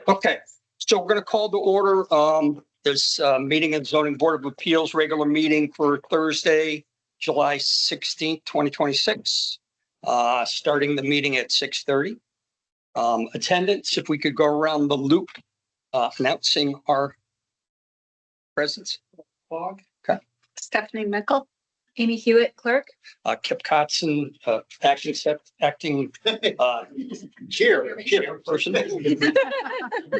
Okay, so we're going to call to order this meeting of the Zoning Board of Appeals, regular meeting for Thursday, July 16th, 2026. Starting the meeting at 6:30. Attendance, if we could go around the loop announcing our presence. Okay. Stephanie Mickle. Amy Hewitt, clerk. Kip Kotzen, acting chairperson,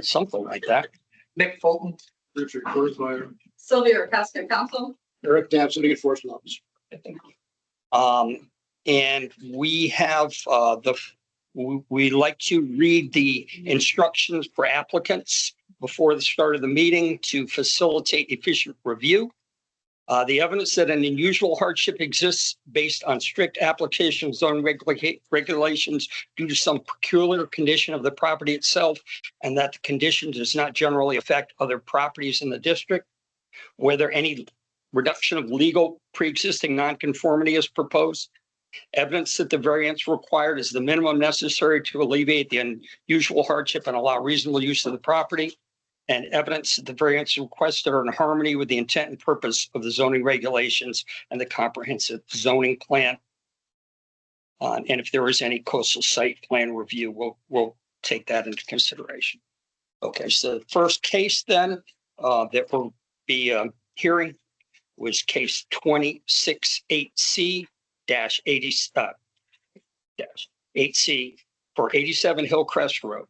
something like that. Nick Fulton. Richard Kurzweil. Sylvia Rapaska, counsel. Eric Dabson, enforcement officer. And we have we like to read the instructions for applicants before the start of the meeting to facilitate efficient review. The evidence that an unusual hardship exists based on strict application of zoning regulations due to some peculiar condition of the property itself, and that the condition does not generally affect other properties in the district. Whether any reduction of legal pre-existing nonconformity is proposed. Evidence that the variance required is the minimum necessary to alleviate the unusual hardship and allow reasonable use of the property. And evidence that the variance requested are in harmony with the intent and purpose of the zoning regulations and the comprehensive zoning plan. And if there is any coastal site plan review, we'll take that into consideration. Okay, so the first case then that we'll be hearing was case 268C-8C for 87 Hillcrest Road.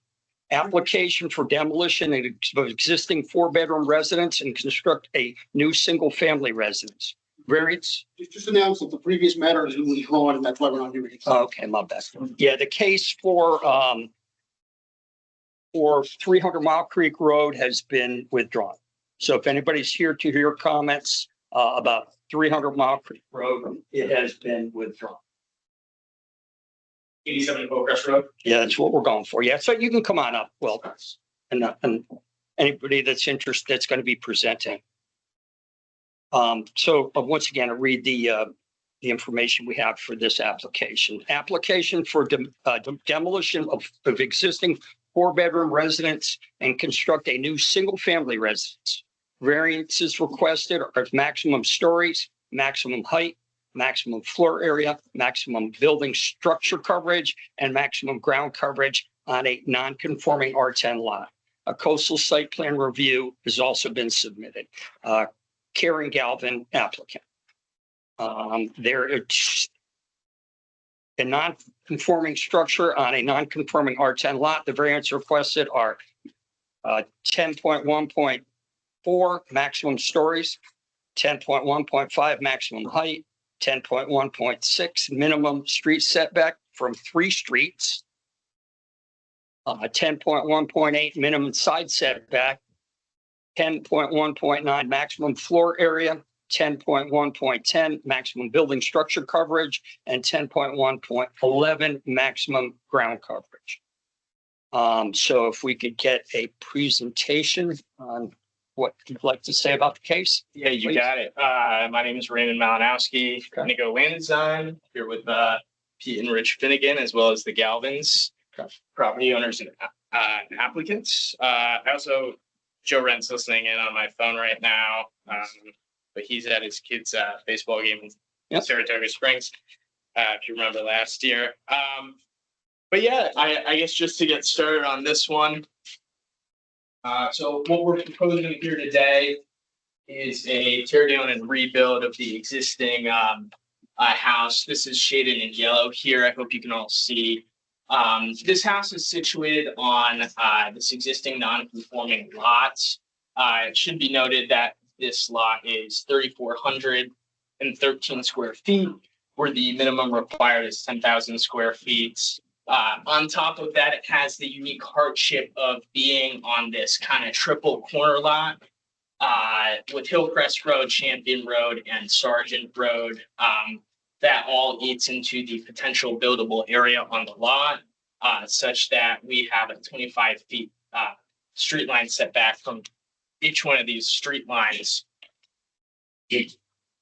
Application for demolition of existing 4-bedroom residence and construct a new single-family residence. Variance. Just announced that the previous matter is withdrawn, and that's why we're not here. Okay, my bad. Yeah, the case for 300 Mile Creek Road has been withdrawn. So if anybody's here to hear comments about 300 Mile Creek Road, it has been withdrawn. 87 Hillcrest Road. Yeah, that's what we're going for. Yeah, so you can come on up, Will, and anybody that's interested that's going to be presenting. So once again, I read the information we have for this application. Application for demolition of existing 4-bedroom residence and construct a new single-family residence. Variances requested are maximum stories, maximum height, maximum floor area, maximum building structure coverage, and maximum ground coverage on a non-conforming R10 lot. A coastal site plan review has also been submitted. Karen Galvin, applicant. There is a non-conforming structure on a non-conforming R10 lot. The variance requested are 10.1.4 maximum stories, 10.1.5 maximum height, 10.1.6 minimum street setback from 3 streets, 10.1.8 minimum side setback, 10.1.9 maximum floor area, 10.1.10 maximum building structure coverage, and 10.1.11 maximum ground coverage. So if we could get a presentation on what you'd like to say about the case. Yeah, you please. got it. My name is Raymond Malinowski, Indigo Land Design, here with Pete and Rich Finnegan, as well as the Galvins, property owners and applicants. Joe Rent's listening in on my phone right now, but he's at his kid's baseball game in Saratoga Springs, if you remember last year. But yeah, I guess just to get started on this one. So what we're proposing here today is a tear down and rebuild of the existing house. This is shaded in yellow here. I hope you can all see. This house is situated on this existing non-conforming lot. It should be noted that this lot is 3,413 square feet, where the minimum required is 10,000 square feet. On top of that, it has the unique hardship of being on this kind of triple corner lot with Hillcrest Road, Champion Road, and Sargent Road. That all eats into the potential buildable area on the lot, such that we have a 25 feet street line setback from each one of these street lines.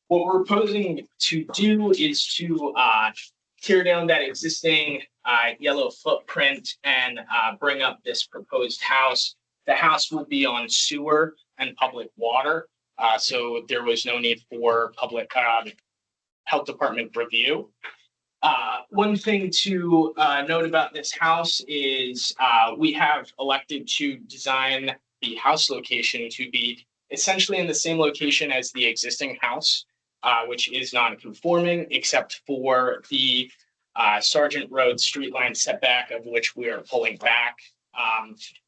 What we're proposing to do is to tear down that existing yellow footprint and bring up this proposed house. The house will be on sewer and public water, so there was no need for public health department review. One thing to note about this house is we have elected to design the house location to be essentially in the same location as the existing house, which is non-conforming except for the Sargent Road street line setback, of which we are pulling back.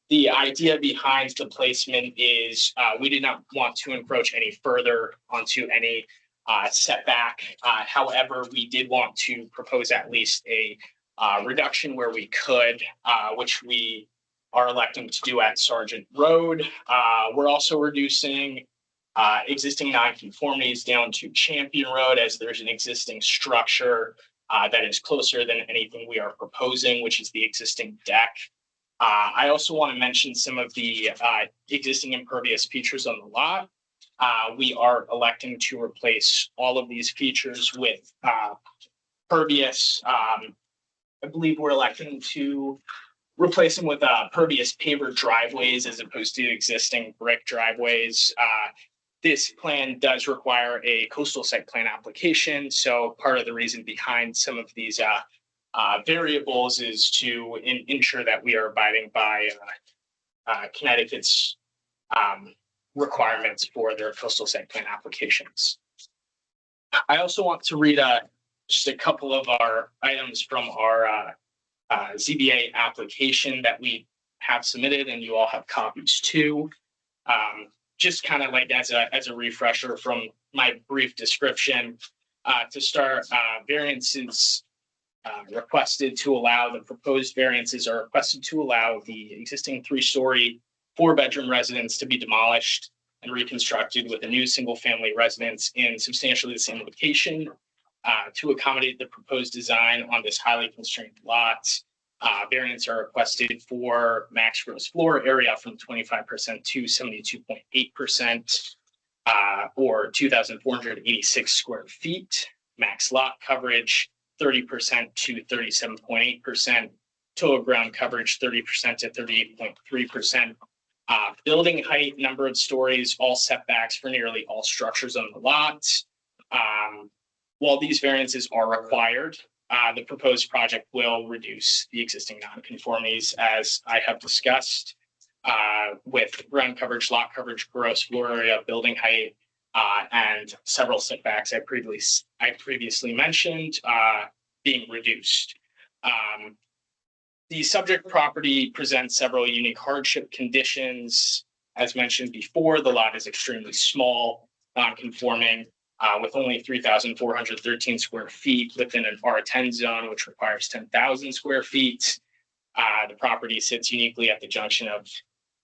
The idea behind the placement is we did not want to encroach any further onto any setback. However, we did want to propose at least a reduction where we could, which we are electing to do at Sargent Road. We're also reducing existing nonconformities down to Champion Road, as there's an existing structure that is closer than anything we are proposing, which is the existing deck. I also want to mention some of the existing impervious features on the lot. We are electing to replace all of these features with pervious. I believe we're electing to replace them with pervious paver driveways as opposed to existing brick driveways. This plan does require a coastal site plan application. So part of the reason behind some of these variables is to ensure that we are abiding by Connecticut's requirements for their coastal site plan applications. I also want to read just a couple of our items from our ZBA application that we have submitted, and you all have copies too. Just kind of like as a refresher from my brief description, to start, variances requested to allow, the proposed variances are requested to allow the existing 3-story 4-bedroom residence to be demolished and reconstructed with a new single-family residence in substantially the same location to accommodate the proposed design on this highly constrained lot. Variants are requested for max gross floor area from 25% to 72.8%, or 2,486 square feet. Max lot coverage 30% to 37.8%. Total ground coverage 30% to 38.3%. Building height, number of stories, all setbacks for nearly all structures on the lot. While these variances are required, the proposed project will reduce the existing nonconformities, as I have discussed, with ground coverage, lot coverage, gross floor area, building height, and several setbacks I previously mentioned being reduced. The subject property presents several unique hardship conditions. As mentioned before, the lot is extremely small, non-conforming, with only 3,413 square feet within an R10 zone, which requires 10,000 square feet. The property sits uniquely at the junction of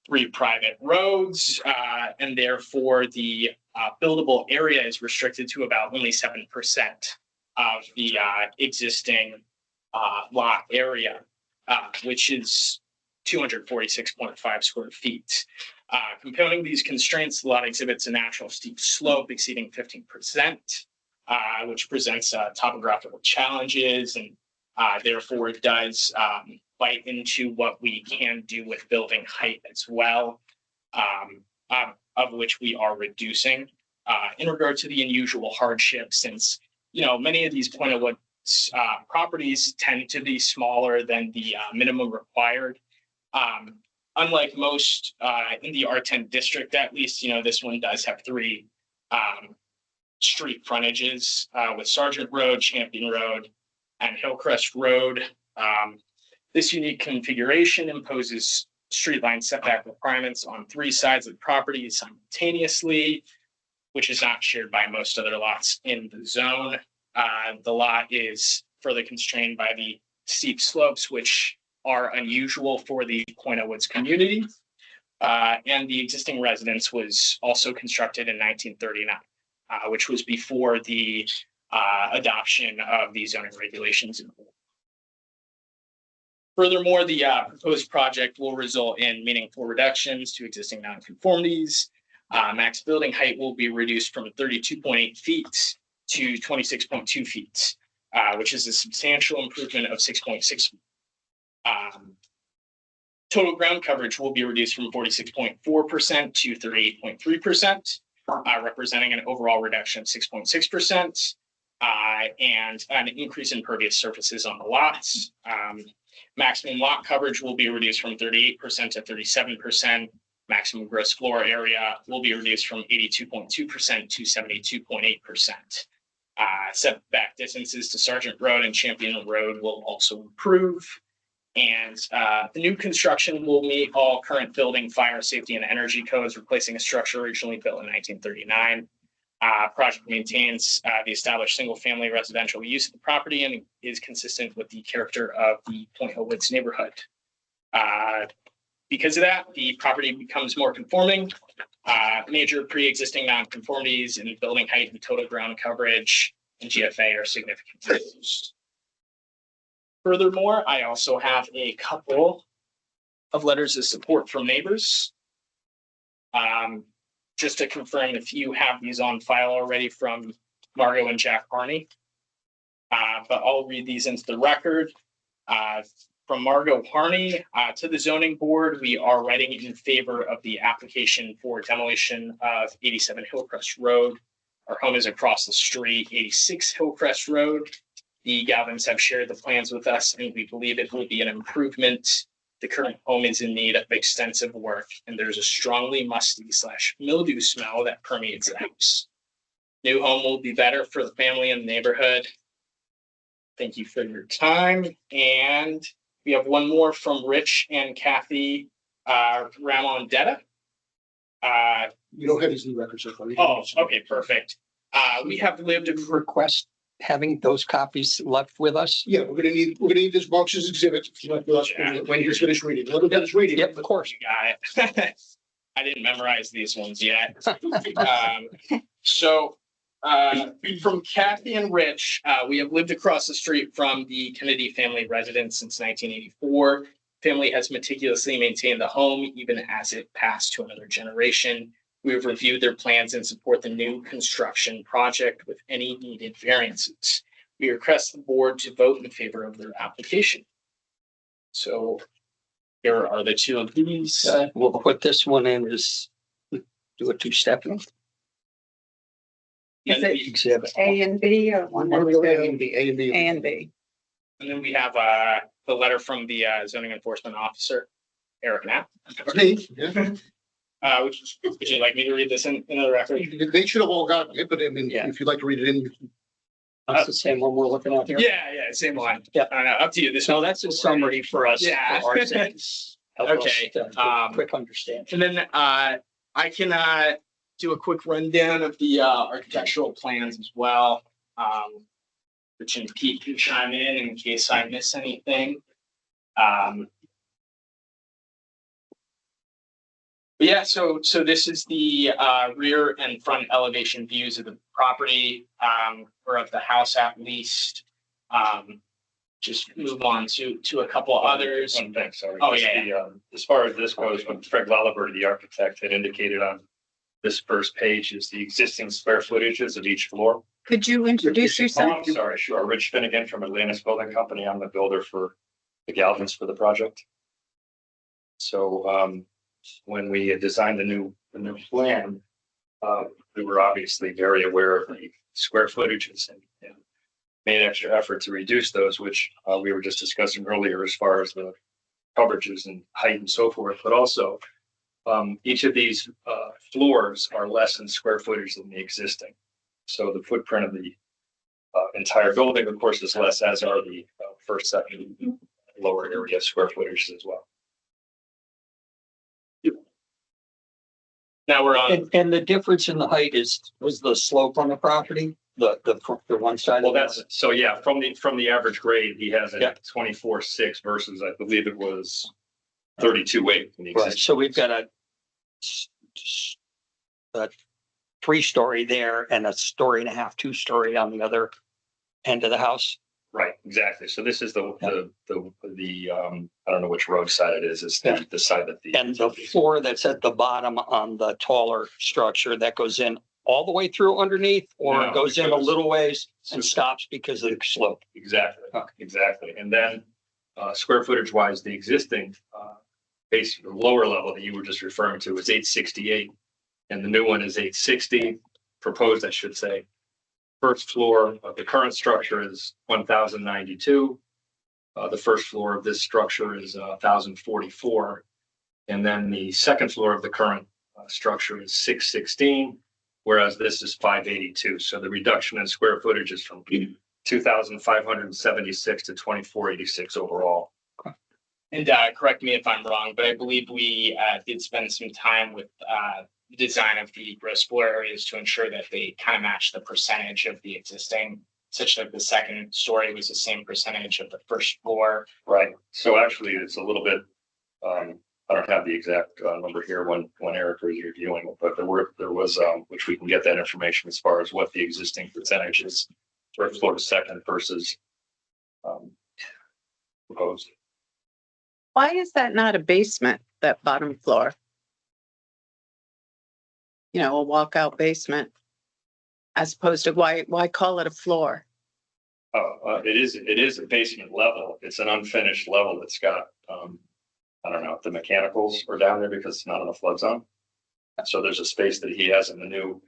3 private roads, and therefore the buildable area is restricted to about only 7% of the existing lot area, which is 246.5 square feet. Compounding these constraints, the lot exhibits a natural steep slope exceeding 15%, which presents topographical challenges, and therefore it does bite into what we can do with building height as well, of which we are reducing. In regard to the unusual hardship, since many of these Point of Woods properties tend to be smaller than the minimum required. Unlike most in the R10 district, at least, this one does have 3 street frontages with Sargent Road, Champion Road, and Hillcrest Road. This unique configuration imposes street line setback requirements on 3 sides of the property simultaneously, which is not shared by most other lots in the zone. The lot is further constrained by the steep slopes, which are unusual for the Point of Woods community. And the existing residence was also constructed in 1939, which was before the adoption of the zoning regulations. Furthermore, the proposed project will result in meaningful reductions to existing nonconformities. Max building height will be reduced from 32.8 feet to 26.2 feet. which is a substantial improvement of 6.6. Total ground coverage will be reduced from 46.4% to 38.3%, representing an overall reduction of 6.6%, and an increase in pervious surfaces on the lots. Maximum lot coverage will be reduced from 38% to 37%. Maximum gross floor area will be reduced from 82.2% to 72.8%. Setback distances to Sergeant Road and Champion Road will also improve. And the new construction will meet all current building, fire, safety, and energy codes, replacing a structure originally built in 1939. Project maintains the established single-family residential use of the property and is consistent with the character of the Point Hill Woods neighborhood. Because of that, the property becomes more conforming. Major pre-existing nonconformities in building height and total ground coverage and GFA are significantly reduced. Furthermore, I also have a couple of letters of support from neighbors. Just to confirm if you have these on file already from Margot and Jack Harney. But I'll read these into the record. From Margot Harney to the zoning board, we are writing in favor of the application for demolition of 87 Hillcrest Road. Our home is across the street, 86 Hillcrest Road. The Galvins have shared the plans with us, and we believe it will be an improvement. The current home is in need of extensive work, and there's a strongly musty/mildew smell that permeates the house. New home will be better for the family and the neighborhood. Thank you for your time. And we have one more from Rich and Kathy Ramondetta. You don't have these new records so far. Oh, okay, perfect. We have lived Request having those copies left with us. Yeah, we're gonna need this box's exhibit when you finish reading. Let him finish reading. Yep, of course. You got it. I didn't memorize these ones yet. So from Kathy and Rich, we have lived across the street from the Kennedy family residence since 1984. Family has meticulously maintained the home even as it passed to another generation. We have reviewed their plans and support the new construction project with any needed variances. We request the board to vote in favor of their application. So here are the two of these. We'll put this one in as, do a two-step. Is it Exhibit. A and B or one One and of the A two? and B, A and B. A and B. And then we have the letter from the zoning enforcement officer, Eric Knapp. Me, yeah. Would you like me to read this in the record? They should have all gotten it, but I mean, Yeah. if you'd like to read it in. That's the same one we're looking at here. Yeah, same one. Yeah. I don't know, up to you. This No, that's a summary for us. Yeah. For our sakes. Help us Okay, to quick understand. And then I can do a quick rundown of the architectural plans as well. Rich and Pete can chime in case I miss anything. But yeah, so this is the rear and front elevation views of the property, or of the house at least. Just move on to a couple others. One thing, sorry. Oh, Just yeah. as far as this goes, when Fred Laliber, the architect, had indicated on this first page is the existing square footages of each floor. Could you introduce Oh, yourself? I'm sorry, sure. Rich Finnegan from Atlantis Building Company. I'm the builder for the Galvins for the project. So when we had designed the new plan, we were obviously very aware of the square footages and made extra effort to reduce those, which we were just discussing earlier as far as the coverages and height and so forth, but also each of these floors are less in square footage than the existing. So the footprint of the entire building, of course, is less, as are the first, second, lower area square footage as well. Now we're on. And the difference in the height was the slope on the property, the one side. Well, that's, so yeah, from the average grade, he has it Yeah. at 24.6 versus I believe it was 32.8 in the Right, existing. so we've got a 3-story there and a story and a half, 2-story on the other end of the house. Right, exactly. So this is the I don't know which road side it is. It's the side that the. And the floor that's at the bottom on the taller structure that goes in all the way through underneath, or No, it goes in a little ways and stops because of the slope? Exactly, exactly. And then, square footage wise, the existing, base, the lower level that you were just referring to is 868. And the new one is 860, proposed, I should say. First floor of the current structure is 1,092. The first floor of this structure is 1,044. And then the second floor of the current structure is 616, whereas this is 582. So the reduction in square footage is from 2,576 to 2,486 overall. And correct me if I'm wrong, but I believe we did spend some time with the design of the gross floor areas to ensure that they kind of match the percentage of the existing, such that the second story was the same percentage of the first floor. Right. So actually, it's a little bit, I don't have the exact number here when Eric was reviewing it, but there was, which we can get that information as far as what the existing percentage is first floor to second versus proposed. Why is that not a basement, that bottom floor? You know, a walkout basement, as opposed to why call it a floor? It is a basement level. It's an unfinished level that's got, I don't know if the mechanicals are down there because it's not in the flood zone. So there's a space that he has in the new,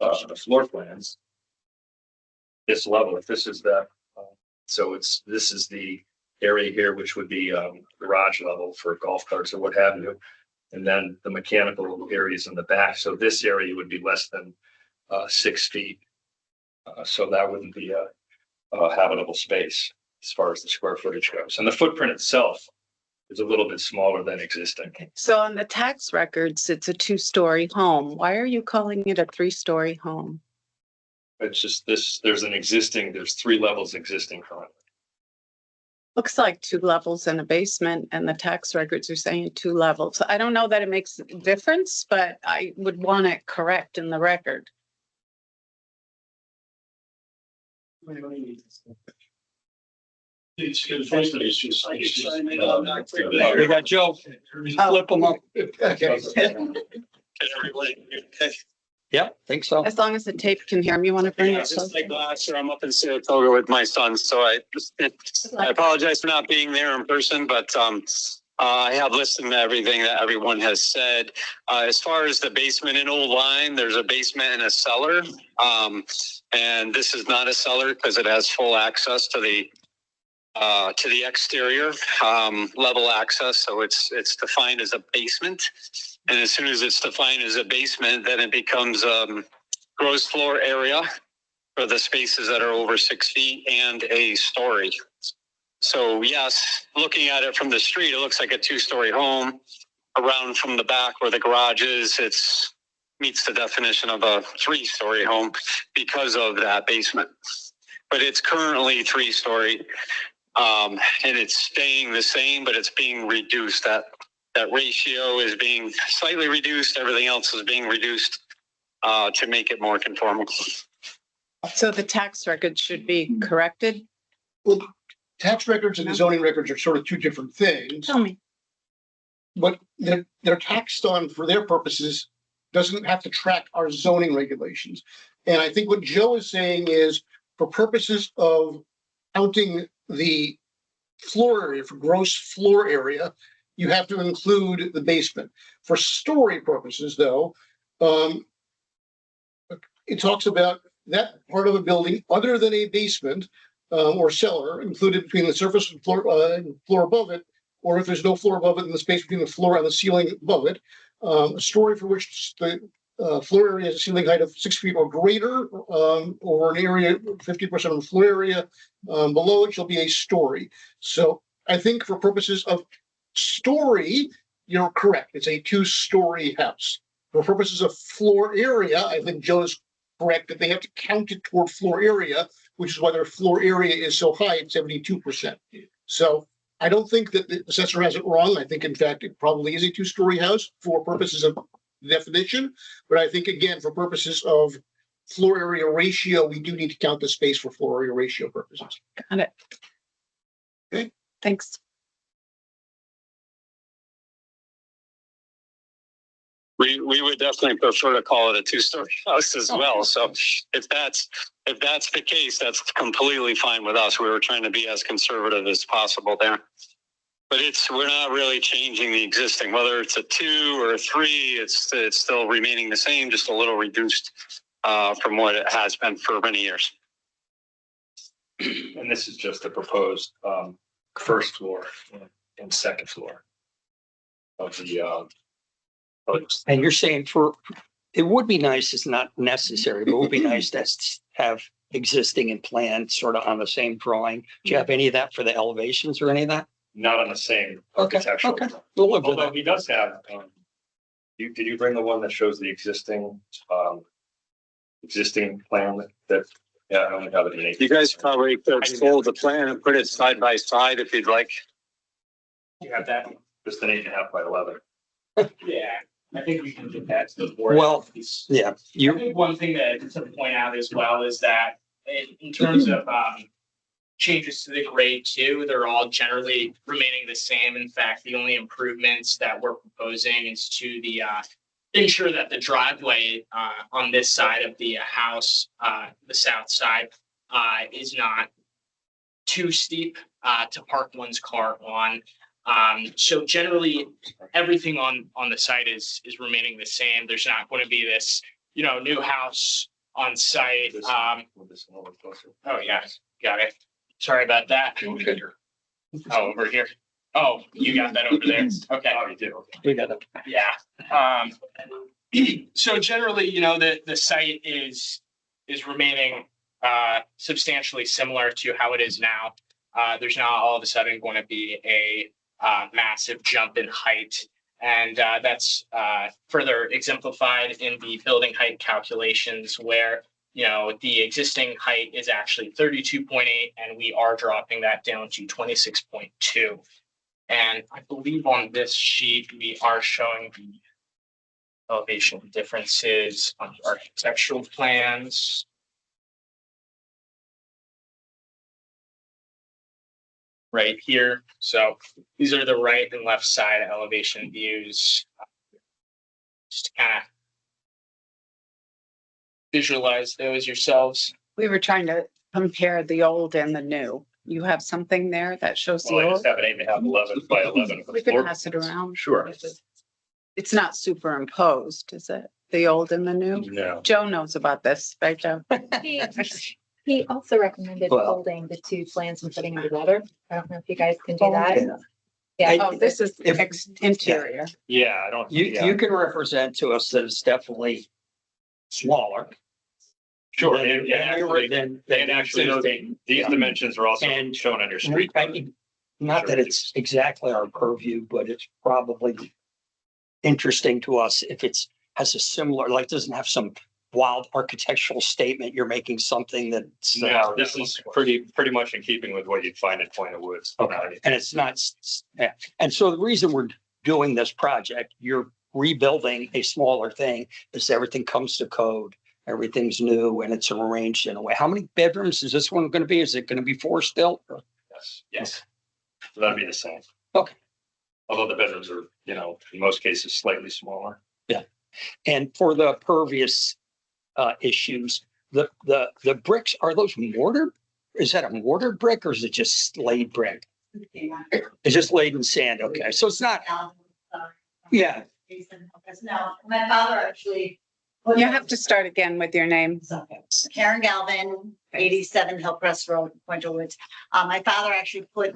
the floor plans. This level, if this is the, so this is the area here, which would be, garage level for golf carts or what have you. And then the mechanical areas in the back. So this area would be less than 6 feet. So that wouldn't be a habitable space as far as the square footage goes. And the footprint itself is a little bit smaller than existing. Okay. So on the tax records, it's a 2-story home. Why are you calling it a 3-story home? It's just this, there's 3 levels existing currently. Looks like 2 levels and a basement, and the tax records are saying 2 levels. I don't know that it makes a difference, but I would want it correct in the record. We got Joe. Flip them up. Okay. Yeah, think so. As long as the tape can hear me, you want to bring Yeah, it this is closer? Mike Glasser. I'm up in Saratoga with my son, so I apologize for not being there in person, but I have listened to everything that everyone has said. As far as the basement in Old Line, there's a basement and a cellar. And this is not a cellar because it has full access to the exterior level access. So it's defined as a basement. And as soon as it's defined as a basement, then it becomes gross floor area for the spaces that are over 6 feet and a story. So yes, looking at it from the street, it looks like a 2-story home. Around from the back where the garage is, it's meets the definition of a 3-story home because of that basement. But it's currently 3-story, and it's staying the same, but it's being reduced. That ratio is being slightly reduced. Everything else is being reduced to make it more conformable. So the tax record should be corrected? Well, tax records and the zoning records are sort of 2 different things, Tell me. but they're taxed on for their purposes, doesn't have to track our zoning regulations. And I think what Joe is saying is, for purposes of counting the floor area, for gross floor area, you have to include the basement. For story purposes, though, it talks about that part of a building other than a basement or cellar included between the surface and floor above it, or if there's no floor above it, in the space between the floor and the ceiling above it. A story for which the floor area has a ceiling height of 6 feet or greater, or an area 50% of the floor area below it shall be a story. So I think for purposes of story, you're correct. It's a 2-story house. For purposes of floor area, I think Joe is correct that they have to count it toward floor area, which is why their floor area is so high at 72%. So I don't think that the assessor has it wrong. I think, in fact, it probably is a 2-story house for purposes of definition. But I think, again, for purposes of floor area ratio, we do need to count the space for floor area ratio purposes. Got it. Okay. Thanks. We would definitely prefer to call it a two-story house as well. So if that's the case, that's completely fine with us. We were trying to be as conservative as possible there. But we're not really changing the existing, whether it's a 2 or a 3, it's still remaining the same, just a little reduced from what it has been for many years. And this is just the proposed first floor and second floor of the And you're saying it would be nice, it's not necessary, but it would be nice to have existing and planned sort of on the same drawing. Do you have any of that for the elevations or any of that? not on the same Okay, architectural. okay. We'll live with Although that. he does have, did you bring the one that shows the existing plan that, yeah, I only have it in 8. You guys probably could fold the plan and put it side by side if you'd like. You have that? Just an 8.5 by 11. Yeah, I think we can get that to the board. Well, Yeah, I you, think one thing to point out as well is that in terms of changes to the grade too, they're all generally remaining the same. In fact, the only improvements that we're proposing is to the ensure that the driveway on this side of the house, the south side, is not too steep to park one's car on. So generally, everything on the site is remaining the same. There's not going to be this, new house on site. Move this a little closer. Oh, yeah, got it. Sorry about that. Oh, over here. Oh, you got that over there. Okay. Oh, you do. Okay. we got it. Yeah. So generally, the site is remaining substantially similar to how it is now. There's not all of a sudden going to be a massive jump in height. And that's further exemplified in the building height calculations where, the existing height is actually 32.8 and we are dropping that down to 26.2. And I believe on this sheet, we are showing the elevation differences on the architectural plans. Right here. So these are the right and left side elevation views. Just to kind of visualize those yourselves. We were trying to compare the old and the new. You have something there that shows the Well, I old? just have an 8.5, 11 by 11. We can pass it around. Sure. It's not superimposed, is it? The old and the new? No. Joe knows about this, right, Joe? He also recommended Well- folding the two plans and putting them together. I don't know if you guys can do that. Yeah. Yeah. Oh, this is If- interior. Yeah, I don't. You can represent to us that it's definitely smaller. Sure. than- And than- actually, than and actually, those- existing. these Yeah. dimensions are also And- shown on your street. I mean, not that it's exactly our purview, but it's probably interesting to us if has a similar, like, doesn't have some wild architectural statement. You're making something that's. No, this is pretty much in keeping with what you'd find at Point of Woods. Okay, and it's not, yeah. And so the reason we're doing this project, you're rebuilding a smaller thing, is everything comes to code. Everything's new and it's arranged in a way. How many bedrooms is this one going to be? Is it going to be 4 still? Or- Yes. So that'd be the same. Okay. Although the bedrooms are, in most cases, slightly smaller. And for the pervious issues, the bricks, are those mortar? Is that a mortar brick or is it just laid brick? It's just laid in sand. Okay, so it's not, yeah. No, my father actually. You have to start again with your name. Karen Galvin, 87 Hillcrest Road, Point of Woods. My father actually put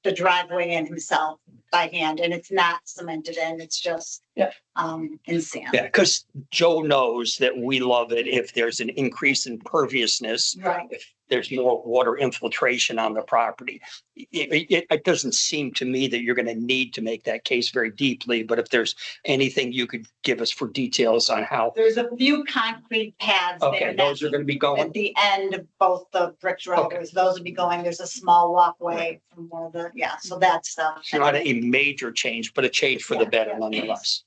the driveway in himself by hand and it's not cemented in, it's just in sand. Yeah, because Joe knows that we love it if there's an increase in perviousness, Right. if there's more water infiltration on the property. It doesn't seem to me that you're going to need to make that case very deeply, but if there's anything you could give us for details on how, There's a few concrete pads okay, there those that are going to be going. at the end of both the brick driveways, those would be going, there's a small walkway from where so that stuff. It's not a major change, but a change for the better nonetheless.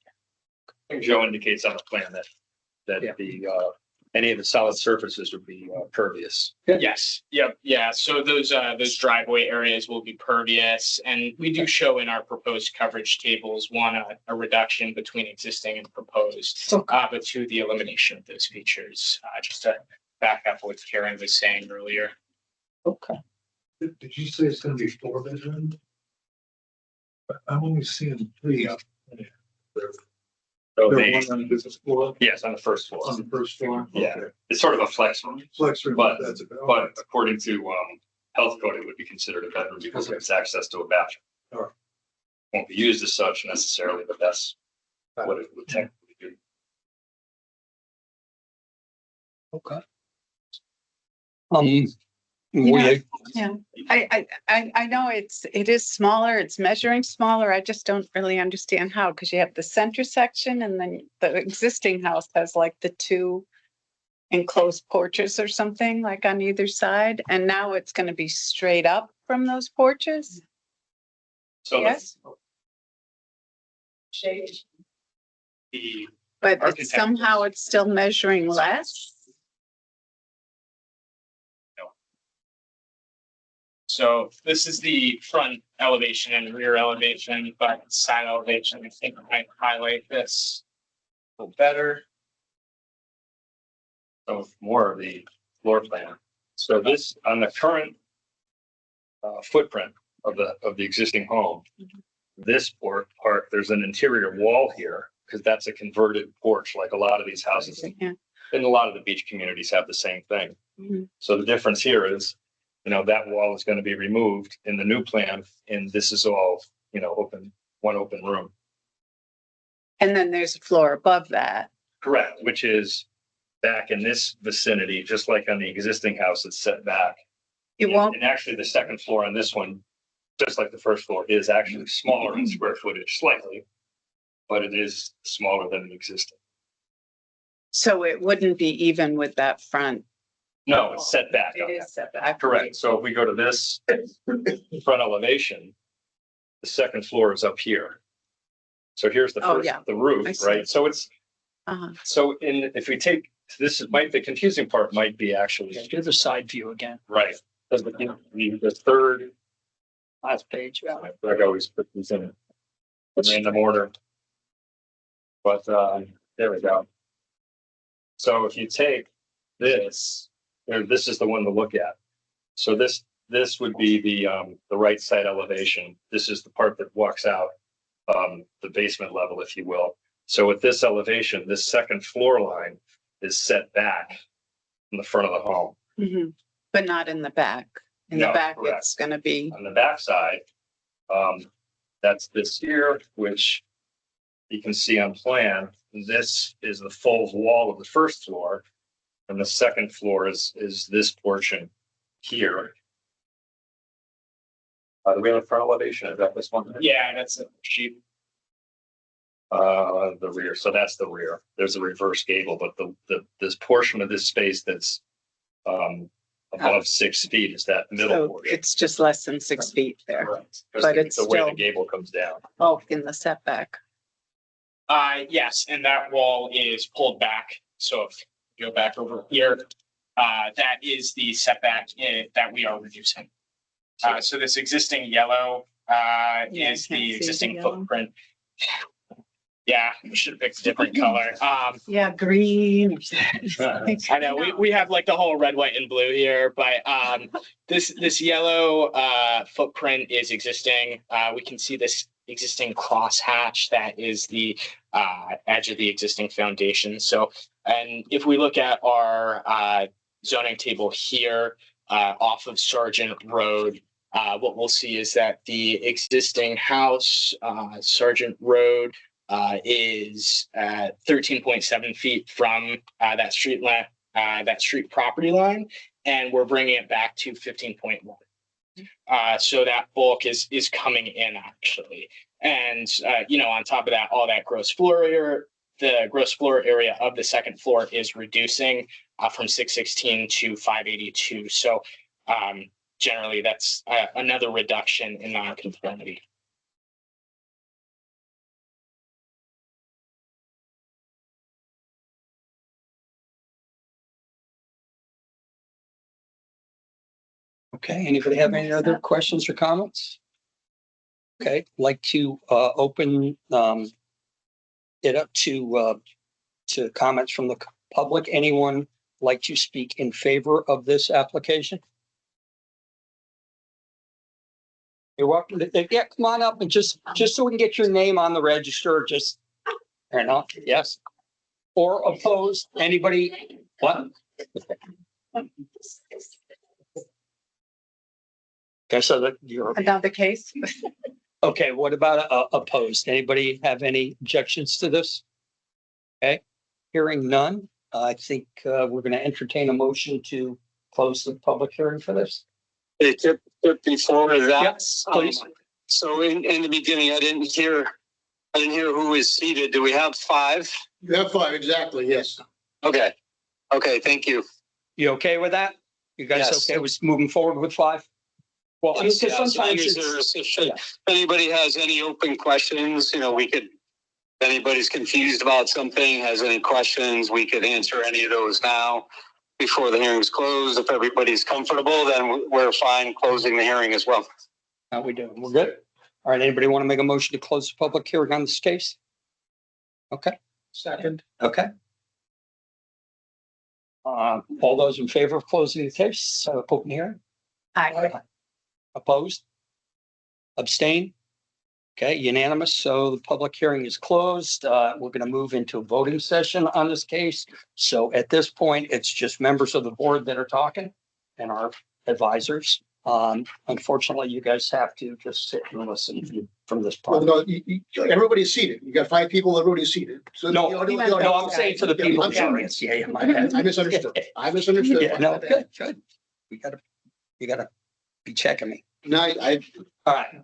I think Joe indicates on the plan that Yeah. the any of the solid surfaces would be pervious. Yes, yep, yeah, so those driveway areas will be pervious, and we do show in our proposed coverage tables, one, a reduction between existing and proposed. But two, the elimination of those features, just to back up what Karen was saying earlier. Okay. Did you say it's gonna be 4 bedrooms? I'm only seeing 3 up there. So There they, one on the floor, yes, on the first floor. on the first floor? Yeah. Okay. It's sort of a flex room, Flex room, But- that's about. but according to health code, it would be considered a bedroom because it's access to a bathroom. Alright. Won't be used as such necessarily, but that's what it would technically be. Okay. Yeah. We, I know it is smaller, it's measuring smaller. I just don't really understand how, because you have the center section and then the existing house has like the 2 enclosed porches or something like on either side. And now it's going to be straight up from those porches. So the- Yes, the, but it's architect- somehow it's still measuring less. So this is the front elevation and rear elevation, but side elevation, I think I might highlight this a little better. so more of the floor plan. So this, on the current footprint of the existing home, this part, there's an interior wall here, because that's a converted porch, like a lot of these houses. Yeah. And a lot of the beach communities have the same thing. Mhm. So the difference here is, that wall is going to be removed in the new plan, and this is all, one open room. And then there's a floor above that. Correct. Which is back in this vicinity, just like on the existing house, it's set back. It won't, And actually, the second floor on this one, just like the first floor, is actually smaller in square footage slightly, but it is smaller than the existing. so it wouldn't be even with that front. No, it's set back. It is set back. Correct. So if we go to this front elevation, the second floor is up here. So here's the Oh, first, yeah. the I roof, see. right? So it's, Uh-huh. if we take, the confusing part might be actually, do the side view again, right. Because the third, last page. I always put these in random order. But, there we go. So if you take this, this is the one to look at. So this would be the right side elevation. This is the part that walks out, the basement level, if you will. So with this elevation, this second floor line is set back in the front of the home. Mhm. But not in the back. In the No, back, correct. it's gonna be, On the back side, that's this here, which you can see on plan. This is the full wall of the first floor. And the second floor is this portion here. Do we have a front elevation? Is that this one? Yeah, that's a sheet. The rear. So that's the rear. There's a reverse gable, but this portion of this space that's above 6 feet is that middle so portion. it's just less than 6 feet there. Correct. but Because it's the way the still- gable comes down. Oh, in the setback. Yes, and that wall is pulled back. So if you go back over here, that is the setback that we are reducing. So this existing yellow I is can't see the the existing yellow. footprint. Yeah, we should have picked a different color. Yeah, green. or something. I know we have like the whole red, white, and blue here, but this yellow footprint is existing. We can see this existing crosshatch that is the edge of the existing foundation. So, and if we look at our zoning table here off of Sargent Road, what we'll see is that the existing house, Sargent Road, is 13.7 feet from that street property line, and we're bringing it back to 15.1. So that bulk is coming in actually, and on top of that, all that gross floor area, the gross floor area of the second floor is reducing from 616 to 582. So generally, that's another reduction in nonconformity. Okay, anybody have any other questions or comments? Okay, like to open it up to comments from the public. Anyone like to speak in favor of this application? You're welcome to, yeah, come on up and just so we can get your name on the register, just, or not, yes. Or opposed, anybody, what? Okay, so that you're, Another case. okay, what about opposed? Anybody have any objections to this? Okay, hearing none, I think we're gonna entertain a motion to close the public hearing for this. Before that, Yep, please. so in the beginning, I didn't hear who is seated. Do we have 5? You have 5, exactly, yes. Okay. Okay, thank you. You okay with that? You guys Yes. okay with moving forward with 5? Well, I mean, because Yeah, as long sometimes as if anybody has any open questions, we could, if anybody's confused about something, has any questions, we could answer any of those now before the hearing's closed. If everybody's comfortable, then we're fine closing the hearing as well. how we doing? We're good? All right, anybody want to make a motion to close the public hearing on this case? Okay. Second. Okay. All those in favor of closing the case, open hearing? Aye. Opposed? Abstain? Okay, unanimous. So the public hearing is closed. We're going to move into a voting session on this case. So at this point, it's just members of the board that are talking and our advisors. Unfortunately, you guys have to just sit and listen from this Well, part. no, everybody's seated. You got 5 people, everybody's seated. So No, the audio- no, I'm saying for the people. I'm sorry. Yeah, my bad. I misunderstood. I misunderstood. Yeah, no, good, good. You gotta be checking me. No, I, All right.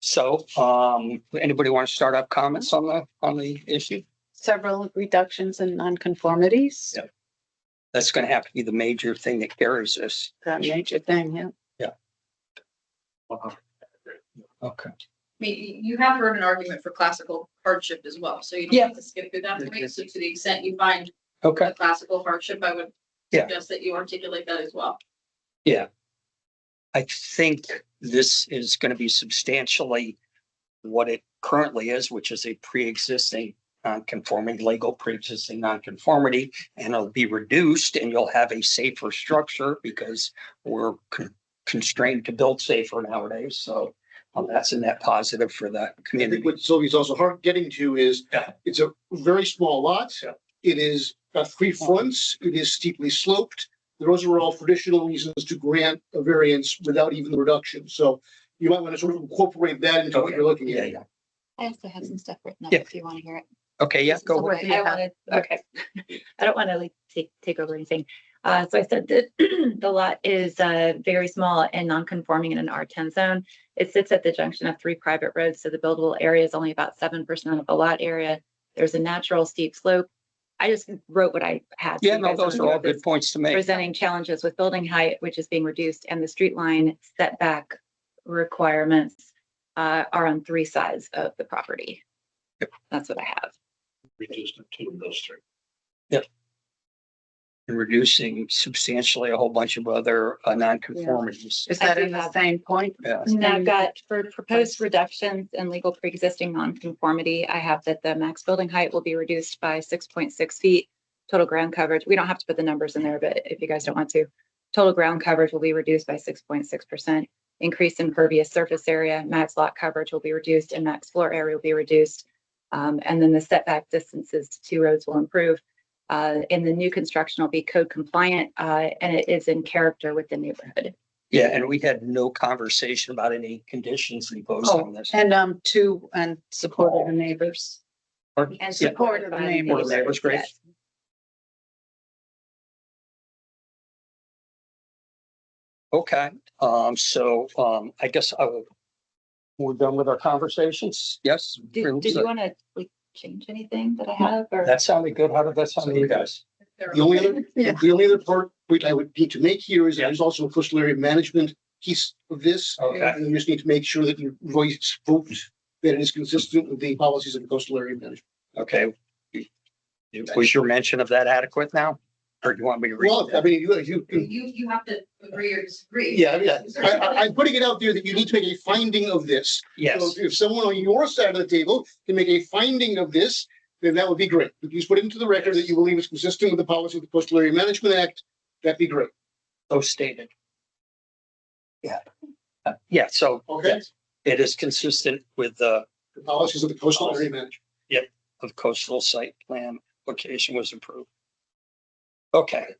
So, anybody want to start up comments on the issue? Several reductions in nonconformities. Yeah. That's going to have to be the major thing that carries this. The major thing, yeah. Okay. I mean, you have heard an argument for classical hardship as well, so you don't Yeah. have to skip through that point. So to the extent you find Okay. a classical hardship, I would Yeah. suggest that you articulate that as well. I think this is going to be substantially what it currently is, which is a pre-existing non-conforming, legal pre-existing non-conformity, and it'll be reduced and you'll have a safer structure because we're constrained to build safer nowadays. So that's a net positive for the I think community. what Sylvia's also hard getting to is Yeah. it's a very small lot. Yeah. It is got 3 fronts. It is steeply sloped. Those are all traditional reasons to grant a variance without even the reduction. So you might want to sort of incorporate that into what you're looking Yeah, at. yeah. I also have some stuff written up Yeah. if you want to hear it. Okay, yeah, go. So ahead. I wanted, okay. I don't want to like take over anything. So I said that the lot is very small and non-conforming in an R10 zone. It sits at the junction of 3 private roads, so the buildable area is only about 7% of the lot area. There's a natural steep slope. I just wrote what I had. so Yeah, you no, guys those don't are know all good this. points to make. Presenting challenges with building height, which is being reduced, and the street line setback requirements are on 3 sides of the property. Yep. That's what I have. Reduced to 2 of those 3. And reducing substantially a whole bunch of other non-conformities. Is I that do in the have- same point? Yeah. And I've got for proposed reductions and legal pre-existing nonconformity, I have that the max building height will be reduced by 6.6 feet. Total ground coverage, we don't have to put the numbers in there, but if you guys don't want to. Total ground coverage will be reduced by 6.6%. Increase impervious surface area, max lot coverage will be reduced and max floor area will be reduced. And then the setback distances to 2 roads will improve. And the new construction will be code compliant, and it is in character with the neighborhood. Yeah, and we had no conversation about any conditions imposed on Oh, this. and support of the neighbors. Pardon? And Yeah. support of the neighbors. Support of the neighbors, great. Yes. Okay, I guess we're done with our conversations, yes? Did you want to like change anything that I have or? That sounded good. How did that sound to you guys? The only other, Yeah. the only other part which I would need to make here is Yeah. there's also a coastal area management piece of this. Okay. And you just need to make sure that your voice vote that it is consistent with the policies of coastal area management. Okay. Was your mention of that adequate now? Or do you want me to read? Well, I that? mean, you, You have to agree or disagree. yeah, I'm putting it out there that you need to make a finding of this. So Yes, if someone on your side of the table can make a finding of this, then that would be great. If you just put it into the record that you believe it's consistent with the policy of the Coastal Area Management Act, that'd be great. so stated. Yeah. Yeah, so Okay. it is consistent with the The policies of the Coastal Area Management. of coastal site plan application was approved. Okay.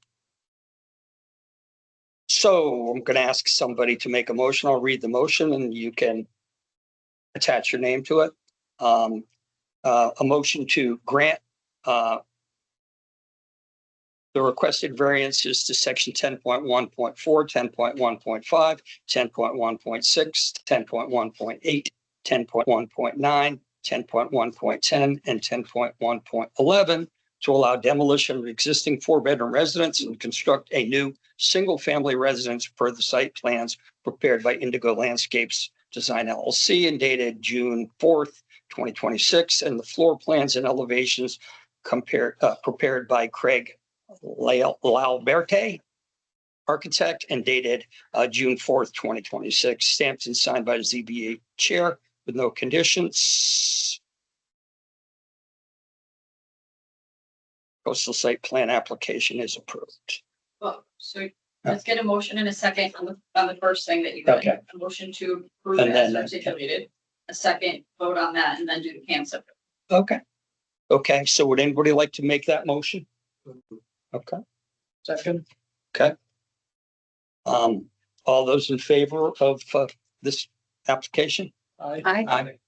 So I'm going to ask somebody to make a motion. I'll read the motion and you can attach your name to it. A motion to grant the requested variances to section 10.1.4, 10.1.5, 10.1.6, 10.1.8, 10.1.9, 10.1.10, and 10.1.11 to allow demolition of existing four-bedroom residence and construct a new single-family residence per the site plans prepared by Indigo Landscapes Design LLC and dated June 4th, 2026, and the floor plans and elevations prepared by Craig Lauberte, architect, and dated June 4th, 2026, stamped and signed by the ZBA chair with no conditions. Coastal site plan application is approved. Well, so let's get a motion in a second on the first thing that you did. Okay. A motion to approve And as then- articulated, a second vote on that, and then do the concept. Okay. Okay, so would anybody like to make that motion? Okay. Second. Okay. All those in favor of this application? Aye.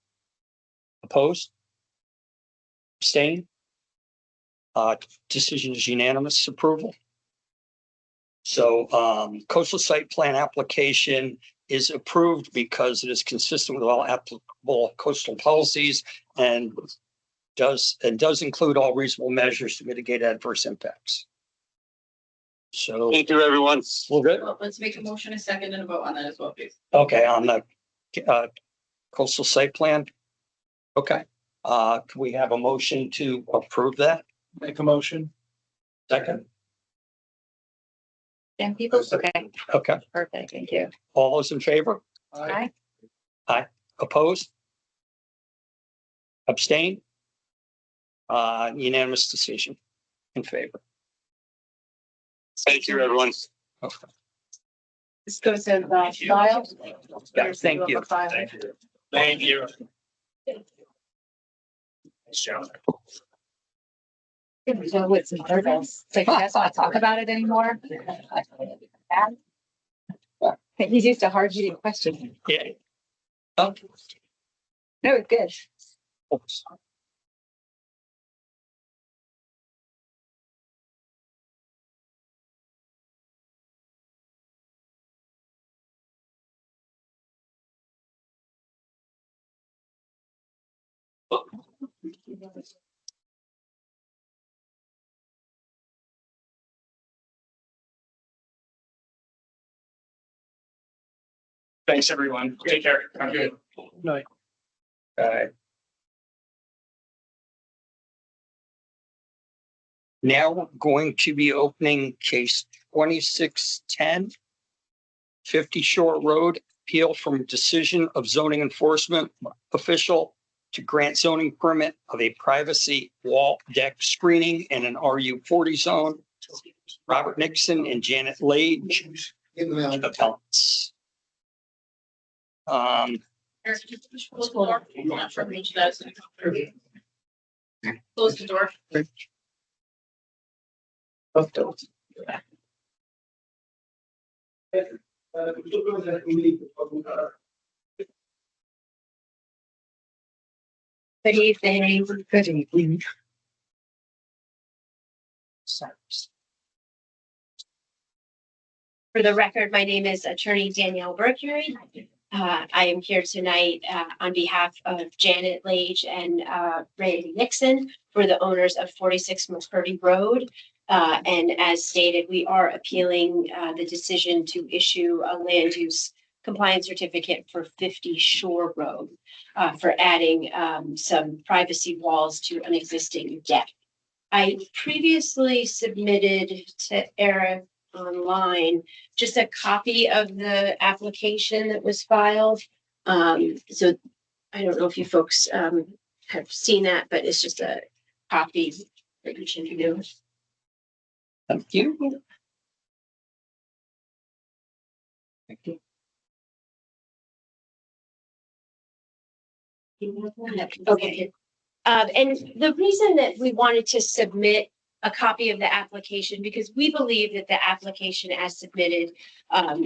Opposed? Abstain? Decision is unanimous approval. So coastal site plan application is approved because it is consistent with all applicable coastal policies and does include all reasonable measures to mitigate adverse impacts. So Thank you, everyone. we're good. Well, let's make a motion, a second, and a vote on that as well, please. Okay, on the coastal site plan. Okay, can we have a motion to approve that? Make a motion. Second. Dan people? Okay, Okay, perfect. Thank you. all those in favor? Aye. Opposed? Abstain? Unanimous decision in favor. Thank you, everyone. Okay. This goes in the file. Yeah, thank you. File. Thank you. Nice job. So it's nervous. It's like, you guys want to talk about it anymore? He's used to hard hitting questions. Yeah. Oh, No, it's good. oops. Thanks, everyone. Take care. I'm good. Now we're going to be opening case 2610. 50 Shore Road, appeal from decision of zoning enforcement official to grant zoning permit of a privacy wall deck screening in an RU 40 zone. Robert Nixon and Janet Lage, In the mail. appellants. Eric, could you push close the door? I'm not sure which that is. Close the door. Good evening. Good evening. For the record, my name is Attorney Danielle Mercury. I am here tonight on behalf of Janet Lage and Randy Nixon for the owners of 46 McCurdy Road. And as stated, we are appealing the decision to issue a land use compliance certificate for 50 Shore Road for adding some privacy walls to an existing deck. I previously submitted to Eric online just a copy of the application that was filed. So I don't know if you folks have seen that, but it's just a copy for each of you. Thank you. Thank you. Okay. And the reason that we wanted to submit a copy of the application, because we believe that the application as submitted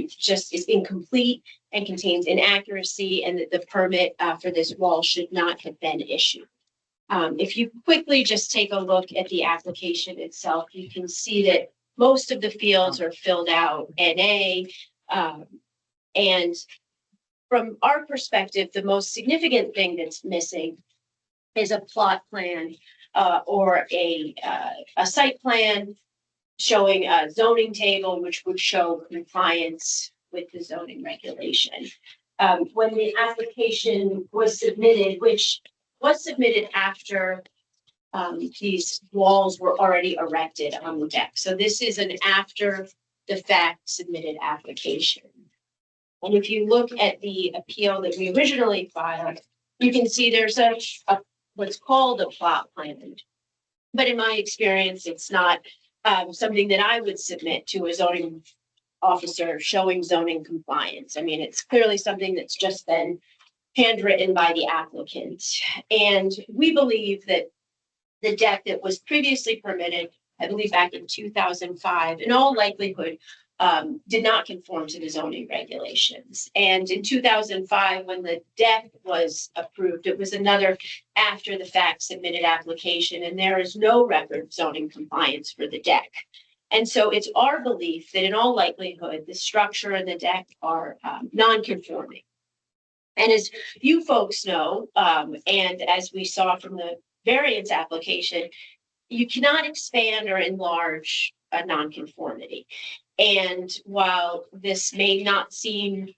just is incomplete and contains inaccuracy, and that the permit for this wall should not have been issued. If you quickly just take a look at the application itself, you can see that most of the fields are filled out NA. And from our perspective, the most significant thing that's missing is a plot plan or a site plan showing a zoning table, which would show compliance with the zoning regulation. When the application was submitted, which was submitted after these walls were already erected on the deck. So this is an after the fact submitted application. And if you look at the appeal that we originally filed, you can see there's a what's called a plot plan. But in my experience, it's not something that I would submit to a zoning officer showing zoning compliance. I mean, it's clearly something that's just been handwritten by the applicant. And we believe that the deck that was previously permitted, I believe back in 2005, in all likelihood, did not conform to the zoning regulations. And in 2005, when the deck was approved, it was another after the fact submitted application, and there is no record of zoning compliance for the deck. And so it's our belief that in all likelihood, the structure and the deck are non-conforming. And as you folks know, and as we saw from the variance application, you cannot expand or enlarge a non-conformity. And while this may not seem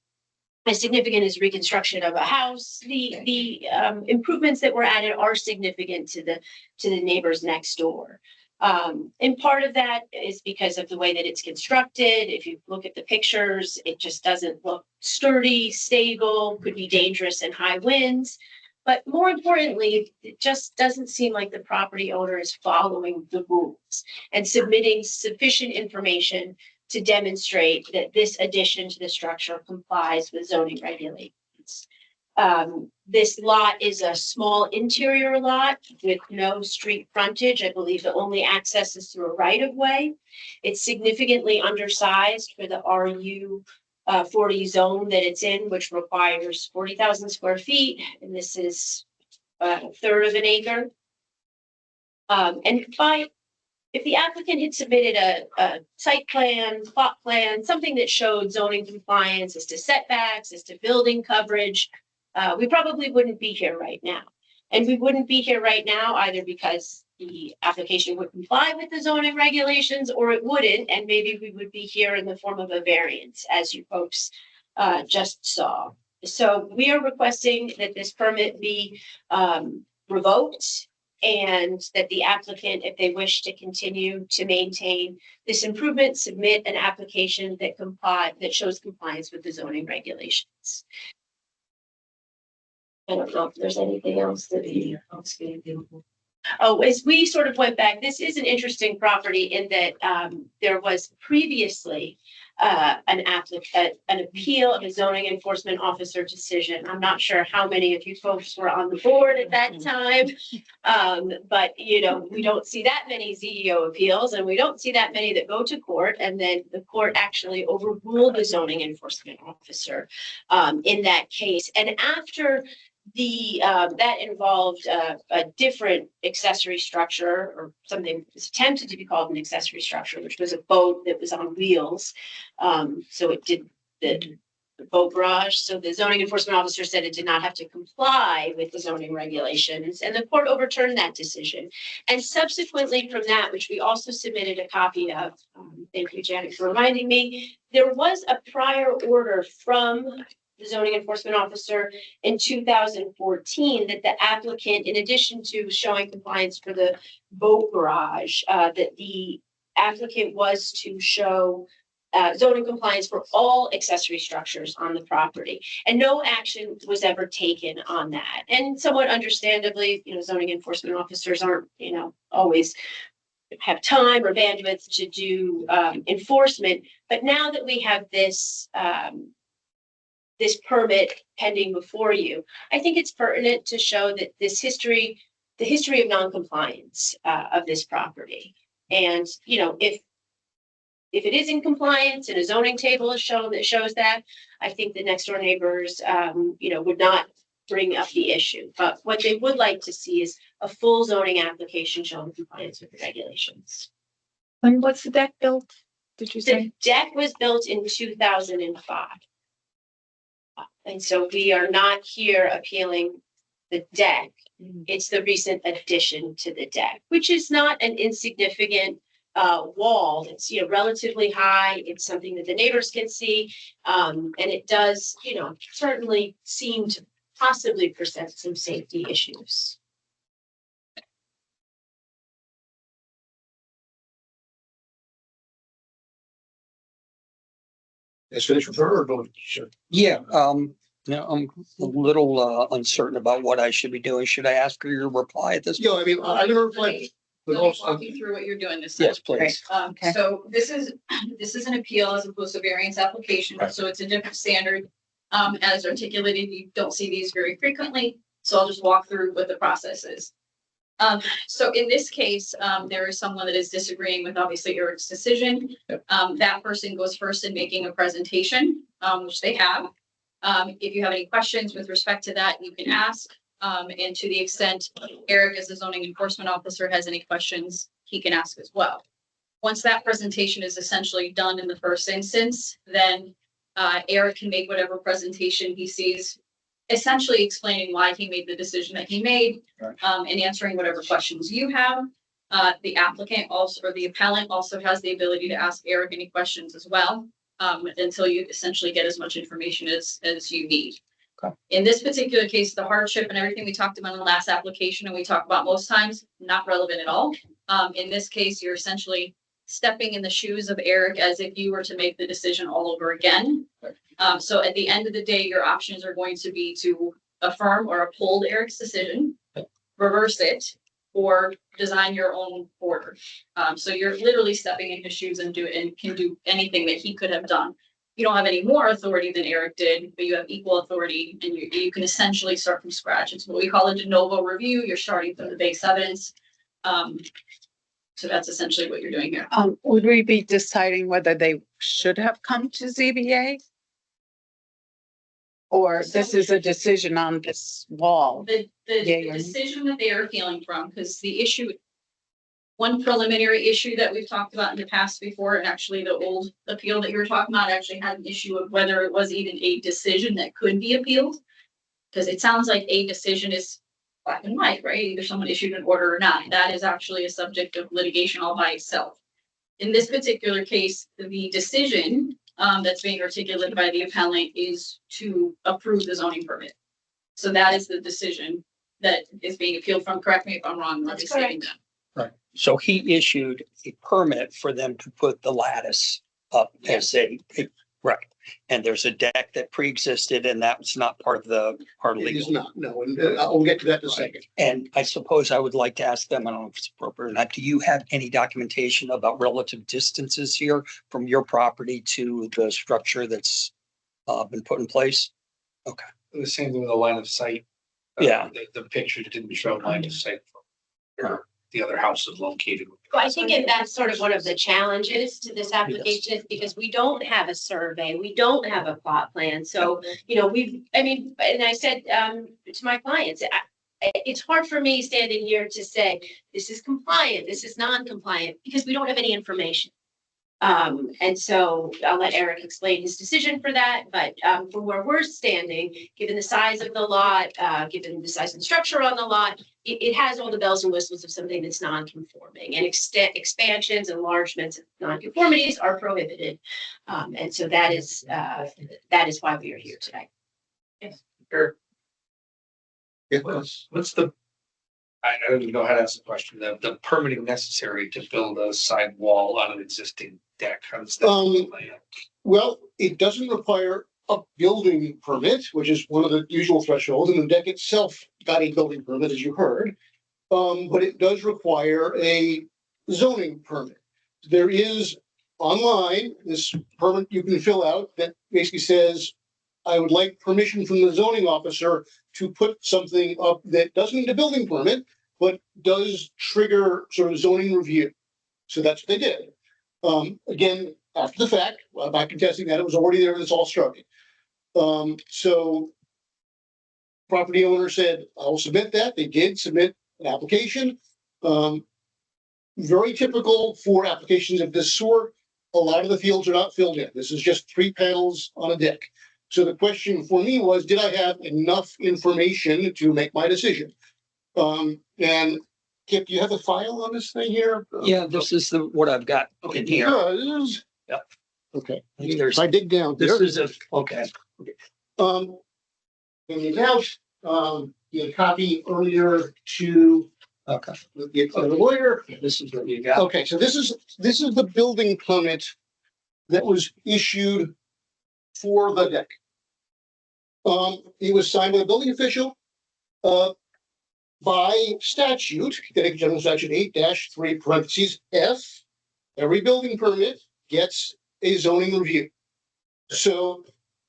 as significant as reconstruction of a house, the improvements that were added are significant to the neighbors next door. And part of that is because of the way that it's constructed. If you look at the pictures, it just doesn't look sturdy, stable, could be dangerous in high winds. But more importantly, it just doesn't seem like the property owner is following the rules and submitting sufficient information to demonstrate that this addition to the structure complies with zoning regulations. This lot is a small interior lot with no street frontage. I believe the only access is through a right of way. It's significantly undersized for the RU 40 zone that it's in, which requires 40,000 square feet. And this is a third of an acre. And if the applicant had submitted a site plan, plot plan, something that showed zoning compliance as to setbacks, as to building coverage, we probably wouldn't be here right now. And we wouldn't be here right now either because the application would comply with the zoning regulations, or it wouldn't, and maybe we would be here in the form of a variance, as you folks just saw. So we are requesting that this permit be revoked, and that the applicant, if they wish to continue to maintain this improvement, submit an application that shows compliance with the zoning regulations. I don't know if there's anything else that Oh, as we sort of went back, this is an interesting property in that there was previously an appeal of a zoning enforcement officer decision. I'm not sure how many of you folks were on the board at that time, but you know, we don't see that many ZEO appeals, and we don't see that many that go to court, and then the court actually overruled the zoning enforcement officer in that case. And after that involved a different accessory structure, or something that was attempted to be called an accessory structure, which was a boat that was on wheels. So it did the boat garage. So the zoning enforcement officer said it did not have to comply with the zoning regulations, and the court overturned that decision. And subsequently from that, which we also submitted a copy of, thank you, Janet, for reminding me, there was a prior order from the zoning enforcement officer in 2014 that the applicant, in addition to showing compliance for the boat garage, that the applicant was to show zoning compliance for all accessory structures on the property. And no action was ever taken on that. And somewhat understandably, zoning enforcement officers aren't, always have time or bandwidth to do enforcement. But now that we have this this permit pending before you, I think it's pertinent to show that the history of noncompliance of this property. And, if it is in compliance and a zoning table is shown that shows that, I think the next door neighbors, would not bring up the issue. But what they would like to see is a full zoning application showing compliance with the regulations. When was the deck built? Did you The say? deck was built in 2005. And so we are not here appealing the deck. It's the recent addition to the deck, which is not an insignificant wall. It's, relatively high. It's something that the neighbors can see. And it does, certainly seem to possibly present some safety issues. Let's finish with her or go? Sure. Yeah, I'm a little uncertain about what I should be doing. Should I ask her your reply at this? Yeah, I mean, I'm gonna reply. But Let me also, walk you through what you're doing this time. Yes, please. Okay. So this is an appeal as opposed to variance application, Right. so it's a different standard. As articulated, you don't see these very frequently, so I'll just walk through what the process is. So in this case, there is someone that is disagreeing with obviously Eric's decision. Yep. That person goes first in making a presentation, which they have. If you have any questions with respect to that, you can ask. And to the extent Eric, as the zoning enforcement officer, has any questions, he can ask as well. Once that presentation is essentially done in the first instance, then Eric can make whatever presentation he sees, essentially explaining why he made the decision that he made, Right. and answering whatever questions you have. The applicant also, or the appellant also has the ability to ask Eric any questions as well, until you essentially get as much information as you need. Okay. In this particular case, the hardship and everything we talked about in the last application and we talk about most times, not relevant at all. In this case, you're essentially stepping in the shoes of Eric as if you were to make the decision all over again. So at the end of the day, your options are going to be to affirm or uphold Eric's decision, reverse it, or design your own order. So you're literally stepping in his shoes and can do anything that he could have done. You don't have any more authority than Eric did, but you have equal authority, and you can essentially start from scratch. It's what we call a de novo review. You're starting from the base evidence. So that's essentially what you're doing here. Would we be deciding whether they should have come to ZBA? Or this is a decision on this wall? The Yeah. decision that they are appealing from, because the issue, one preliminary issue that we've talked about in the past before, and actually the old appeal that you were talking about actually had an issue of whether it was even a decision that could be appealed. Because it sounds like a decision is black and white, right? Either someone issued an order or not. That is actually a subject of litigation all by itself. In this particular case, the decision that's being articulated by the appellant is to approve the zoning permit. So that is the decision that is being appealed from. Correct me if I'm wrong. That's Stating correct. that. Right. So he issued a permit for them to put the lattice up as right. And there's a deck that pre-existed and that was not part of It is legal. not, no, and I'll get to that in a second. And I suppose I would like to ask them, I don't know if it's appropriate or not, do you have any documentation about relative distances here from your property to the structure that's been put in place? Okay. The same thing with the line of sight. Yeah. The picture didn't show line of sight from where the other house is located. Well, I think that's sort of one of the challenges to this application is because we don't have a survey, we don't have a plot plan. So, and I said to my clients, it's hard for me standing here to say, this is compliant, this is non-compliant, because we don't have any information. And so I'll let Eric explain his decision for that, but from where we're standing, given the size of the lot, given the size of the structure on the lot, it has all the bells and whistles of something that's non-conforming, and expansions, enlargements, non-conformities are prohibited. And so that is why we are here today. What's the? I don't even know how to ask the question. The permitting necessary to build a side wall on an existing deck. How does that play out? Well, it doesn't require a building permit, which is one of the usual thresholds, and the deck itself got a building permit, as you heard. But it does require a zoning permit. There is online this permit you can fill out that basically says, I would like permission from the zoning officer to put something up that doesn't need a building permit, but does trigger sort of zoning review. So that's what they did. Again, after the fact, by contesting that, it was already there and it's all started. So property owner said, I will submit that. They did submit an application. Very typical for applications of this sort. A lot of the fields are not filled in. This is just 3 panels on a deck. So the question for me was, did I have enough information to make my decision? And Kip, do you have a file on this thing here? Yeah, this is what I've got in here. Because. Yep. Okay. There's, If I dig down. this there- is a, okay. In the account, you had a copy earlier to Okay. the lawyer. This is what you got. Okay, so this is the building permit that was issued for the deck. It was signed by the building official, by statute, Connecticut General Statute 8-3 parentheses F. Every building permit gets a zoning review. So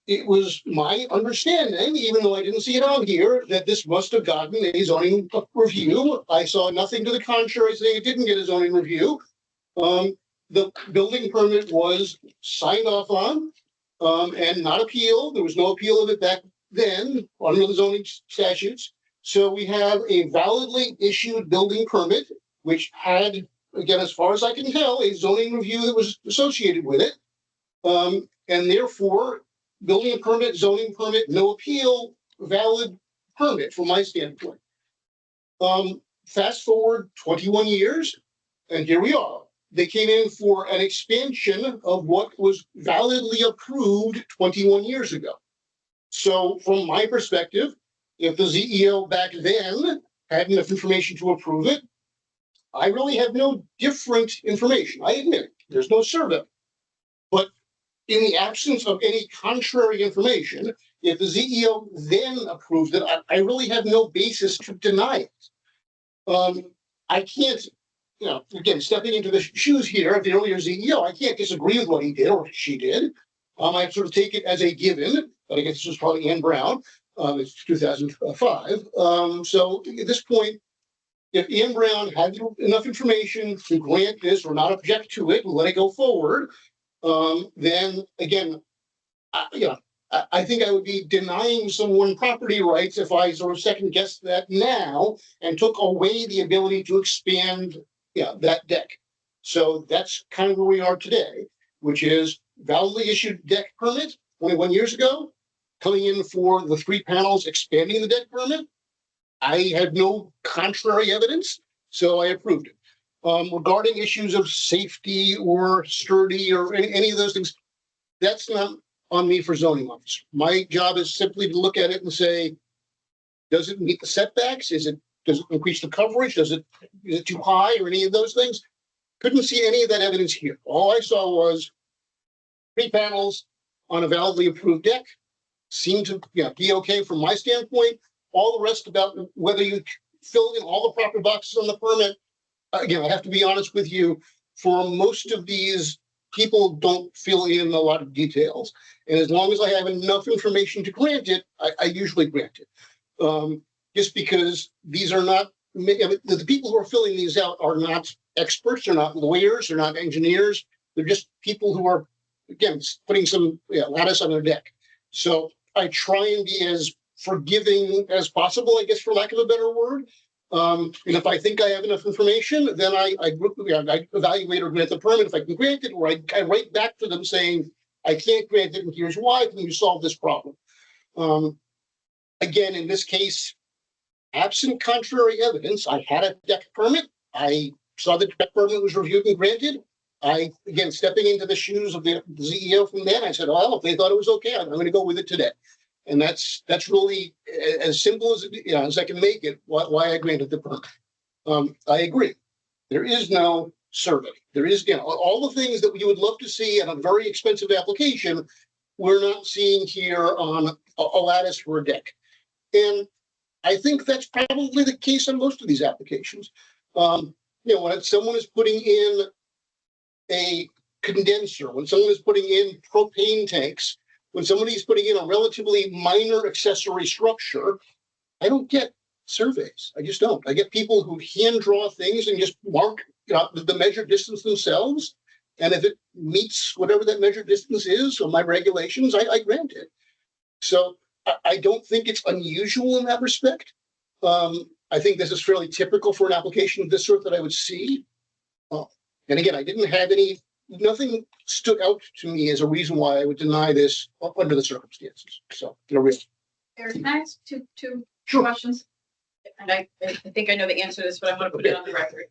it was my understanding, even though I didn't see it on here, that this must have gotten a zoning review. I saw nothing to the contrary saying it didn't get a zoning review. The building permit was signed off on, and not appealed. There was no appeal of it back then under the zoning statutes. So we have a validly issued building permit, which had, again, as far as I can tell, a zoning review that was associated with it. And therefore, building permit, zoning permit, no appeal, valid permit from my standpoint. Fast forward 21 years, and here we are. They came in for an expansion of what was validly approved 21 years ago. So from my perspective, if the ZEO back then had enough information to approve it, I really have no different information. I admit it. There's no survey. But in the absence of any contrary information, if the ZEO then approved it, I really have no basis to deny it. I can't, again, stepping into the shoes here of the earlier ZEO, I can't disagree with what he did or she did. I sort of take it as a given, but I guess this was probably Ann Brown. It's 2005. So at this point, if Ann Brown had enough information to grant this or not object to it and let it go forward, then again, I think I would be denying someone property rights if I sort of second guessed that now and took away the ability to expand that deck. So that's kind of where we are today, which is validly issued deck permit 21 years ago, coming in for the 3 panels expanding the deck permit. I had no contrary evidence, so I approved it. Regarding issues of safety or sturdy or any of those things, that's not on me for zoning officer. My job is simply to look at it and say, does it meet the setbacks? Does it increase the coverage? Is it too high or any of those things? Couldn't see any of that evidence here. All I saw was 3 panels on a validly approved deck. Seemed to be okay from my standpoint. All the rest about whether you filled in all the proper boxes on the permit. Again, I have to be honest with you. For most of these, people don't fill in a lot of details. And as long as I have enough information to grant it, I usually grant it. Just because these are not, the people who are filling these out are not experts, they're not lawyers, they're not engineers. They're just people who are, again, putting some lattice on their deck. So I try and be as forgiving as possible, I guess, for lack of a better word. And if I think I have enough information, then I evaluate or grant the permit if I can grant it, or I write back to them saying, I can't grant it, and here's why. Can you solve this problem? Again, in this case, absent contrary evidence, I had a deck permit. I saw the deck permit was reviewed and granted. Again, stepping into the shoes of the ZEO from then, I said, well, if they thought it was okay, I'm going to go with it today. And that's really as simple as, as I can make it, why I granted the permit. I agree. There is no survey. There is, all the things that you would love to see in a very expensive application, we're not seeing here on a lattice for a deck. And I think that's probably the case on most of these applications. When someone is putting in a condenser, when someone is putting in propane tanks, when somebody's putting in a relatively minor accessory structure, I don't get surveys. I just don't. I get people who hand draw things and just mark the measured distance themselves. And if it meets whatever that measured distance is or my regulations, I grant it. So I don't think it's unusual in that respect. I think this is fairly typical for an application of this sort that I would see. And again, I didn't have nothing stood out to me as a reason why I would deny this under the circumstances. So, Eric, can I ask two questions? And I think I know the answer to this, but I want to put it on the record.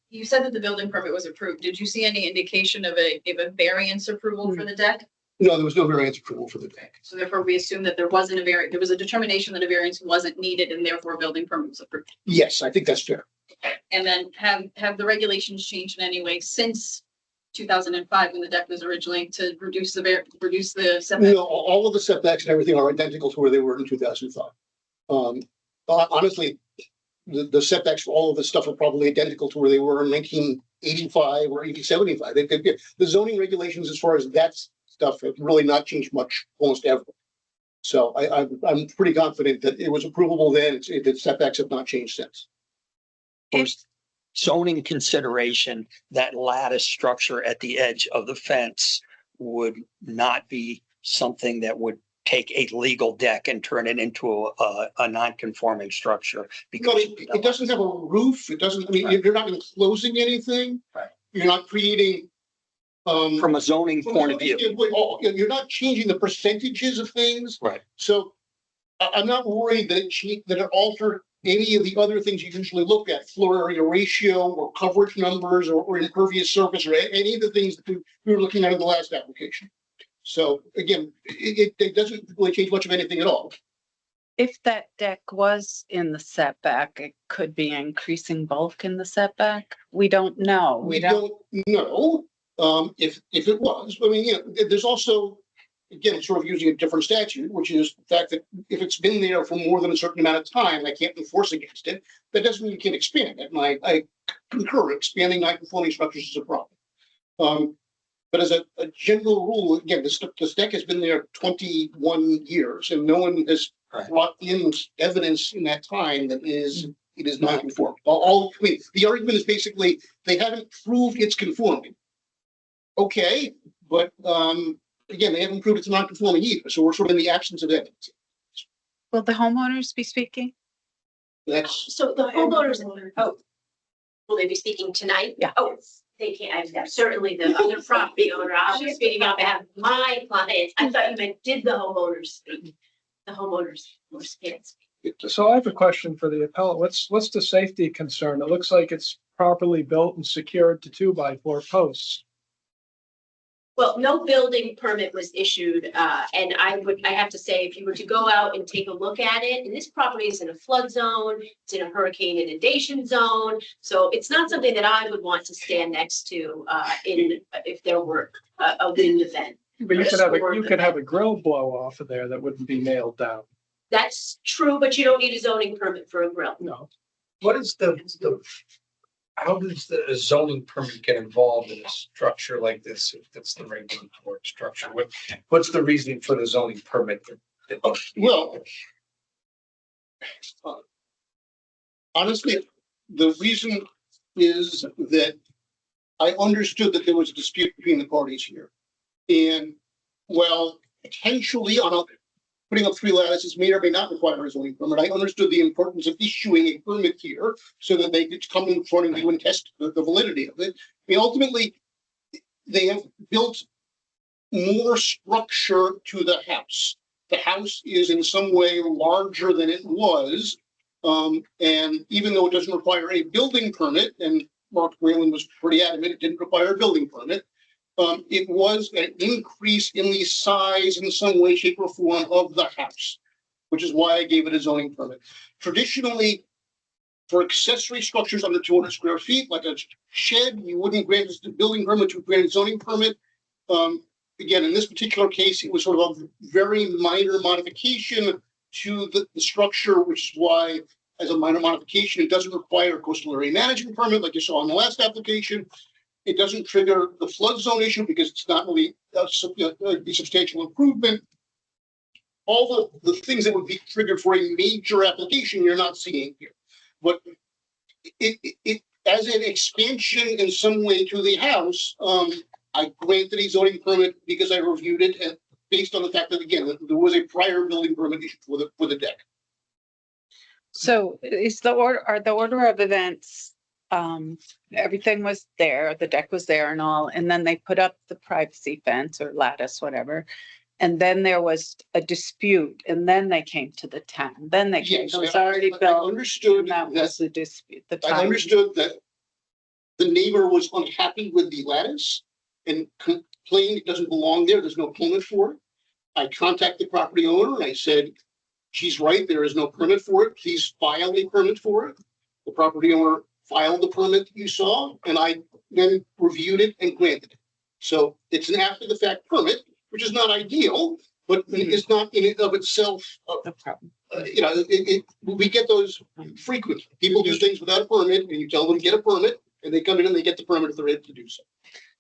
You said that the building permit was approved. Did you see any indication of a variance approval for the deck? No, there was no variance approval for the deck. So therefore, we assume that there wasn't a variance. There was a determination that a variance wasn't needed, and therefore a building permit was approved. Yes, I think that's fair. And then have the regulations changed in any way since 2005 when the deck was originally to reduce the setback? No, all of the setbacks and everything are identical to where they were in 2005. Honestly, the setbacks for all of this stuff are probably identical to where they were in 1985 or 1875. The zoning regulations as far as that stuff have really not changed much almost ever. So I'm pretty confident that it was approvable then. The setbacks have not changed since. For zoning consideration, that lattice structure at the edge of the fence would not be something that would take a legal deck and turn it into a non-conforming structure. Because it doesn't have a roof. It doesn't, you're not enclosing anything. Right. You're not creating. From a zoning point of view. You're not changing the percentages of things. Right. So I'm not worried that it altered any of the other things you usually look at, floor area ratio or coverage numbers or impervious surface or any of the things that we were looking at in the last application. So again, it doesn't really change much of anything at all. If that deck was in the setback, it could be increasing bulk in the setback. We don't know. We don't know if it was. There's also, again, sort of using a different statute, which is the fact that if it's been there for more than a certain amount of time, I can't enforce against it. That doesn't mean you can't expand it. And I concur, expanding non-conforming structures is a problem. But as a general rule, again, this deck has been there 21 years and no one has brought in evidence in that time that it is non-conforming. The argument is basically they haven't proved it's conforming. Okay, but again, they haven't proved it's non-conforming either. So we're sort of in the absence of evidence. Will the homeowners be speaking? So the homeowners, will they be speaking tonight? Yeah. Oh, they can't. Certainly the other property owner, I'll be speaking on behalf of my clients. I thought you meant did the homeowners speak? The homeowners can't speak. So I have a question for the appellate. What's the safety concern? It looks like it's properly built and secured to 2x4 posts. Well, no building permit was issued, and I have to say, if you were to go out and take a look at it, and this property is in a flood zone, it's in a hurricane inundation zone, so it's not something that I would want to stand next to if there were a wind event. But you could have a grill blow off of there that wouldn't be nailed down. That's true, but you don't need a zoning permit for a grill. No. What is how does the zoning permit get involved in a structure like this? If that's the regulatory structure, what's the reasoning for the zoning permit? Well, honestly, the reason is that I understood that there was a dispute between the parties here. And while potentially putting up 3 lattices may or may not require a zoning permit, I understood the importance of issuing a permit here so that they could come in front of you and test the validity of it. Ultimately, they have built more structure to the house. The house is in some way larger than it was. And even though it doesn't require a building permit, and Mark Whalen was pretty adamant it didn't require a building permit, it was an increase in the size in some way, shape, or form of the house, which is why I gave it a zoning permit. Traditionally, for accessory structures under 200 square feet, like a shed, you wouldn't grant a building permit, you grant a zoning permit. Again, in this particular case, it was sort of a very minor modification to the structure, which is why, as a minor modification, it doesn't require a coastal area management permit like you saw in the last application. It doesn't trigger the flood zone issue because it's not really a substantial improvement. All the things that would be triggered for a major application, you're not seeing here. But it as an expansion in some way to the house, I granted a zoning permit because I reviewed it and based on the fact that, again, there was a prior building permit issued for the deck. So is the order of events, everything was there, the deck was there and all, and then they put up the privacy fence or lattice, whatever. And then there was a dispute, and then they came to the town. Then they came, Yes, it was I already built. I understood And that was the dispute, the I time. understood that the neighbor was unhappy with the lattice and complained it doesn't belong there. There's no permit for it. I contacted the property owner and I said, she's right, there is no permit for it. Please file a permit for it. The property owner filed the permit that you saw, and I then reviewed it and granted it. So it's an after the fact permit, which is not ideal, but it's not in and of itself. No problem. We get those frequent. People do things without a permit, and you tell them to get a permit, and they come in and they get the permit if they're able to do so.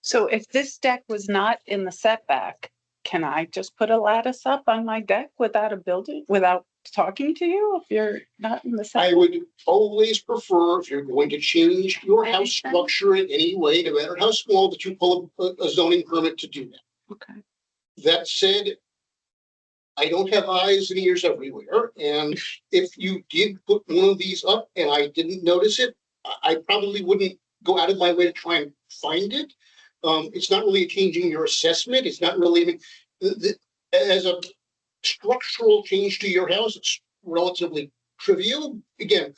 So if this deck was not in the setback, can I just put a lattice up on my deck without a building, without talking to you if you're not in the I setback? would always prefer, if you're going to change your house structure in any way, no matter how small, that you pull a zoning permit to do that. Okay. That said, I don't have eyes and ears everywhere, and if you did put one of these up and I didn't notice it, I probably wouldn't go out of my way to try and find it. It's not really changing your assessment. It's not really, as a structural change to your house, it's relatively trivial. Again,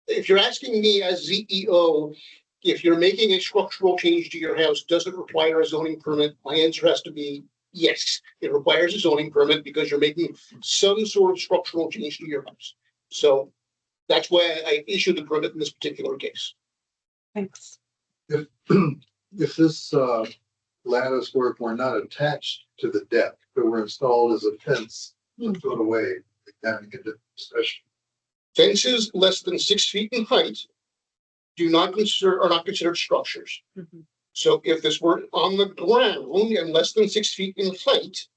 if you're asking me as CEO, if you're making a structural change to your house, does it require a zoning permit? My answer has to be yes. It requires a zoning permit because you're making some sort of structural change to your house. So that's why I issued the permit in this particular case. Thanks. If this lattice work were not attached to the deck, but were installed as a fence to put away, having a different discussion. Fences less than 6 feet in height are not considered structures. Mhm. So if this were on the ground and less than 6 feet in height,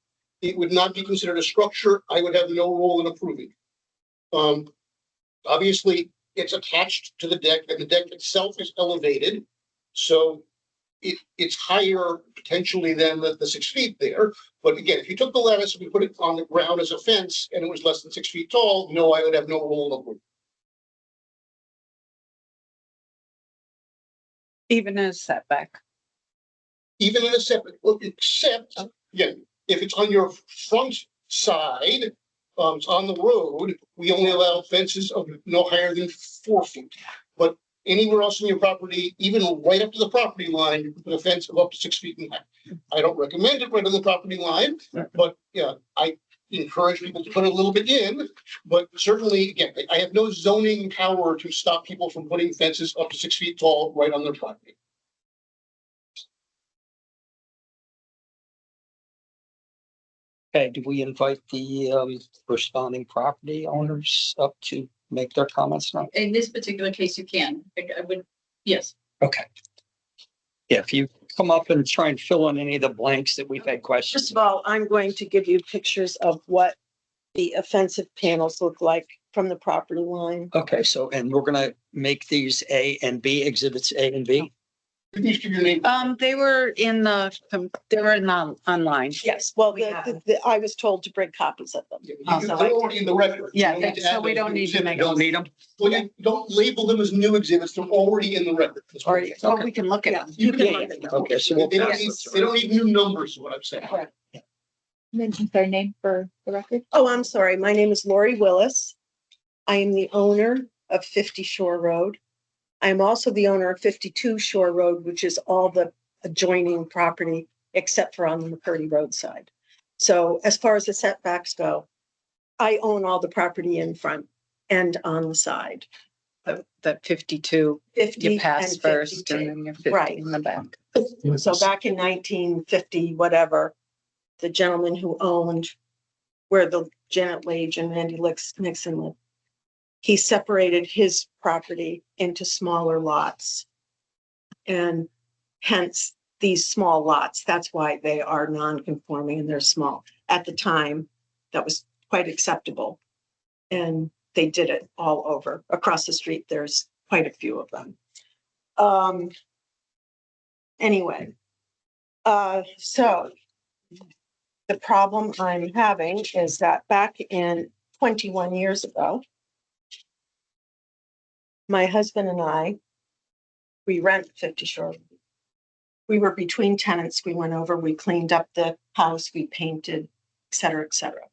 it would not be considered a structure. I would have no role in approving. Obviously, it's attached to the deck and the deck itself is elevated. So it's higher potentially than the 6 feet there. But again, if you took the lattice and we put it on the ground as a fence and it was less than 6 feet tall, no, I would have no role in approving. Even in a setback. Even in a separate, well, except, again, if it's on your front side, it's on the road, we only allow fences of no higher than 4 feet. But anywhere else in your property, even right up to the property line, you can put a fence of up to 6 feet in height. I don't recommend it right on the property line, but yeah, I encourage people to put a little bit in. But certainly, again, I have no zoning power to stop people from putting fences up to 6 feet tall right on their property. Okay, do we invite the responding property owners up to make their comments now? In this particular case, you can. I would, yes. Okay. Yeah, if you come up and try and fill in any of the blanks that we've had questions. First of all, I'm going to give you pictures of what the offensive panels look like from the property line. Okay, so, and we're gonna make these A and B, exhibits A and B. Please give your name. They were in online. Yes, well, We have. I was told to bring copies of them. They're already in the record. Yeah, You don't need to so add we them don't to need to exhibit. make- Don't need them? Well, you don't label them as new exhibits. They're already in the record. That's what I'm saying. Or we can look at them. You can Yeah, look at them. Okay, so we'll They don't pass need, this they don't need new numbers, is what I'm saying. Mention their name for the record. Oh, I'm sorry. My name is Lori Willis. I am the owner of 50 Shore Road. I am also the owner of 52 Shore Road, which is all the adjoining property, except for on the McCurdy Road side. So as far as the setbacks go, I own all the property in front and on the side. The 52, 50 you pass and first 52. and then you're 50 Right. in the back. So back in 1950, whatever, the gentleman who owned where the Janet Lage and Randy Nixon lived, he separated his property into smaller lots. And hence these small lots, that's why they are non-conforming and they're small. At the time, that was quite acceptable. And they did it all over. Across the street, there's quite a few of them. Anyway, so the problem I'm having is that back in 21 years ago, my husband and I, we rent 50 Shore. We were between tenants. We went over, we cleaned up the house, we painted, et cetera, et cetera.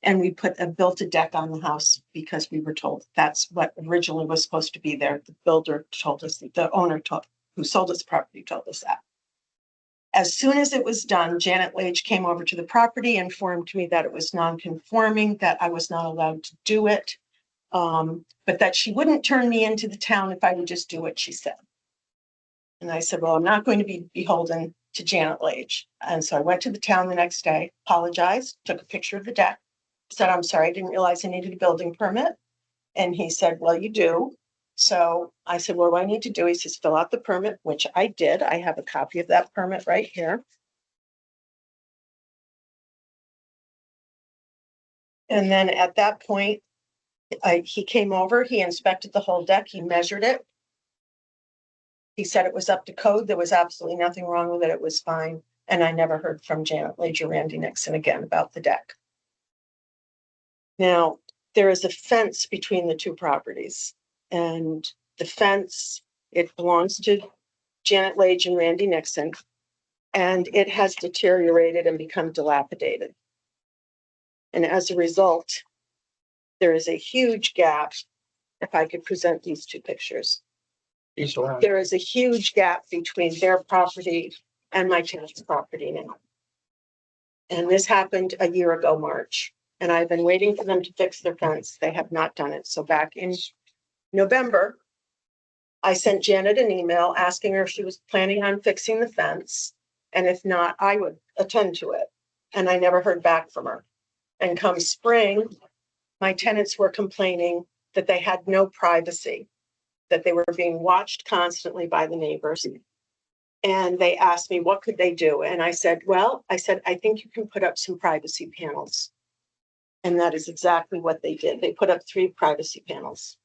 And we built a deck on the house because we were told that's what originally was supposed to be there. The builder told us, the owner who sold us property told us that. As soon as it was done, Janet Lage came over to the property, informed me that it was non-conforming, that I was not allowed to do it, but that she wouldn't turn me into the town if I would just do what she said. And I said, well, I'm not going to be beholden to Janet Lage. And so I went to the town the next day, apologized, took a picture of the deck, said, I'm sorry, I didn't realize I needed a building permit. And he said, well, you do. So I said, well, what do I need to do? He says, fill out the permit, which I did. I have a copy of that permit right here. And then at that point, he came over, he inspected the whole deck, he measured it. He said it was up to code. There was absolutely nothing wrong with it. It was fine. And I never heard from Janet Lage or Randy Nixon again about the deck. Now, there is a fence between the two properties. And the fence, it belongs to Janet Lage and Randy Nixon. And it has deteriorated and become dilapidated. And as a result, there is a huge gap. If I could present these two pictures. There is a huge gap between their property and my tenant's property now. And this happened a year ago, March, and I've been waiting for them to fix their fence. They have not done it. So back in November, I sent Janet an email asking her if she was planning on fixing the fence. And if not, I would attend to it. And I never heard back from her. And come spring, my tenants were complaining that they had no privacy, that they were being watched constantly by the neighbors. And they asked me, what could they do? And I said, I think you can put up some privacy panels. And that is exactly what they did. They put up 3 privacy panels.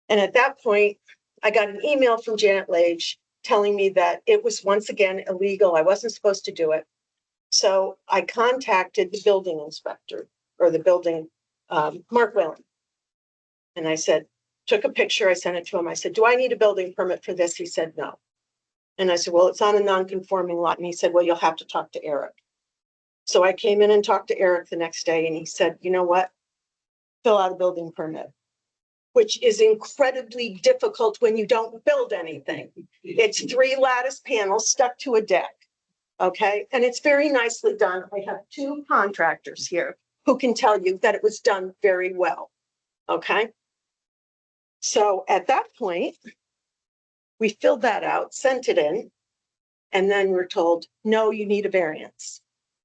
And at that point, I got an email from Janet Lage telling me that it was once again illegal. I wasn't supposed to do it. So I contacted the building inspector or the building, Mark Whalen. And I said, took a picture, I sent it to him. I said, do I need a building permit for this? He said, no. And I said, well, it's on a non-conforming lot. And he said, well, you'll have to talk to Eric. So I came in and talked to Eric the next day and he said, you know what? Fill out a building permit, which is incredibly difficult when you don't build anything. It's 3 lattice panels stuck to a deck. Okay. And it's very nicely done. I have 2 contractors here who can tell you that it was done very well. Okay. So at that point, we filled that out, sent it in, and then we're told, no, you need a variance.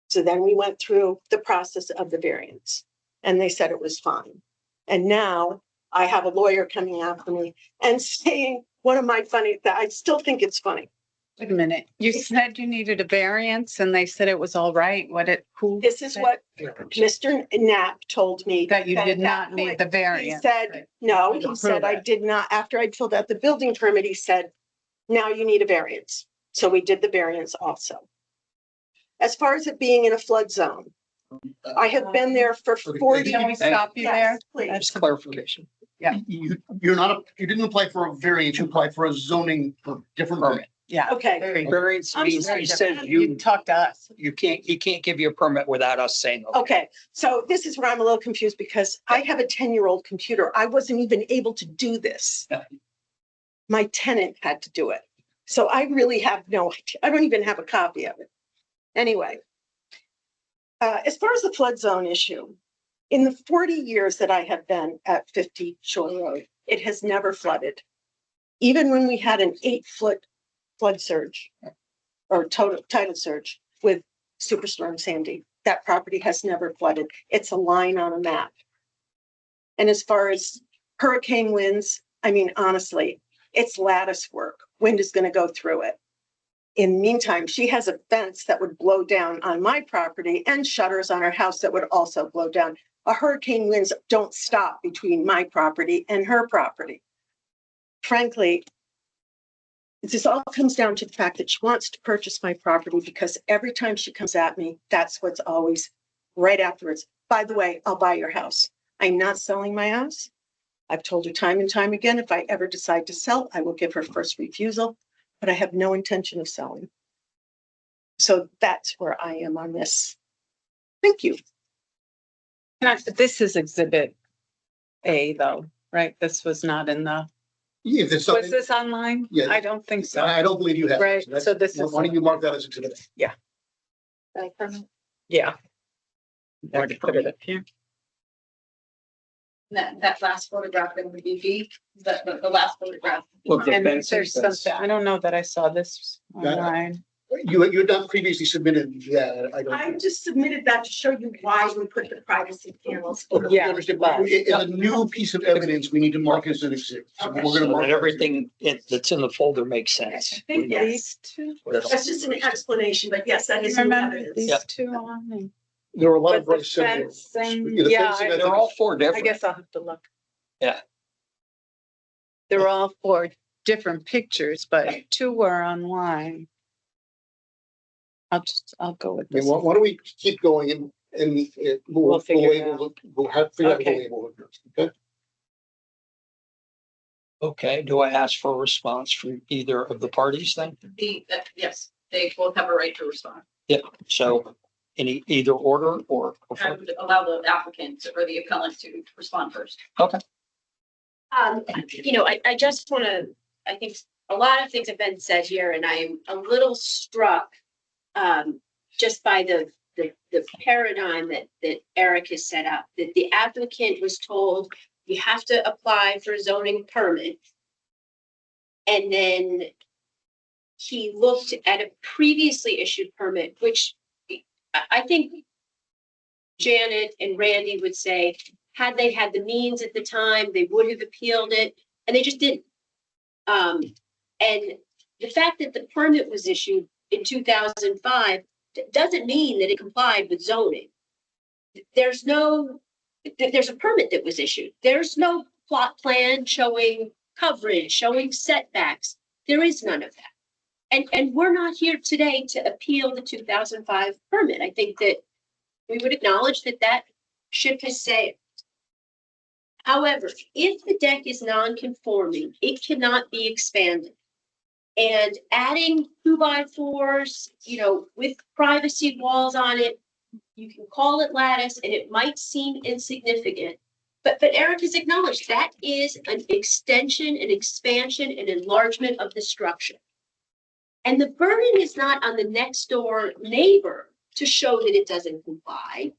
So then we went through the process of the variance and they said it was fine. And now I have a lawyer coming after me and saying one of my I still think it's funny. Wait a minute. You said you needed a variance and they said it was all right. This is what Mr. Knapp told me. That you did not need the He variance. said, no, he said I did not. After I'd filled out the building permit, he said, now you need a variance. So we did the variance also. As far as it being in a flood zone, I have been there for 40. Can we stop you there? Please. Just clarification. Yeah. You didn't apply for a variance, you applied for a zoning different permit. Yeah. Okay. Variance I'm means sorry, he says You talk to us. he can't give you a permit without us saying. Okay, so this is where I'm a little confused because I have a 10-year-old computer. I wasn't even able to do this. Yeah. My tenant had to do it. So I really have no idea. I don't even have a copy of it. Anyway, as far as the flood zone issue, in the 40 years that I have been at 50 Shore Road, it has never flooded. Even when we had an 8-foot flood surge or total tidal surge with Superstorm Sandy, that property has never flooded. It's a line on a map. And as far as hurricane winds, I mean, honestly, it's lattice work. Wind is going to go through it. In the meantime, she has a fence that would blow down on my property and shutters on her house that would also blow down. A hurricane winds don't stop between my property and her property. Frankly, this all comes down to the fact that she wants to purchase my property because every time she comes at me, that's what's always right afterwards. By the way, I'll buy your house. I'm not selling my house. I've told her time and time again, if I ever decide to sell, I will give her first refusal, but I have no intention of selling. So that's where I am on this. Thank you. This is Exhibit A though, right? This was not in the, If it's was something, this online? Yeah. I don't think so. I don't believe you have. Right, that's- so this is- Why don't you mark that as exhibit A? Yeah. I can put it up here. That last photograph that would be B, the last photograph. Look, the And fence there's is- something, I don't know that I saw this That- online. You had not previously submitted that. I I don't. just submitted that to show you why we put the privacy panels. Okay, Yeah, I understand. but- In a new piece of evidence, we need to mark as an exhibit. So we're So gonna mark that everything that's in the folder makes sense. I think These these two, That's just an explanation, but yes, that is new remember evidence. these Yeah. two on there? There are a lot of But very the similar. fencing, Yeah, the yeah, fencing, I They're think all is- four I different. guess I'll have to look. Yeah. They're all four different pictures, but two were online. I'll go with I mean, this. why don't we keep going and we'll figure it we'll have figure out the Okay. label. Okay. Okay, do I ask for a response from either of the parties then? Yes, they both have a right to respond. Yeah, so in either order or? I would allow the applicant or the appellant to respond first. I just want to, I think a lot of things have been said here and I'm a little struck just by the paradigm that Eric has set up, that the applicant was told you have to apply for a zoning permit. And then he looked at a previously issued permit, which I think Janet and Randy would say, had they had the means at the time, they would have appealed it, and they just didn't. And the fact that the permit was issued in 2005 doesn't mean that it complied with zoning. There's a permit that was issued. There's no plot plan showing coverage, showing setbacks. There is none of that. And we're not here today to appeal the 2005 permit. I think that we would acknowledge that that ship has sailed. However, if the deck is non-conforming, it cannot be expanded. And adding 2x4s, with privacy walls on it, you can call it lattice and it might seem insignificant. But Eric has acknowledged that is an extension, an expansion, an enlargement of the structure. And the burden is not on the next door neighbor to show that it doesn't comply.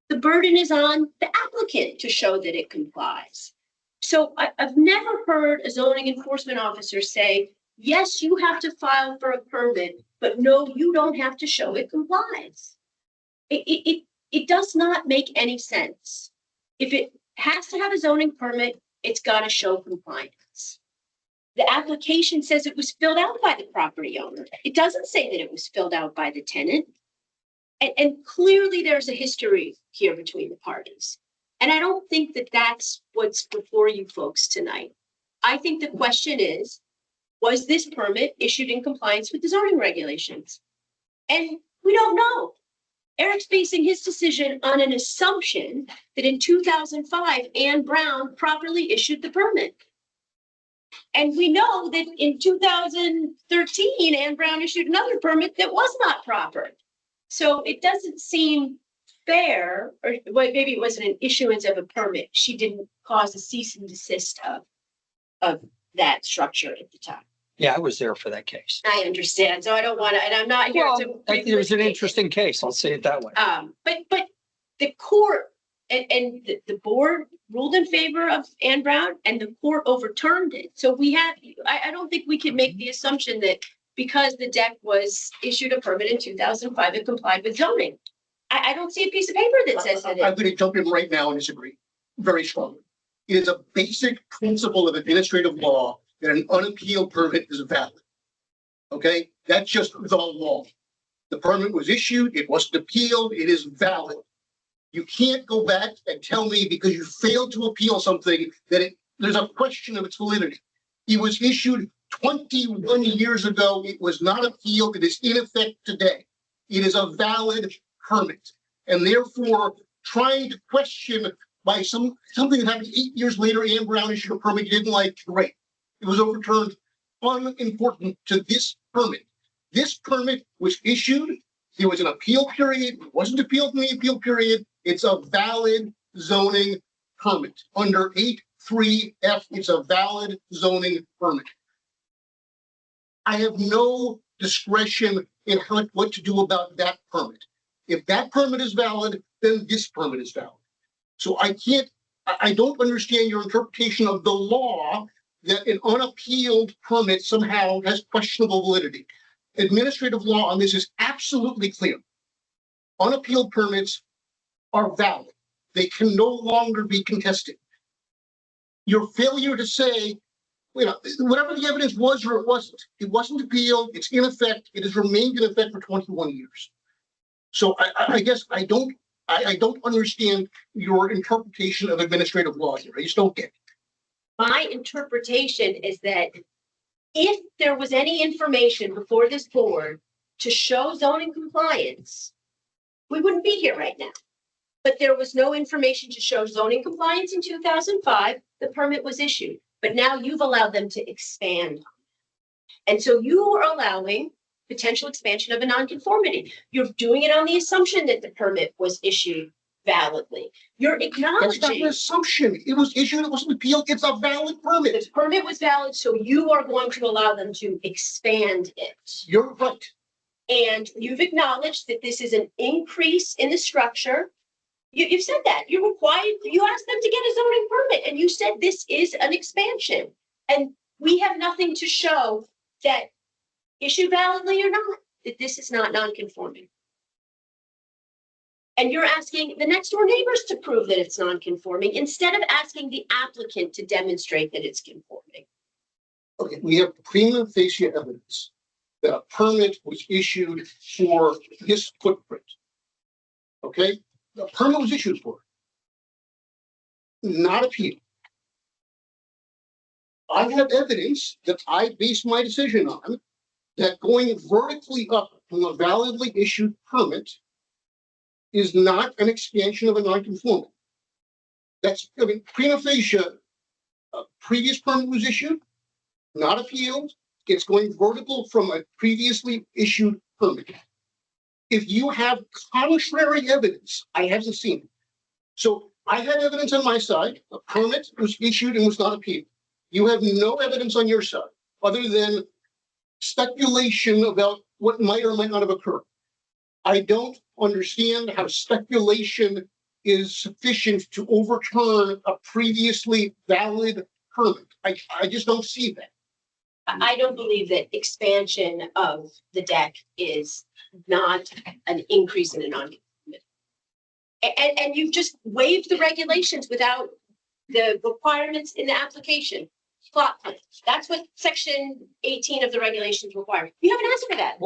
The burden is on the applicant to show that it complies. So I've never heard a zoning enforcement officer say, yes, you have to file for a permit, but no, you don't have to show it complies. It does not make any sense. If it has to have a zoning permit, it's got to show compliance. The application says it was filled out by the property owner. It doesn't say that it was filled out by the tenant. And clearly there's a history here between the parties. And I don't think that that's what's before you folks tonight. I think the question is, was this permit issued in compliance with the zoning regulations? And we don't know. Eric's basing his decision on an assumption that in 2005, Ann Brown properly issued the permit. And we know that in 2013, Ann Brown issued another permit that was not proper. So it doesn't seem fair, or maybe it wasn't an issuance of a permit. She didn't cause a cease and desist of that structure at the time. Yeah, I was there for that case. I understand, so I don't want to, and I'm not here Well, to. I think it was an interesting case. I'll say it that way. But the court and the board ruled in favor of Ann Brown and the court overturned it. So we have, I don't think we can make the assumption that because the deck was issued a permit in 2005, it complied with zoning. I don't see a piece of paper that says that. I'm going to jump in right now and disagree very strongly. It is a basic principle of administrative law that an unappealed permit is valid. Okay, that's just the law. The permit was issued, it wasn't appealed, it is valid. You can't go back and tell me because you failed to appeal something that there's a question of its validity. It was issued 21 years ago. It was not appealed. It is in effect today. It is a valid permit. And therefore, trying to question by something that happened 8 years later, Ann Brown issued a permit you didn't like, great. It was overturned, unimportant to this permit. This permit was issued. There was an appeal period. It wasn't appealed in the appeal period. It's a valid zoning permit. Under 8.3F, it's a valid zoning permit. I have no discretion in what to do about that permit. If that permit is valid, then this permit is valid. So I don't understand your interpretation of the law that an unappealed permit somehow has questionable validity. Administrative law on this is absolutely clear. Unappealed permits are valid. They can no longer be contested. Your failure to say, whatever the evidence was or it wasn't appealed, it's in effect, it has remained in effect for 21 years. So I guess I don't understand your interpretation of administrative law here. I just don't get it. My interpretation is that if there was any information before this board to show zoning compliance, we wouldn't be here right now. But there was no information to show zoning compliance in 2005. The permit was issued, but now you've allowed them to expand. And so you are allowing potential expansion of a nonconformity. You're doing it on the assumption that the permit was issued validly. You're That's not acknowledging an assumption. It was issued, it wasn't appealed. It's a valid permit. the permit was valid, so you are going to allow them to expand it. You're right. And you've acknowledged that this is an increase in the structure. You've said that. You're required, you asked them to get a zoning permit, and you said this is an expansion. And we have nothing to show that, issued validly or not, that this is not non-conforming. And you're asking the next door neighbors to prove that it's non-conforming instead of asking the applicant to demonstrate that it's conforming. Okay, we have prima facie evidence that a permit was issued for this footprint. Okay, the permit was issued for it, not appealed. I have evidence that I base my decision on that going vertically up from a validly issued permit is not an expansion of a non-conforming. That's, prima facie, a previous permit was issued, not appealed. It's going vertical from a previously issued permit. If you have contrary evidence, I haven't seen it. So I had evidence on my side. A permit was issued and was not appealed. You have no evidence on your side other than speculation about what might or might not have occurred. I don't understand how speculation is sufficient to overturn a previously valid permit. I just don't see that. I don't believe that expansion of the deck is not an increase in a non-conformity. And you've just waived the regulations without the requirements in the application. Plot plan. That's what section 18 of the regulations require. You haven't asked for that.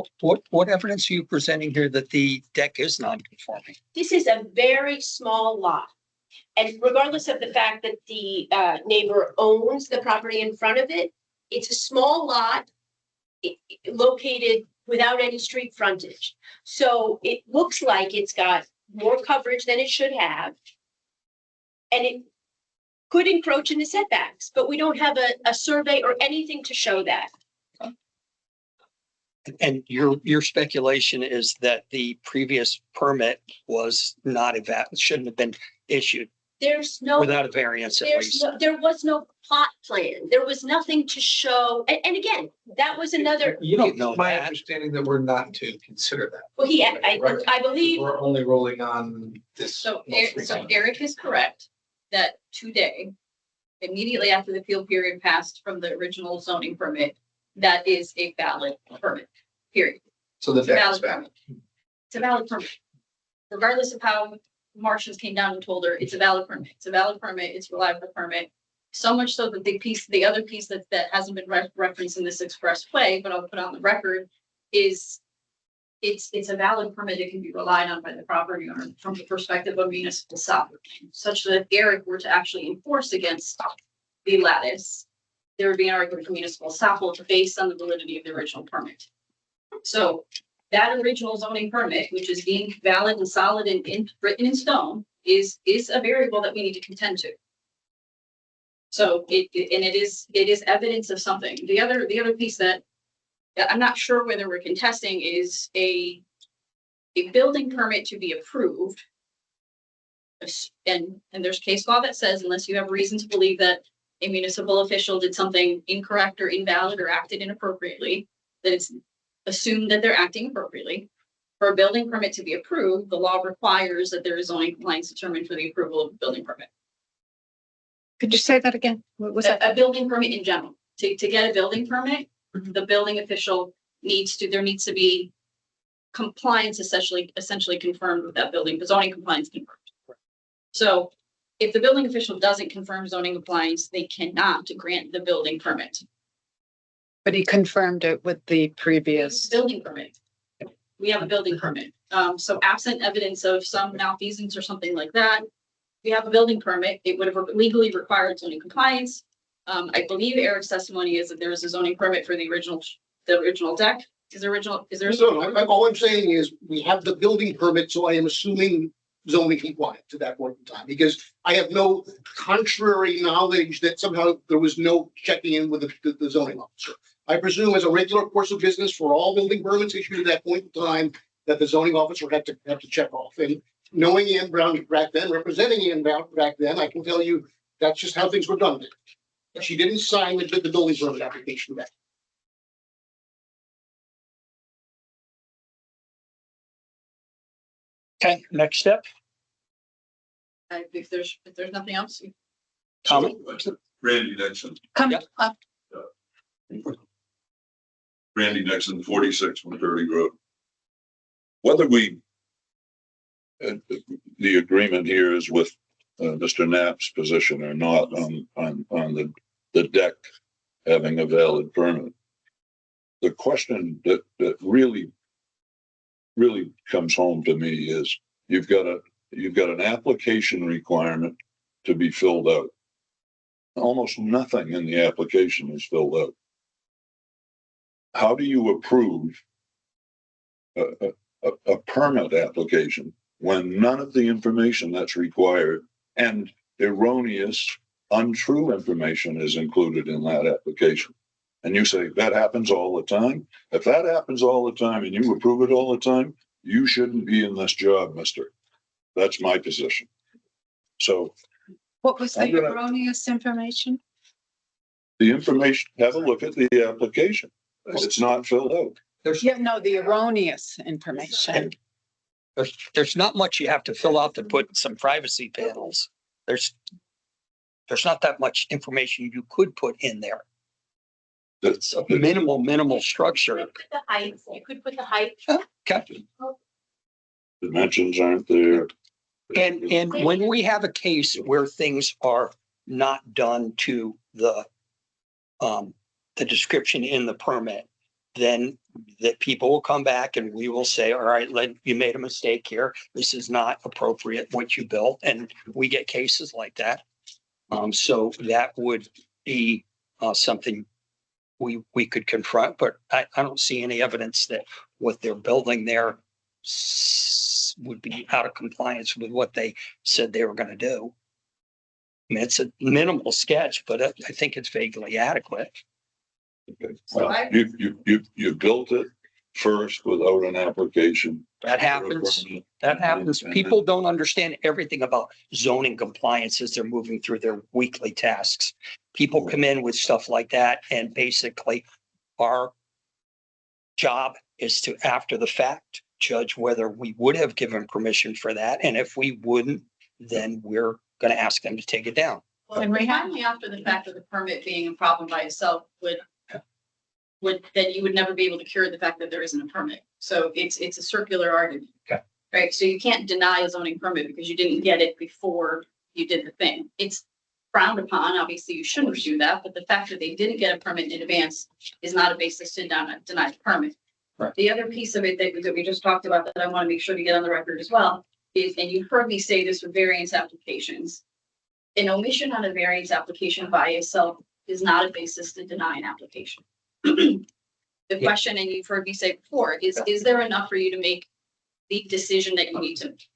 What evidence are you presenting here that the deck is non-conforming? This is a very small lot. And regardless of the fact that the neighbor owns the property in front of it, it's a small lot located without any street frontage. So it looks like it's got more coverage than it should have. And it could encroach in the setbacks, but we don't have a survey or anything to show that. And your speculation is that the previous permit was not shouldn't have been issued. there's no, without a variance at there's least. no, there was no plot plan. There was nothing to show. And again, that was another, You don't know It's my that. understanding that we're not to consider that. well, I believe, We're only rolling on this. So, most so recent. Eric is correct that today, immediately after the appeal period passed from the original zoning permit, that is a valid permit, period. So the It's a deck is valid back. permit. It's a valid permit. Regardless of how Martians came down and told her, it's a valid permit. It's a valid permit. It's a reliable permit. So much so that the other piece that hasn't been referenced in this express way, but I'll put on the record, is it's a valid permit. It can be relied on by the property owner from the perspective of municipal sovereignty, such that if Eric were to actually enforce against the lattice, there would be an argument for municipal sovereignty based on the validity of the original permit. So that original zoning permit, which is deemed valid and solid and written in stone, is a variable that we need to contend to. So it is evidence of something. The other piece that I'm not sure whether we're contesting is a building permit to be approved. And there's case law that says unless you have reason to believe that a municipal official did something incorrect or invalid or acted inappropriately, that it's assumed that they're acting appropriately. For a building permit to be approved, the law requires that there is zoning compliance determined for the approval of a building permit. Could you say that again? What was that? A building permit in general, to get a building permit, the building official there needs to be compliance essentially confirmed with that building, the zoning compliance confirmed. So if the building official doesn't confirm zoning compliance, they cannot grant the building permit. But he confirmed it with the previous. Building permit. We have a building permit. So absent evidence of some malfeasance or something like that, we have a building permit. It would have legally required zoning compliance. I believe Eric's testimony is that there is a zoning permit for the original deck. Is there? All I'm saying is we have the building permit, so I am assuming zoning compliant to that point in time, because I have no contrary knowledge that somehow there was no checking in with the zoning officer. I presume as a regular course of business for all building permits issued at that point in time, that the zoning officer had to check off. And knowing Ian Brown back then, representing Ian Brown back then, I can tell you that's just how things were done. She didn't sign the building permit application back. Okay, next step, If there's nothing else. comment? Randy Nixon, Coming up. Randy Nixon, 46 McCurdy Road. Whether the agreement here is with Mr. Knapp's position or not on the deck having a valid permit. The question that really comes home to me is you've got an application requirement to be filled out. Almost nothing in the application is filled out. How do you approve a permit application when none of the information that's required and erroneous, untrue information is included in that application? And you say that happens all the time. If that happens all the time and you approve it all the time, you shouldn't be in this job, mister. That's my position. So What was I'm the gonna- erroneous information? the information, have a look at the application. It's not filled out. Yeah, no, the erroneous information. There's not much you have to fill out to put some privacy panels. There's not that much information you could put in there. It's a minimal structure. you could put the height. Okay. Dimensions aren't there. And when we have a case where things are not done to the description in the permit, then that people will come back and we will say, all right, you made a mistake here. This is not appropriate what you built. And we get cases like that. So that would be something we could confront, but I don't see any evidence that what they're building there would be out of compliance with what they said they were going to do. I mean, it's a minimal sketch, but I think it's vaguely adequate. Okay. Well, you built it first without an application. That happens. That happens. And People don't understand everything about zoning compliance as they're moving through their weekly tasks. People come in with stuff like that, and basically our job is to, after the fact, judge whether we would have given permission for that. And if we wouldn't, then we're going to ask them to take it down. Well, and finally, after the fact of the permit being a problem by itself would, then you would never be able to cure the fact that there isn't a permit. So it's a circular argument. Okay. Right? So you can't deny a zoning permit because you didn't get it before you did the thing. It's frowned upon. Obviously, you shouldn't do that, but the fact that they didn't get a permit in advance is not a basis to deny the permit. Right. The other piece of it that we just talked about that I want to make sure to get on the record as well is, and you've heard me say this with variance applications, an omission on a variance application by itself is not a basis to deny an application. The question, and you've heard me say before, is there enough for you to make the decision that you need to make?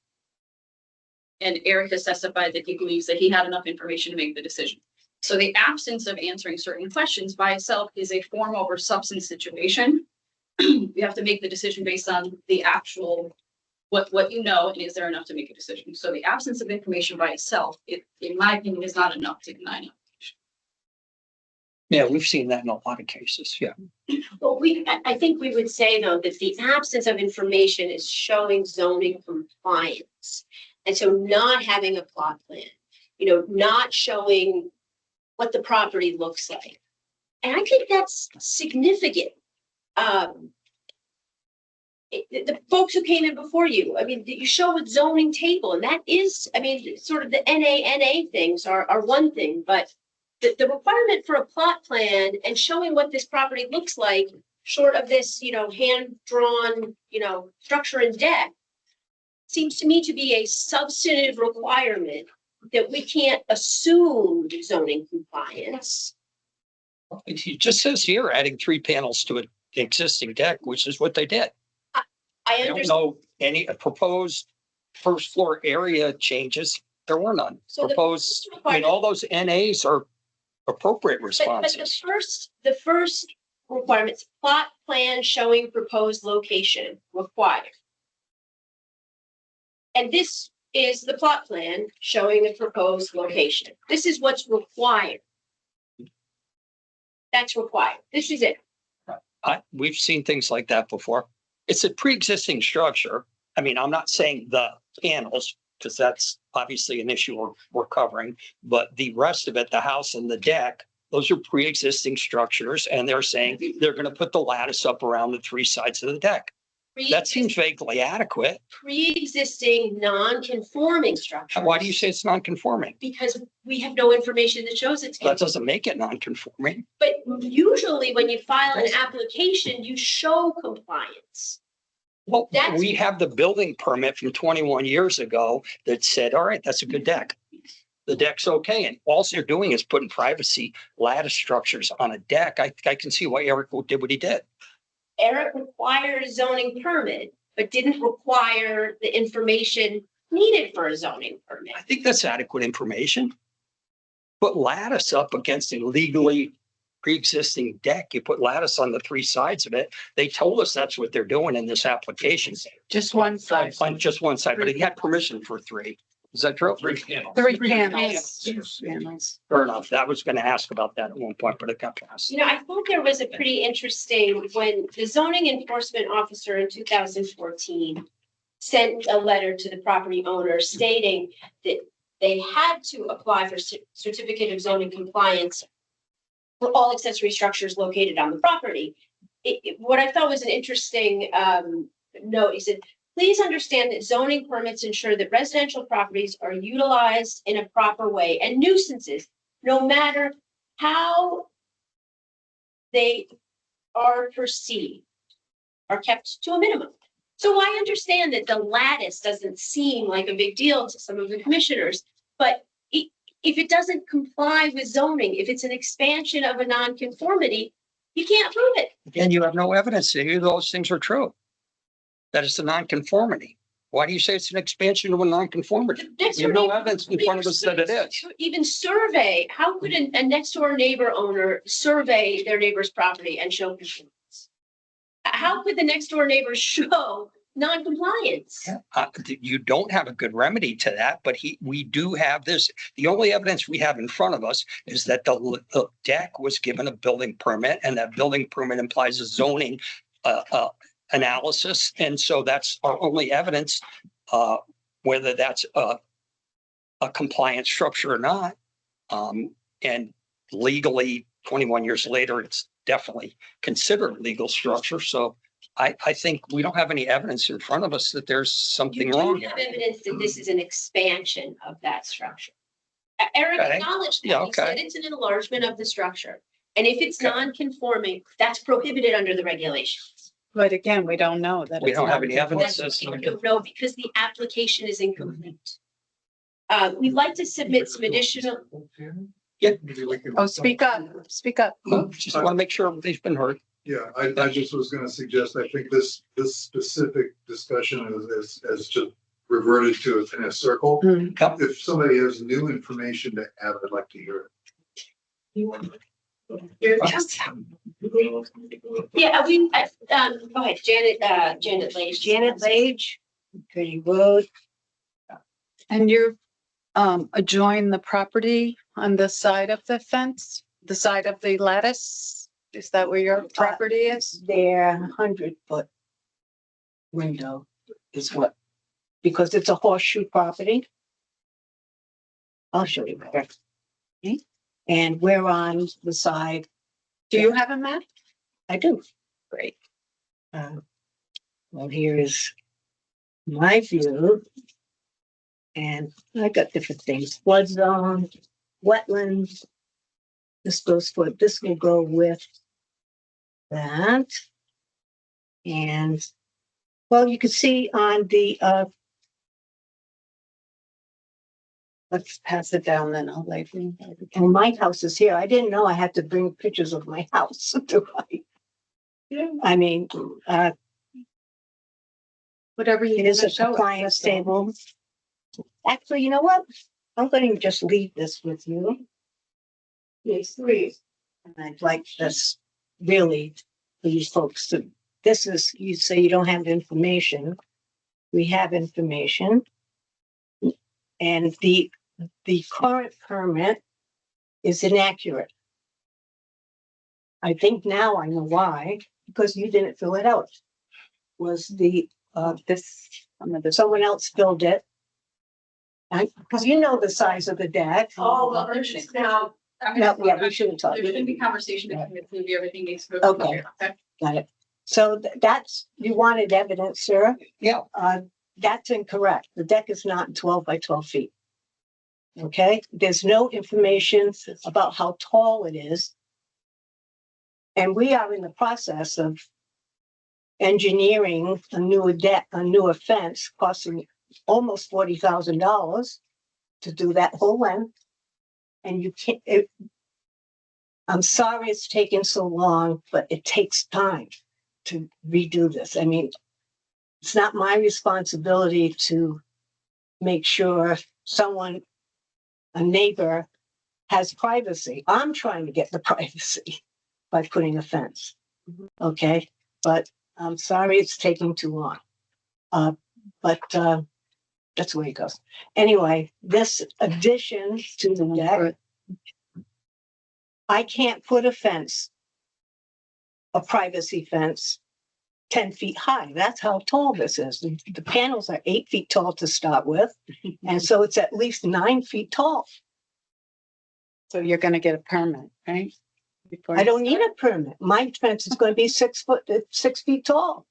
And Eric has testified that he believes that he had enough information to make the decision. So the absence of answering certain questions by itself is a form over substance situation. You have to make the decision based on the actual, what you know, and is there enough to make a decision? So the absence of information by itself, in my opinion, is not enough to deny an application. Yeah, we've seen that in a lot of cases. Yeah. Well, I think we would say though, that the absence of information is showing zoning compliance. And so not having a plot plan, not showing what the property looks like. And I think that's significant. The folks who came in before you, you show a zoning table, and that is, sort of the NA things are one thing, but the requirement for a plot plan and showing what this property looks like, short of this, hand-drawn, structure and deck, seems to me to be a substantive requirement that we can't assume zoning compliance. It just says here, adding 3 panels to an existing deck, which is what they did. I don't understand. know any proposed first floor area changes. There were none. So Proposed, all those NAs are appropriate But responses. the first requirements, plot plan showing proposed location required. And this is the plot plan showing the proposed location. This is what's required. That's required. This is it. We've seen things like that before. It's a pre-existing structure. I'm not saying the panels, because that's obviously an issue we're covering, but the rest of it, the house and the deck, those are pre-existing structures, and they're saying they're going to put the lattice up around the 3 sides of the deck. That seems vaguely adequate. Pre-existing non-conforming structure. Why do you say it's non-conforming? Because we have no information that shows it's. That doesn't make it non-conforming. But usually when you file an application, you show compliance. Well, we have the building permit from 21 years ago that said, all right, that's a good deck. The deck's okay. And all they're doing is putting privacy lattice structures on a deck. I can see why Eric did what he did. Eric required a zoning permit, but didn't require the information needed for a zoning permit. I think that's adequate information. Put lattice up against a legally pre-existing deck. You put lattice on the 3 sides of it. They told us that's what they're doing in this application. Just one side. On just one side, but he had permission for 3. Is that true? 3 panels. 3 panels. Panels. Fair enough. That was going to ask about that at one point, but it got passed. I thought there was a pretty interesting, when the zoning enforcement officer in 2014 sent a letter to the property owner stating that they had to apply for certificate of zoning compliance for all accessory structures located on the property. What I thought was an interesting note, he said, please understand that zoning permits ensure that residential properties are utilized in a proper way, and nuisances, no matter how they are perceived, are kept to a minimum. So I understand that the lattice doesn't seem like a big deal to some of the commissioners, but if it doesn't comply with zoning, if it's an expansion of a nonconformity, you can't prove it. Again, you have no evidence that either of those things are true. That it's a nonconformity. Why do you say it's an expansion of a nonconformity? You have no evidence in front of us that it is. Even survey, how could a next door neighbor owner survey their neighbor's property and show conformance? How could the next door neighbor show non-compliance? You don't have a good remedy to that, but we do have this. The only evidence we have in front of us is that the deck was given a building permit, and that building permit implies a zoning analysis. And so that's our only evidence, whether that's a compliant structure or not. And legally, 21 years later, it's definitely considered a legal structure. So I think we don't have any evidence in front of us that there's something You wrong do here. have evidence that this is an expansion of that structure. Eric Okay. acknowledged Yeah, that. He said okay. it's an enlargement of the structure. And if it's Okay. non-conforming, that's prohibited under the regulations. But again, we don't know that. We it's don't have any non-conforming. evidence. That's, That's we not don't know because the application is incomplete. We'd like to submit some additional, Oh, speak up, speak up. Just want to make sure everything's been heard. Yeah, I just was gonna suggest, I think this specific discussion is just reverted to in a circle. Yep. If somebody has new information to add, I'd like to hear it. yeah, go ahead, Janet Lage. Janet Lage, Pretty Road. And you're adjoining the property on the side of the fence, the side of the lattice? Is that where your property is? Their 100-foot window is what, because it's a horseshoe property. I'll show you better. Okay. And we're on the side. Do you have a map? I do. Great. Well, here is my view. And I got different things, flood zone, wetlands. This will go with that. And, well, you can see on the, Let's pass it down, then I'll lay. and my house is here. I didn't know I had to bring pictures of my house. Do I? Yeah. I mean, Whatever you it is a wanna show us, compliance that's all. table. Actually, you know what? I'm going to just leave this with you. There's three. And I'd like this really for you folks to, this is, you say you don't have information. We have information. And the current permit is inaccurate. I think now I know why, because you didn't fill it out. Was someone else filled it? Because you know the size of the deck. Oh, well, there's just now. No, yeah, we shouldn't talk. There shouldn't be conversation between the two of you. Everything needs to go. through Okay. here, Okay. Got it. So that's, you wanted evidence, sir? Yeah. That's incorrect. The deck is not 12 by 12 feet. Okay, there's no information about how tall it is. And we are in the process of engineering a newer deck, a newer fence costing almost $40,000 to do that whole length. And you can't, I'm sorry it's taken so long, but it takes time to redo this. I mean, it's not my responsibility to make sure someone, a neighbor, has privacy. I'm trying to get the privacy by putting a fence. Okay, but I'm sorry it's taking too long. But that's the way it goes. Anyway, this addition to the deck, I can't put a fence, a privacy fence, 10 feet high. That's how tall this is. The panels are 8 feet tall to start with. And so it's at least 9 feet tall. So you're gonna get a permit, right? Before I you don't need start? a permit. My fence is going to be 6 feet tall.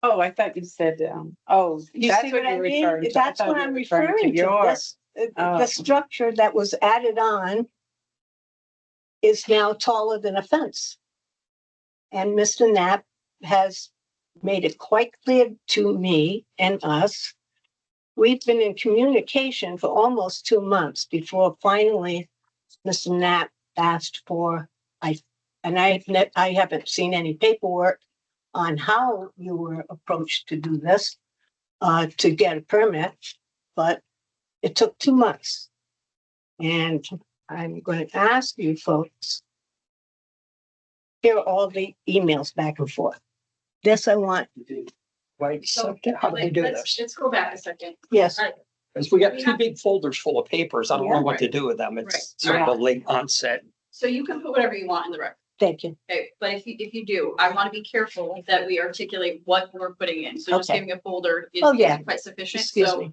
Oh, I thought you said, oh, You that's see what what I you're mean? referring to. I That's thought what you I'm were referring to. your- This, Oh. the structure that was added on is now taller than a fence. And Mr. Knapp has made it quite clear to me and us. We've been in communication for almost 2 months before finally Mr. Knapp asked for, I haven't seen any paperwork on how you were approached to do this, to get a permit, but it took 2 months. And I'm going to ask you folks, here are all the emails back and forth. this I want, Wait a second, how do we do this? Let's go back a second. yes, Because we got two big folders full of papers. I don't know what to do with them. It's sort of a late onset. So you can put whatever you want in the record. thank you. Okay, but if you do, I want to be careful that we articulate what we're putting in. So just Okay. giving a folder is Oh, yeah. quite sufficient. Excuse So me.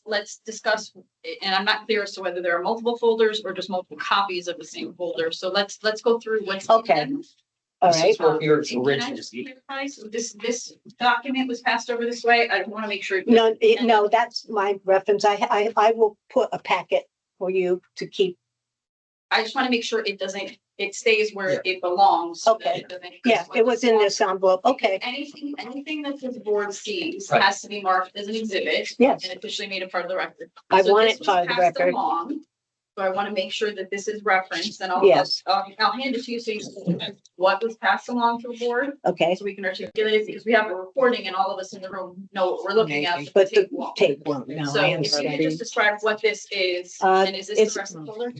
let's discuss, and I'm not clear as to whether there are multiple folders or just multiple copies of the same folder. So let's go through what's. Okay. in. All This right, is what yours And can I just originally. clarify, so this document was passed over this way? I want to make sure. no, that's my reference. I will put a packet for you to keep. I just want to make sure it stays where it belongs. So that Okay. it doesn't- Yeah, it was in this envelope. Okay, Anything that this board sees Right. has to be marked as an exhibit. Yes. And officially made a part of the record. I So want this it was part of the passed record. along, So I want to make sure that this is referenced and Yes. I'll hand it to you so you can what was passed along to the board. okay, So we can articulate it because we have a recording and all of us in the room know what we're looking at. but tape the won't. tape won't, no, So I if you understand. could just describe what this is, Uh, and is this it's- the rest of the folder?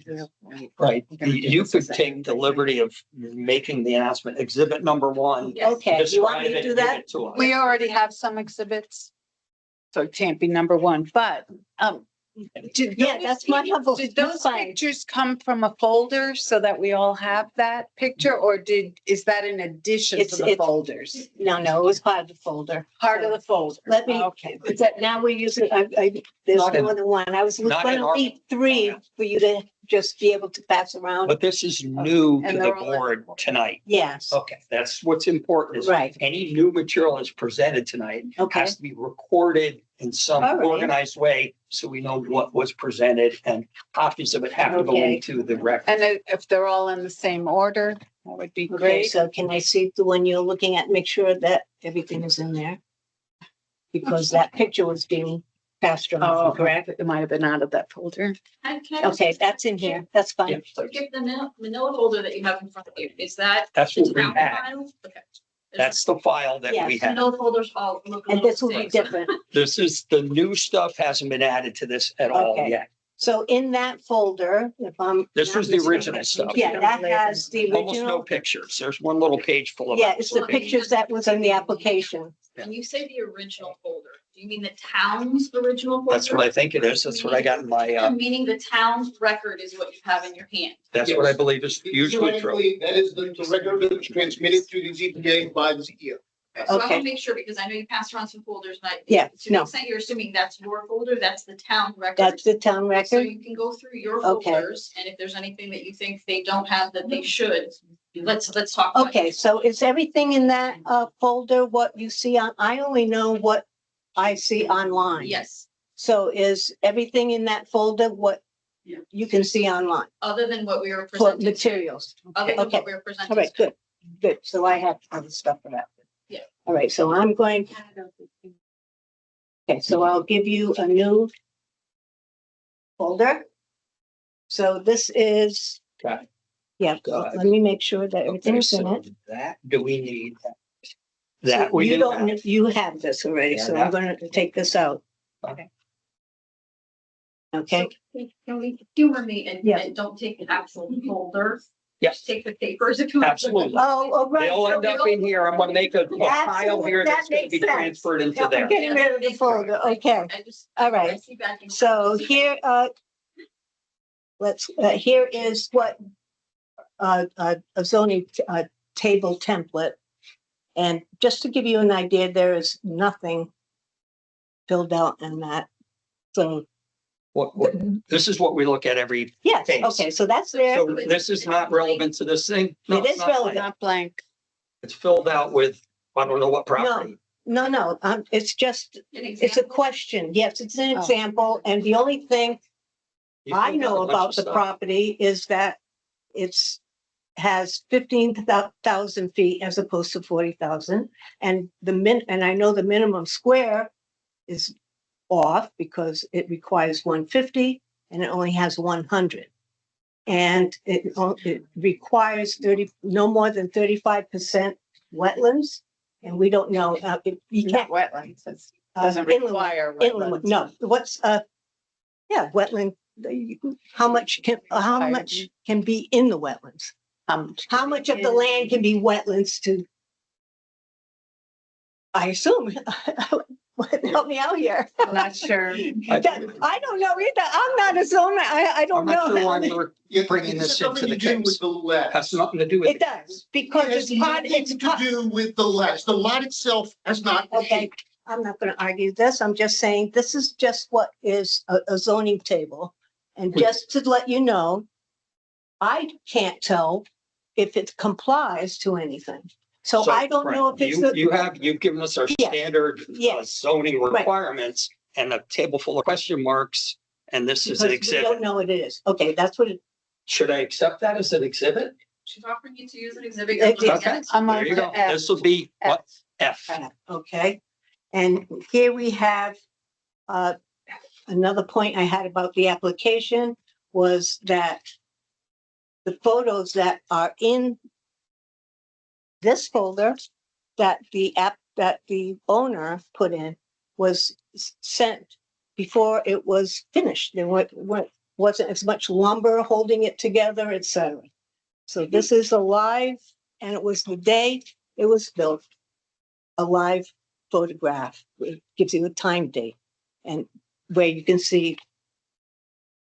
Right. You could take the liberty of making the announcement exhibit number one. Yes. Okay, you want me describe to it, do give that? it to us. We already have some exhibits. So it can't be number one, but, did Yeah, those that's my humble. Did that's those fine. pictures come from a folder so that we all have that picture, or is that in addition to It's- the it's- folders? No, it was part of the folder. Part of the folder? Let me, Okay. is that now we're using, there's Not in- more than one. I was not in gonna our- leave three for you to just be able to pass around. But this is new to And the they're all- board tonight. Yes, Okay, that's what's important is right, any new material that's presented tonight okay, has to be recorded in some All right. organized way so we know what was presented and copies of it have to go Okay. into the record. And if they're all in the same order, that would be okay, great. so can I see the one you're looking at, make sure that everything is in there? Because that picture was being passed Oh, around, correct? correct. It might have been out of that folder. Can I just Okay, that's in here, that's Yeah, fine. so Skip the manila folder that you have in front of you. Is that that's the what we town had. file? Okay. That's the file that we Yes. had. Manila folders all look a And little this will be the same. different. This is, the new stuff hasn't been added to this at all Okay. yet. So in that folder, if I'm. This not was the mistaken- original stuff. Yeah, that has the Almost no original. pictures. There's one little page full of. Yeah, it's the pictures that was in the application. When you say the original folder, do you mean the town's original folder? That's what I think it is. That's what I got in my, Meaning the town's record is what you have in your hand. that's what I believe is usually true. Theoretically, that is the record that was transmitted to the ZBA by the CEO. So I want Okay. to make sure, because I know you passed around some folders, and Yeah, to the no. extent you're assuming that's your folder, that's the town record. That's the town So record. you can go through your Okay. folders, and if there's anything that you think they don't have that they should, let's talk. about it. Okay, so is everything in that folder what you see on, I only know what I see online. Yes, So is everything in that folder what Yeah. you can see online other than what we were for presenting. materials? Other than Okay. what we were presenting. All right, good, good. So I have other stuff for that. Yeah. All right, so I'm going. Okay, so I'll give you a new folder. So this is, Got it. yeah, Go ahead. let me make sure that Okay, everything's in so it. that, do we need that? So That we you didn't don't, have. you have this already, Yeah, so that- I'm gonna take this out. Okay. Okay, So, can we humor me and, Yeah. and don't take the actual folder? Yes. Just take the papers if you. want. Absolutely. oh, right. They'll end up in here. I'm gonna make a pile here That that's gonna makes be sense. transferred into Yeah, there. I'm getting rid of the folder, okay. I just. All right. I see back in- So here, here is what, a zoning, table template. And just to give you an idea, there is nothing filled out in that. So, This is what we look at every, yes, Thanks. okay, so that's there. so this is not relevant to this thing? No, It it's is not relevant. blank. Not blank. It's filled out with, I don't know what property. No, it's just, An it's a example? question. Yes, it's an Oh. example. And the only thing You I filled out know a bunch about of the stuff. property is that has 15,000 feet as opposed to 40,000. And and I know the minimum square is off because it requires 150 and it only has 100. And it requires no more than 35% wetlands. And we don't know, you can't. Not wetlands. It doesn't inland- require Inland, wetlands. no, what's, wetland, how much can be in the wetlands? How much of the land can be wetlands to I assume. Help me out here. I'm not sure. I don't know either. I'm not a zoner. I I'm don't not know. sure why we're bringing this into the case. Has nothing to do with. It does, because It has it's part, nothing it's to part. do with the lot. The lot itself has not. Okay, I'm not gonna argue this. I'm just saying, this is just what is a zoning table. And just to let you know, I can't tell if it complies to anything. So I don't know if it's. You've given us our Yes. standard Yes. zoning Right. requirements and a table full of question marks, and this is an Because we don't exhibit. know what it is. Okay, that's what it, Should I accept that as an exhibit? She's offering you to use an exhibit. Okay. You're looking at it. I'm on There you go. to F. This will be what? F. okay. And here we have, another point I had about the application was that the photos that are in this folder that the owner put in was sent before it was finished. There wasn't as much lumber holding it together, et cetera. So this is a live, and it was the day it was built, a live photograph. It gives you a time date and where you can see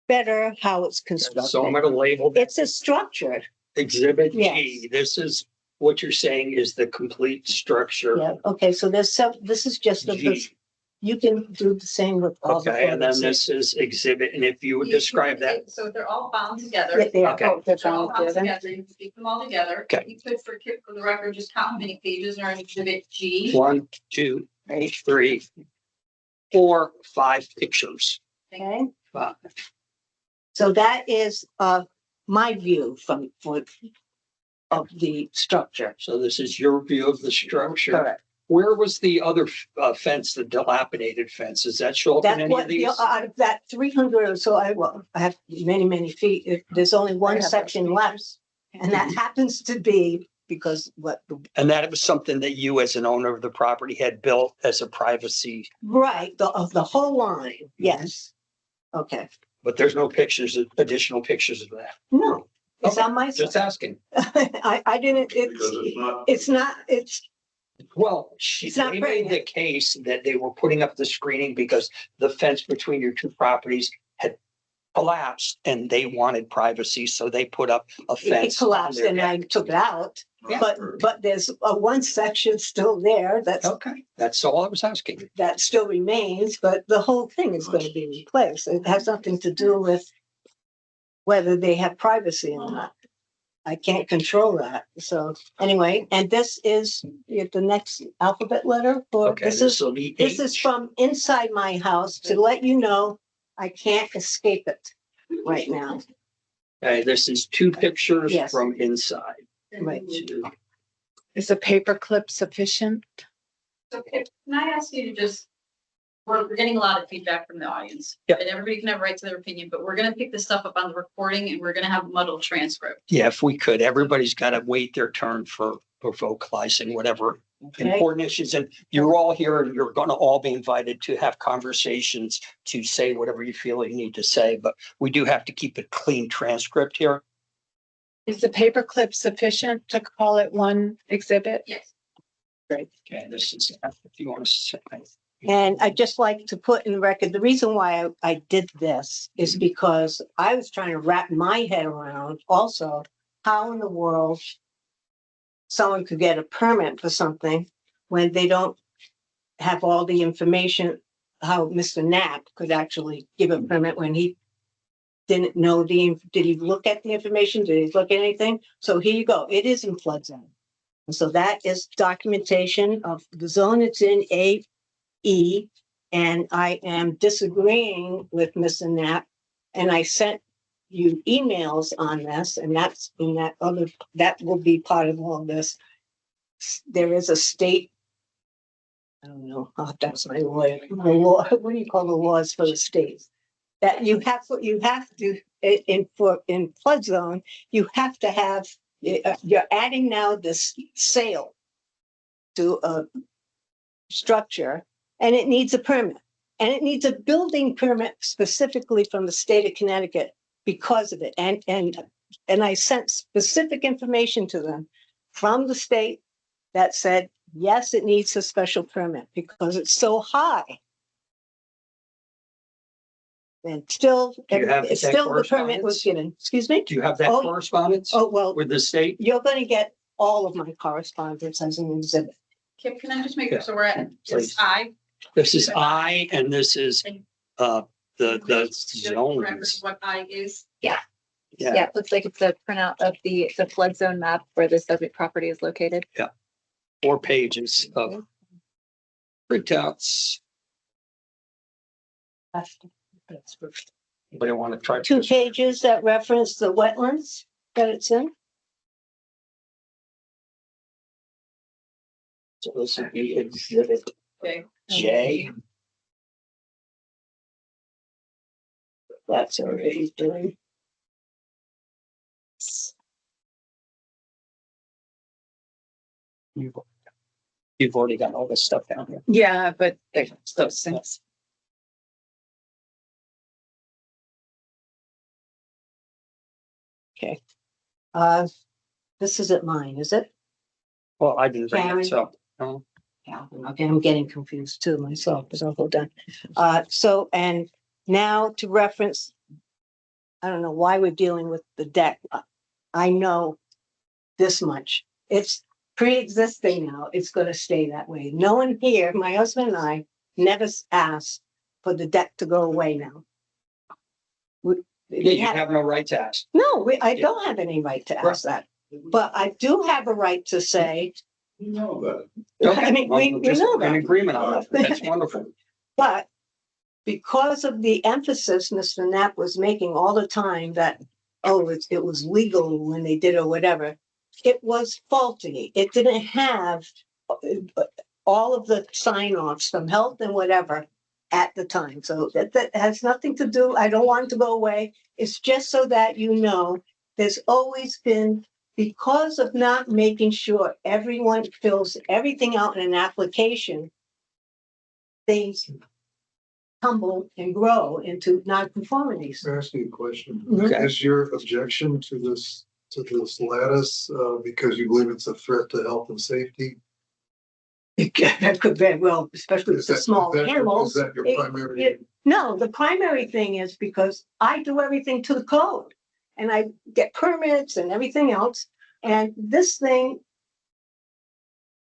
better how it's constructed. So I'm gonna label that It's a structure. exhibit G. Yes. This is what you're saying is the complete structure. Yeah, okay, so this is just a, G. you can do the same with all the Okay, and then photos. this is exhibit, and if you would describe that, So they're all bound together. Yeah, they are. Okay. Oh, they're They're all bound bound together. together. You can speak them all together. Okay. You could, for the record, just count how many pages are in exhibit G. 1, 2, 3, 4, 5 pictures. Okay, Five. so that is, my view of the structure. So this is your view of the structure. Correct. Where was the other fence, the dilapidated fence? Does that show up in That's any what, of these? out of that 300 or so, I have many feet. There's only one section left. And that happens to be because And that was something that you as an owner of the property had built as a privacy, right, of the whole line, yes. Okay, but there's no pictures, additional pictures of that. no, it's Okay, on my Just side. asking. I didn't, it's not, Well, It's not they pretty. made the case that they were putting up the screening because the fence between your two properties had collapsed and they wanted privacy, so they put up a it fence. on collapsed their and I deck. took it out. Yeah. But there's a one section still there Okay, that's all I was asking. that still remains, but the whole thing is going to be replaced. It has nothing to do with whether they have privacy or not. I can't control that. So anyway, and this is the next alphabet letter for, Okay, this will be is H. from inside my house to let you know I can't escape it right now. Okay, this is 2 pictures Yes. from inside. Right. Is a paperclip sufficient? So can I ask you to just, we're getting a lot of feedback from the audience. Yeah. And everybody can have right to their opinion, but we're gonna pick this stuff up on the recording and we're gonna have muddled transcript. Yeah, if we could, everybody's got to wait their turn for vocalizing whatever Okay. important issues. And you're all here and you're going to all be invited to have conversations to say whatever you feel you need to say, but we do have to keep a clean transcript here. Is the paperclip sufficient to call it one exhibit? Yes. Okay, this is, if you want to say. And I'd just like to put in the record, the reason why I did this is because I was trying to wrap my head around also how in the world someone could get a permit for something when they don't have all the information, how Mr. Knapp could actually give a permit when he didn't know did he look at the information? Did he look at anything? So here you go. It is in flood zone. And so that is documentation of the zone it's in, AE, and I am disagreeing with Mr. Knapp. And I sent you emails on this, and that's in that will be part of all this. There is a state, I don't know, that's my lawyer, my law, what do you call the laws for the states? That you have to, in flood zone, you have to have, you're adding now this sale to a structure, and it needs a permit. And it needs a building permit specifically from the state of Connecticut because of it. And I sent specific information to them from the state that said, yes, it needs a special permit because it's so high. And still, Do you have that still the permit was correspondence? given. Excuse me? Do you have that Oh, correspondence Oh, well, with the state? you're gonna get all of my correspondence as an exhibit. Kim, can I just make Yeah. sure, so we're at Please. just I? This is I and this is the Just zones. reference What I is. Yeah. Yeah, it looks like it's a printout of the flood zone map where the subject property is located. 4 pages of printouts. Anybody want to try? 2 pages that reference the wetlands that it's in. So this would be exhibit Okay. J. That's already doing. You've already got all this stuff down here. Yeah, but there's those things. Okay. This isn't mine, is it? Well, I didn't bring Karen? it, so. no. Yeah, okay, I'm getting confused too myself, so hold on. So, and now to reference, I don't know why we're dealing with the deck. I know this much. It's pre-existing now. It's gonna stay that way. No one here, my husband and I, never asked for the deck to go away now. Yeah, you have no right to ask. No, I don't have any right to ask that, but I do have a right to say, You know that. I mean, we Just know in that. agreement on that. That's wonderful. But because of the emphasis Mr. Knapp was making all the time that, oh, it was legal when they did or whatever, it was faulty. It didn't have all of the sign-offs from health and whatever at the time. So that has nothing to do, I don't want it to go away. It's just so that you know, there's always been, because of not making sure everyone fills everything out in an application, things tumble and grow into nonconformities. Can I ask you a question? Mhm. Is your objection to this lattice, because you believe it's a threat to health and safety? That could very well, especially with Is the that- small is that- animals. is that your it- primary- No, the primary thing is because I do everything to the code and I get permits and everything else. And this thing,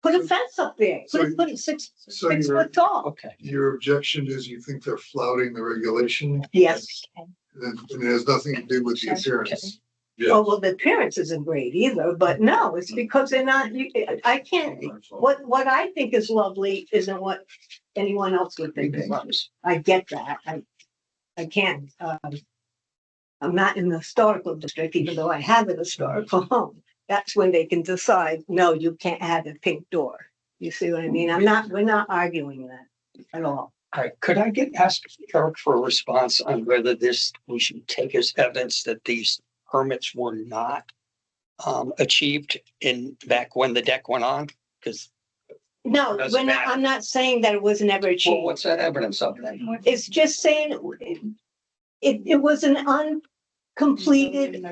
put a fence up there, put it six So you're- foot tall. Okay. Your objection is you think they're flouting the regulation? Yes. And it has nothing to do with the appearance? Oh, well, the appearance isn't great either, but no, it's because they're not, I can't, what I think is lovely isn't what anyone else would think is lovely. I get that. I can't, I'm not in the historical district, even though I have an historical home. That's when they can decide, no, you can't have a pink door. You see what I mean? we're not arguing that at all. All right, could I ask Eric for a response on whether we should take as evidence that these permits were not achieved back when the deck went on? Because, No, Doesn't matter. I'm not saying that it was never well, achieved. what's that evidence of then? It's just saying it was an uncompleted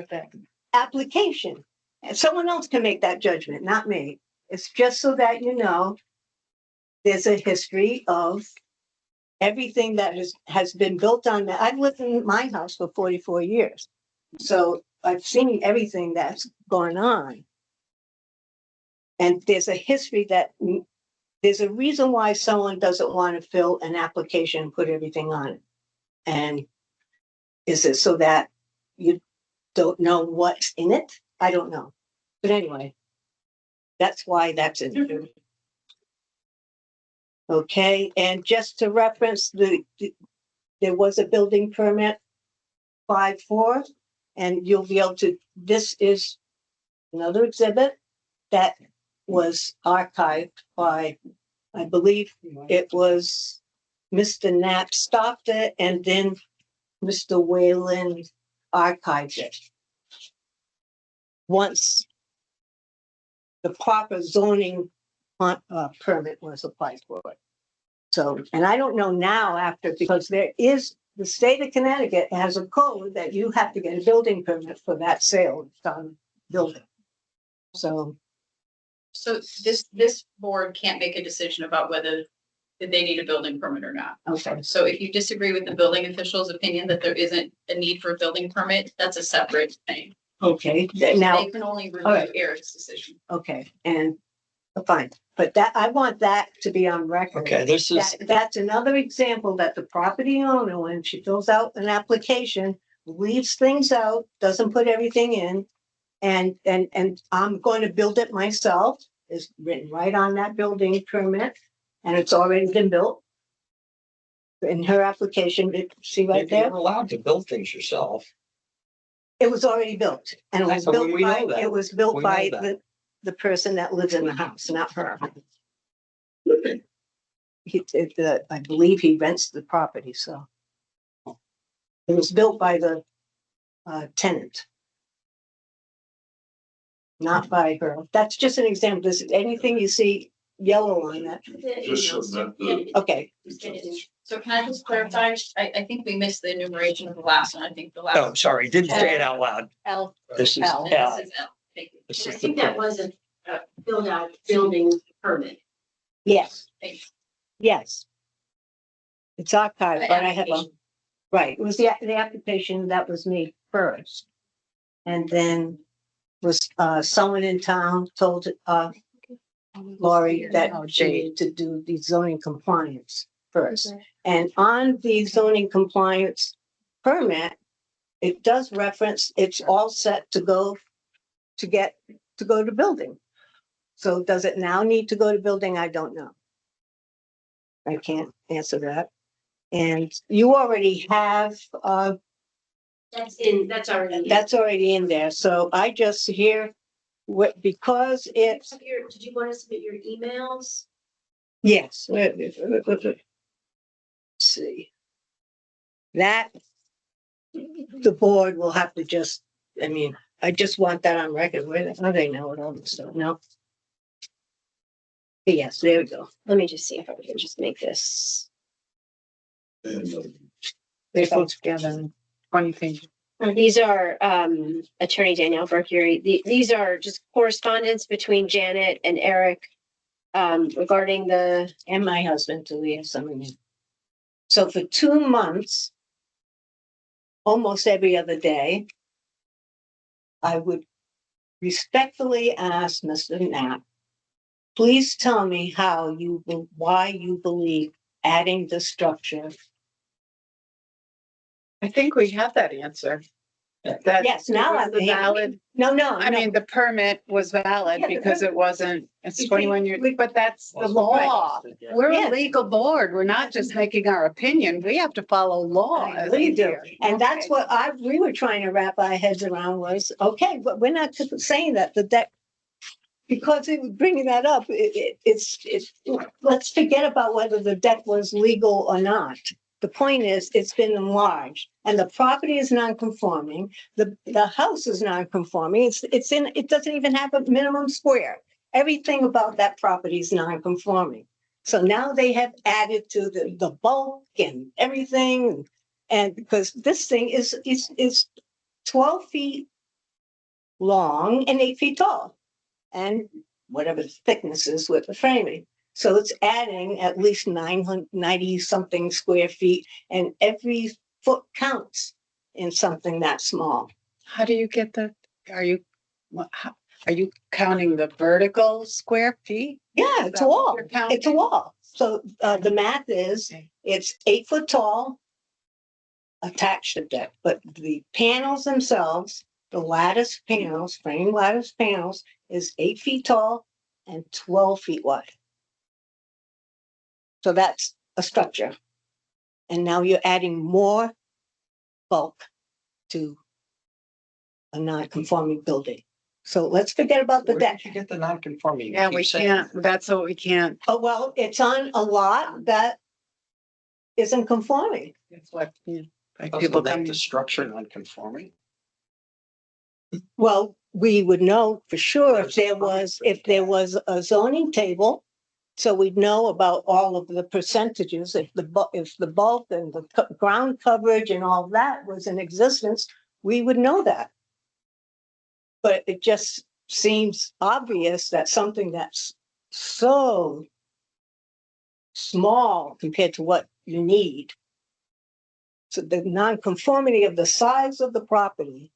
application. And someone else can make that judgment, not me. It's just so that you know, there's a history of everything that has been built on that. I've lived in my house for 44 years. So I've seen everything that's gone on. And there's a history there's a reason why someone doesn't want to fill an application and put everything on it. And is it so that you don't know what's in it? I don't know. But anyway, that's why that's in there. Okay, and just to reference there was a building permit 5-4, and you'll be able to, this is another exhibit that was archived by, I believe it was Mr. Knapp stopped it and then Mr. Whalen archived it. Once the proper zoning permit was applied for it. So, and I don't know now because the state of Connecticut has a code that you have to get a building permit for that sale on building. So So this board can't make a decision about whether that they need a building permit or not. Okay, So if you disagree with the building official's opinion that there isn't a need for a building permit, that's a separate thing. okay, now, They can only all right. review Eric's decision. okay, and fine, but that, I want that to be on record. Okay, this is, That's another example that the property owner, when she fills out an application, leaves things out, doesn't put everything in. And I'm going to build it myself, is written right on that building permit, and it's already been built. In her application, see right you're there, allowed to build things yourself. it was already built, and it was So built we know by, that. it was built We know by that. the person that lives in the house, not her. I believe he rents the property, so. It was built by the tenant. Not by her. That's just an example. This, anything you see yellow on that, Just submit the. okay. So can I just clarify? I think we missed the enumeration of the last one. I think the Oh, last. sorry, didn't say it out loud. L. This is L. L. This is L. Thank you. This I is the think that permit. was a filled out building permit. Yes, Thank you. yes. It's archived, The but I have a, application. right, it was the application that was made first. And then was someone in town told Lori that she needed to do the zoning compliance first. And on the zoning compliance permit, it does reference, it's all set to go to building. So does it now need to go to building? I don't know. I can't answer that. And you already have, That's already. that's already in there. So I just hear what, because it's, Did you want to submit your emails? yes. Let's see. That the board will have to just, I mean, I just want that on record. Where they know what all this stuff, no? Yes, there we go. Let me just see if I can just make this. They put together 20 pages. These are Attorney Danielle Mercury. These are just correspondence between Janet and Eric regarding the. And my husband too, we have something in. So for 2 months, almost every other day, I would respectfully ask Mr. Knapp, please tell me why you believe adding the structure. I think we have that answer. That Yes, now it I was a valid, No, I mean, the permit was valid Yeah, the because it wasn't, it's You 21 see, years, we- but that's the Wasn't law. right. We're a Yes. legal board. We're not just making our opinion. We have to follow law. as We a do. here. And that's Okay. what we were trying to wrap our heads around was, okay, but we're not just saying that the deck. Because it was bringing that up, it's, let's forget about whether the deck was legal or not. The point is, it's been enlarged and the property is non-conforming. The house is non-conforming. It doesn't even have a minimum square. Everything about that property is non-conforming. So now they have added to the bulk and everything. And because this thing is 12 feet long and 8 feet tall. And whatever the thickness is with the framing. So it's adding at least 990 something square feet, and every foot counts in something that small. How do you get the, are you counting the vertical square feet? Yeah, Is it's a that what wall. you're counting? It's a wall. So the math is, it's 8 foot tall attached to deck, but the panels themselves, the lattice panels, frame lattice panels is 8 feet tall and 12 feet wide. So that's a structure. And now you're adding more bulk to a non-conforming building. So let's forget about the Where deck. did you get the non-conforming? You Yeah, keep we saying- can't, that's what we can't. Oh, well, it's on a lot that isn't conforming. It's what, yeah, like Doesn't people make come. the structure non-conforming. Well, we would know for sure if there was a zoning table. So we'd know about all of the percentages, if the bulk and the ground coverage and all that was in existence, we would know that. But it just seems obvious that something that's so small compared to what you need. So the nonconformity of the size of the property,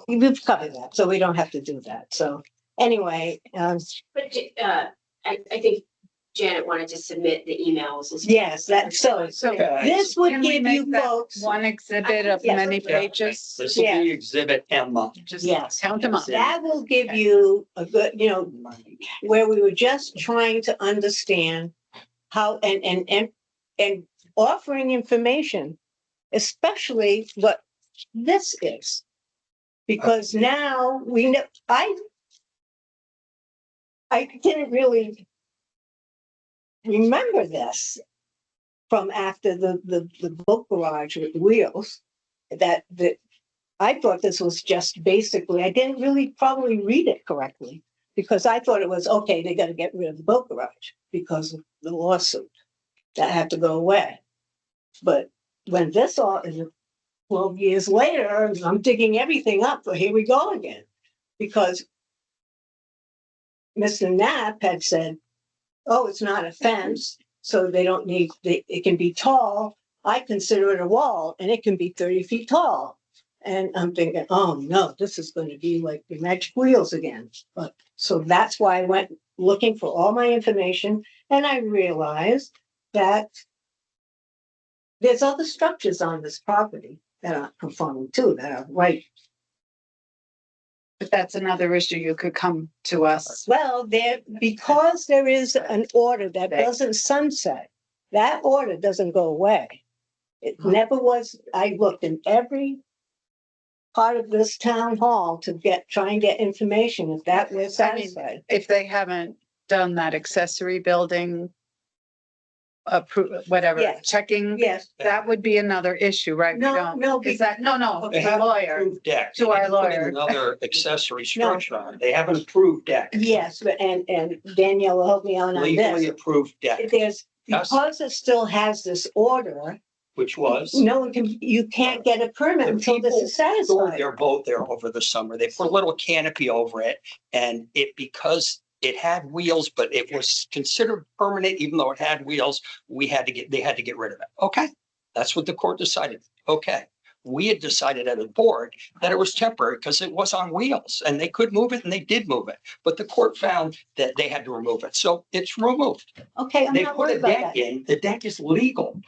we've covered that, so we don't have to do that. So anyway, But, I think Janet wanted to submit the emails. as well. yes, that's so, Okay. this would Can we give make you that folks. one exhibit of Yes. many Yeah. pages? This will be exhibit M. Just Yes. count them up. That will give you a good, where we were just trying to understand how, and offering information, especially what this is. Because now we know, I didn't really remember this from after the boat garage with wheels, that I thought this was just basically, I didn't really probably read it correctly, because I thought it was, okay, they gotta get rid of the boat garage because of the lawsuit. That had to go away. But when this all is 12 years later, I'm digging everything up, so here we go again. Because Mr. Knapp had said, oh, it's not a fence, so they don't need, it can be tall. I consider it a wall, and it can be 30 feet tall. And I'm thinking, oh no, this is going to be like the magic wheels again. But so that's why I went looking for all my information, and I realized that there's other structures on this property that are conforming too, that are right. But that's another issue. You could come to us. Well, because there is an order that doesn't sunset, that order doesn't go away. It never was, I looked in every part of this town hall to try and get information if that was satisfied. If they haven't done that accessory building whatever, Yes. checking, Yes. that would be another issue, right? We No, don't- no, Is that, no, They the haven't lawyer. approved deck. To They our haven't put in lawyer. Another accessory structure on it. They haven't approved deck, Yes, but and Danielle will help me out on legally this. approved deck, There's, Yes. because it still has this order, which was. no one can, you can't get a permit The until this people is stored satisfied. their boat there over the summer. They put a little canopy over it, and because it had wheels, but it was considered permanent, even though it had wheels, they had to get rid of it. Okay, that's what the court decided. Okay, we had decided as a board that it was temporary because it was on wheels and they could move it, and they did move it. But the court found that they had to remove it, so it's removed. Okay, I'm They not put worried a about deck that. in. The deck is legal.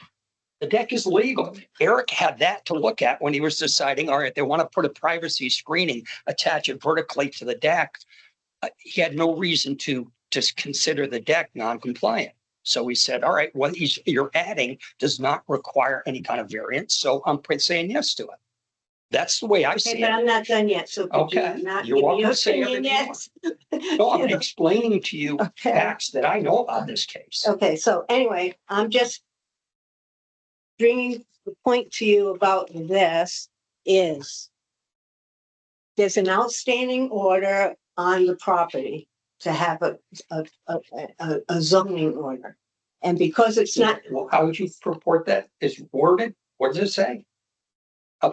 The deck is legal. Eric had that to look at when he was deciding, all right, they want to put a privacy screening, attach it vertically to the deck. He had no reason to just consider the deck non-compliant. So he said, all right, what you're adding does not require any kind of variance. So I'm saying yes to it. That's the way I Okay, see but it. I'm not done yet, so could Okay, you not you're give me welcome your to say opinion everything you yet? No, I'm You know? explaining to you Okay. facts that I know about this case. Okay, so anyway, I'm just bringing the point to you about this is there's an outstanding order on the property to have a zoning order. And because it's not, Well, how would you purport that? Is worded? What does it say?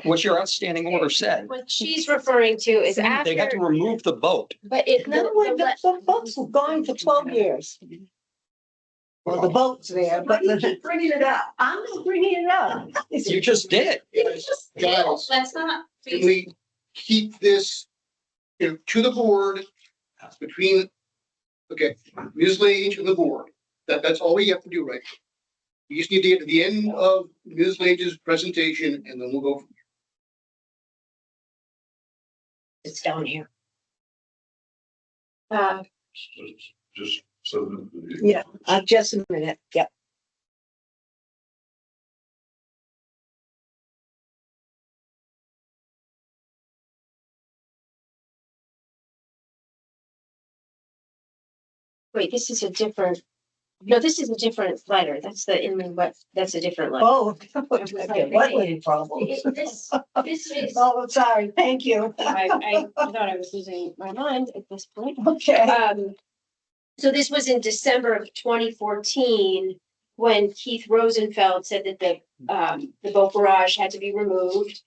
What's your outstanding order said? What she's referring to is They had to after, remove the boat. but it, no, the boats were gone for 12 years. Well, the boat's there, but Bringing it up. I'm not bringing it up. You just did. Guys, Let's not. can we keep this to the board between, okay, Ms. Lage and the board? That's all we have to do, right? We just need to get to the end of Ms. Lage's presentation and then we'll go. It's down here. Just so that. Yeah, just a minute. Yep. wait, this is a different, no, this is a different letter. That's the inland wet, that's a different letter. Oh, okay, wetland problems. This is, Oh, sorry, thank you. I thought I was losing my mind at this point. Okay. So this was in December of 2014, when Keith Rosenfeld said that the boat garage had to be removed.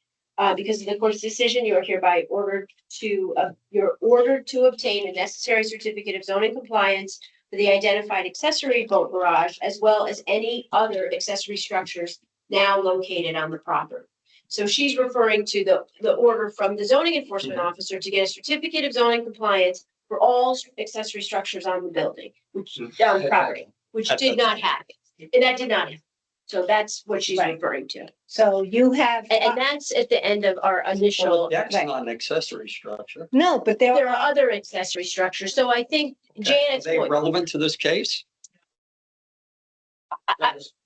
Because of the court's decision, you are hereby you're ordered to obtain a necessary certificate of zoning compliance for the identified accessory boat garage, as well as any other accessory structures now located on the property. So she's referring to the order from the zoning enforcement officer to get a certificate of zoning compliance for all accessory structures on the building, which, on the property, which did not happen. And that did not happen. So that's what she's Right. referring to. So you have, And that's at the end of our Well, initial, the deck's not an accessory structure. no, but there are other accessory structures. So I think Are Janet's they point, relevant to this case?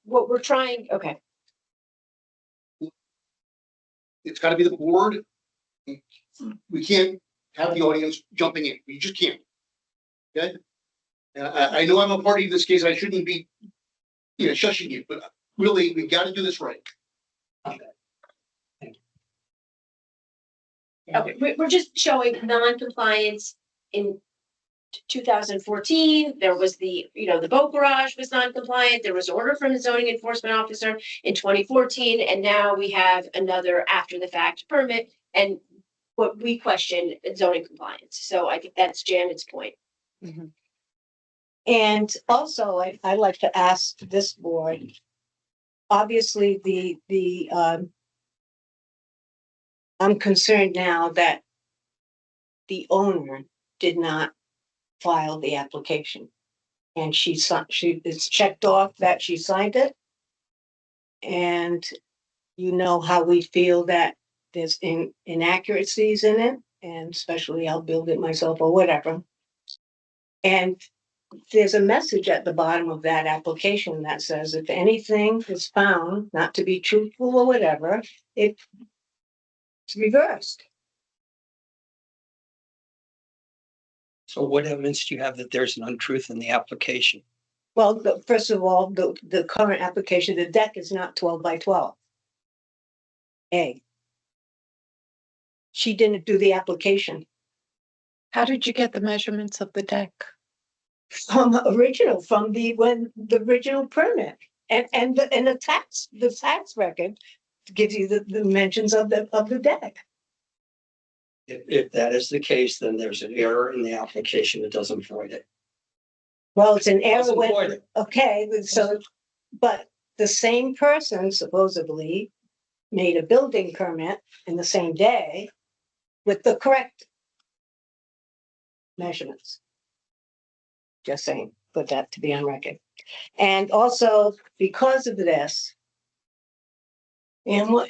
what we're trying, okay. It's gotta be the board. We can't have the audience jumping in. We just can't. Okay? And I know I'm a party in this case. I shouldn't be, shushing you, but really, we gotta do this right. Okay, we're just showing non-compliance in 2014. There was the boat garage was non-compliant. There was an order from the zoning enforcement officer in 2014, and now we have another after the fact permit and what we question zoning compliance. So I think that's Janet's point. And also, I like to ask this board, obviously, I'm concerned now that the owner did not file the application. And it's checked off that she signed it. And you know how we feel that there's inaccuracies in it, and especially I'll build it myself or whatever. And there's a message at the bottom of that application that says if anything is found not to be truthful or whatever, it's reversed. So what evidence do you have that there's an untruth in the application? Well, first of all, the current application, the deck is not 12 by 12. A. She didn't do the application. How did you get the measurements of the deck? From the original permit and the tax record gives you the dimensions of the deck. If that is the case, then there's an error in the application that doesn't void it. Well, it's an error Doesn't void when, it. okay, so, but the same person supposedly made a building permit in the same day with the correct measurements. Just saying, put that to be on record. And also, because of this, and what,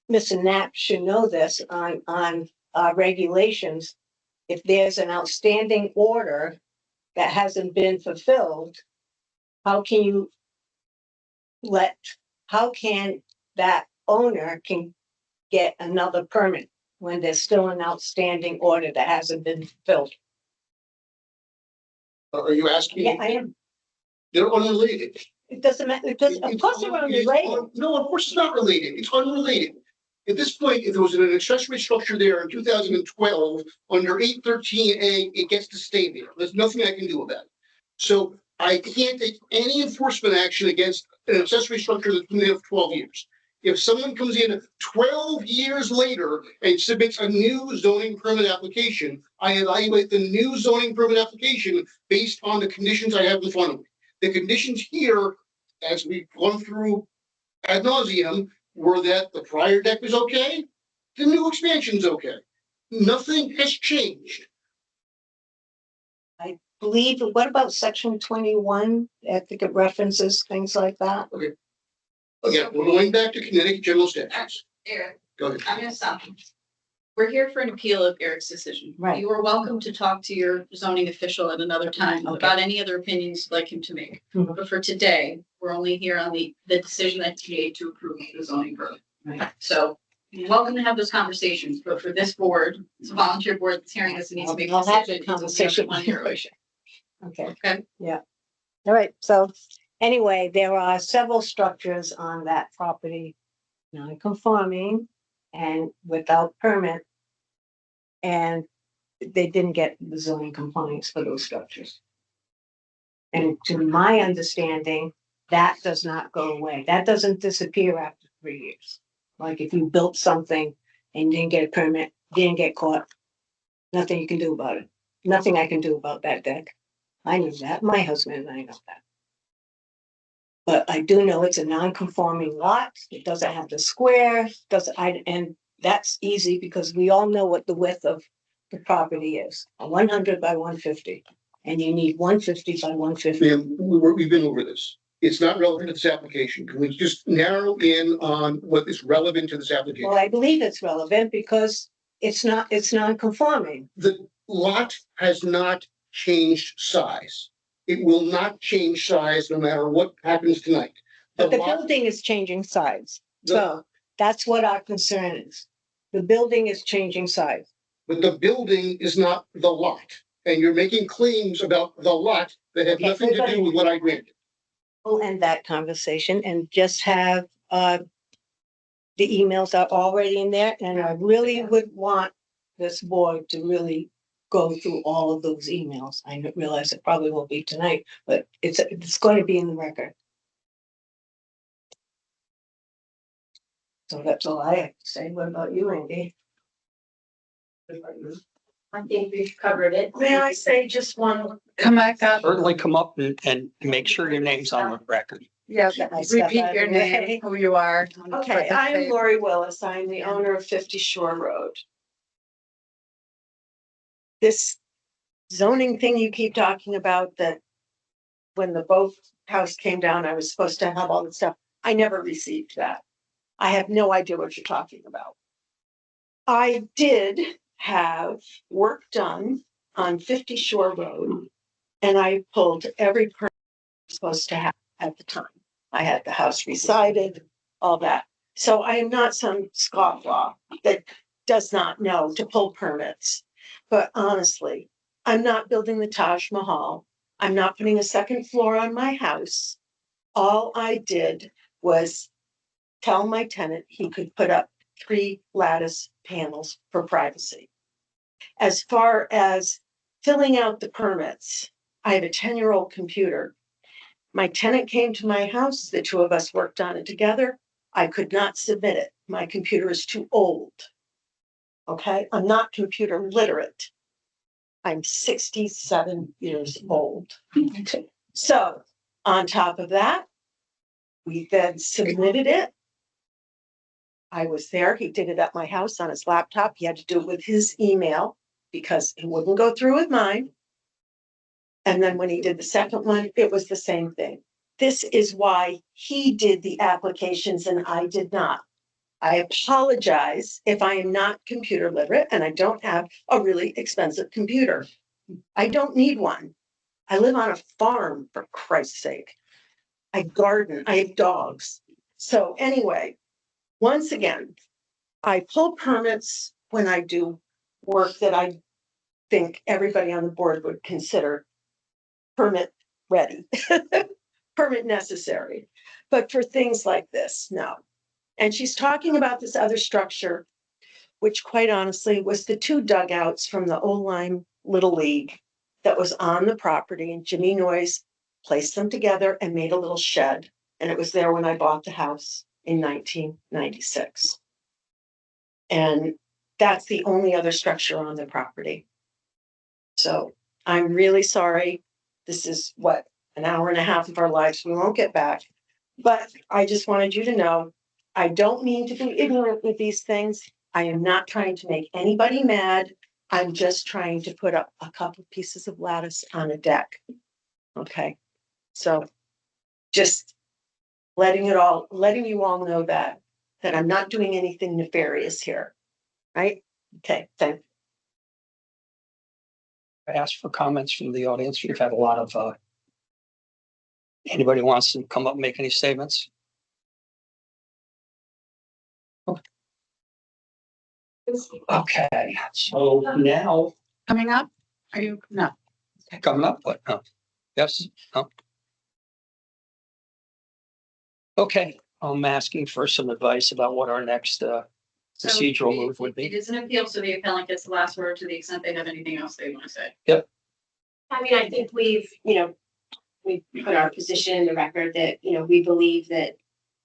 Mr. Knapp should know this on our regulations, if there's an outstanding order that hasn't been fulfilled, how can that owner can get another permit when there's still an outstanding order that hasn't been fulfilled? Are you asking? Yeah, I am. They're unrelated. It doesn't matter, of course they're unrelated. No, of course it's not related. It's unrelated. At this point, if there was an accessory structure there in 2012, under 813A, it gets to stay there. There's nothing I can do about it. So I can't take any enforcement action against an accessory structure that's been there for 12 years. If someone comes in 12 years later and submits a new zoning permit application, I evaluate the new zoning permit application based on the conditions I have in front of me. The conditions here, as we've gone through ad nauseum, were that the prior deck was okay, the new expansion's okay. Nothing has changed. I believe, what about section 21? I think it references things like that. Okay. Again, we're going back to Connecticut general statutes. Eric, Go ahead. I'm gonna stop you. We're here for an appeal of Eric's decision. Right. You are welcome to talk to your zoning official at another time about any other opinions you'd like him to make. Mhm. But for today, we're only here on the decision that you made to approve the zoning permit. Right. So you're welcome to have those conversations, but for this board, it's a volunteer board that's hearing this and needs to make a I'll have decision. the conversation on your ocean. Okay. Okay. Yeah. All right. So anyway, there are several structures on that property, non-conforming and without permit. And they didn't get the zoning compliance for those structures. And to my understanding, that does not go away. That doesn't disappear after 3 years. Like if you built something and didn't get a permit, didn't get caught, nothing you can do about it. Nothing I can do about that deck. I knew that. My husband and I know that. But I do know it's a non-conforming lot. It doesn't have the square, and that's easy because we all know what the width of the property is, 100 by 150. And you need 150 by 150. Ma'am, we've been over this. It's not relevant to this application. Can we just narrow in on what is relevant to this application? Well, I believe it's relevant because it's non-conforming. The lot has not changed size. It will not change size no matter what happens tonight. But the lot- building is changing size. the- So that's what our concern is. The building is changing size. But the building is not the lot. And you're making claims about the lot that have Okay, nothing to do with what I granted. We'll end that conversation and just have, the emails are already in there, and I really would want this board to really go through all of those emails. I realize it probably won't be tonight, but it's going to be in the record. So that's all I have to say. What about you, Andy? I think we've covered it. May I say just one? Come back up. Certainly come up and make sure your name's on the record. Yeah, Get my stuff repeat out of your the name, way. who you are. Okay, I am Lori Willis. I'm the owner of 50 Shore Road. This zoning thing you keep talking about, that when the boat house came down, I was supposed to have all the stuff. I never received that. I have no idea what you're talking about. I did have work done on 50 Shore Road, and I pulled every permit I was supposed to have at the time. I had the house resided, all that. So I am not some scofflaw that does not know to pull permits. But honestly, I'm not building the Taj Mahal. I'm not putting a second floor on my house. All I did was tell my tenant he could put up 3 lattice panels for privacy. As far as filling out the permits, I have a 10-year-old computer. My tenant came to my house, the two of us worked on it together. I could not submit it. My computer is too old. Okay, I'm not computer literate. I'm 67 years old. So on top of that, we then submitted it. I was there. He did it at my house on his laptop. He had to do it with his email because it wouldn't go through with mine. And then when he did the second one, it was the same thing. This is why he did the applications and I did not. I apologize if I am not computer literate and I don't have a really expensive computer. I don't need one. I live on a farm, for Christ's sake. I garden, I have dogs. So anyway, once again, I pull permits when I do work that I think everybody on the board would consider permit ready, permit necessary. But for things like this, no. And she's talking about this other structure, which quite honestly was the 2 dugouts from the Old Lyme Little League that was on the property, and Jimmy Noyes placed them together and made a little shed. And it was there when I bought the house in 1996. And that's the only other structure on the property. So I'm really sorry. This is what, an hour and a half of our lives we won't get back. But I just wanted you to know, I don't mean to be ignorant with these things. I am not trying to make anybody mad. I'm just trying to put up a couple pieces of lattice on a deck. Okay, so just letting you all know that I'm not doing anything nefarious here, right? Okay, thank you. I ask for comments from the audience. We've had a lot of, anybody wants to come up and make any statements? Okay, so now Coming up? Are you, no. coming up, what? Oh, yes, no. Okay, I'm asking for some advice about what our next So procedural move would It be. is an appeal, so the appellant gets the last word to the extent they have anything else they want to say. I mean, I think we've put our position in the record that, we believe that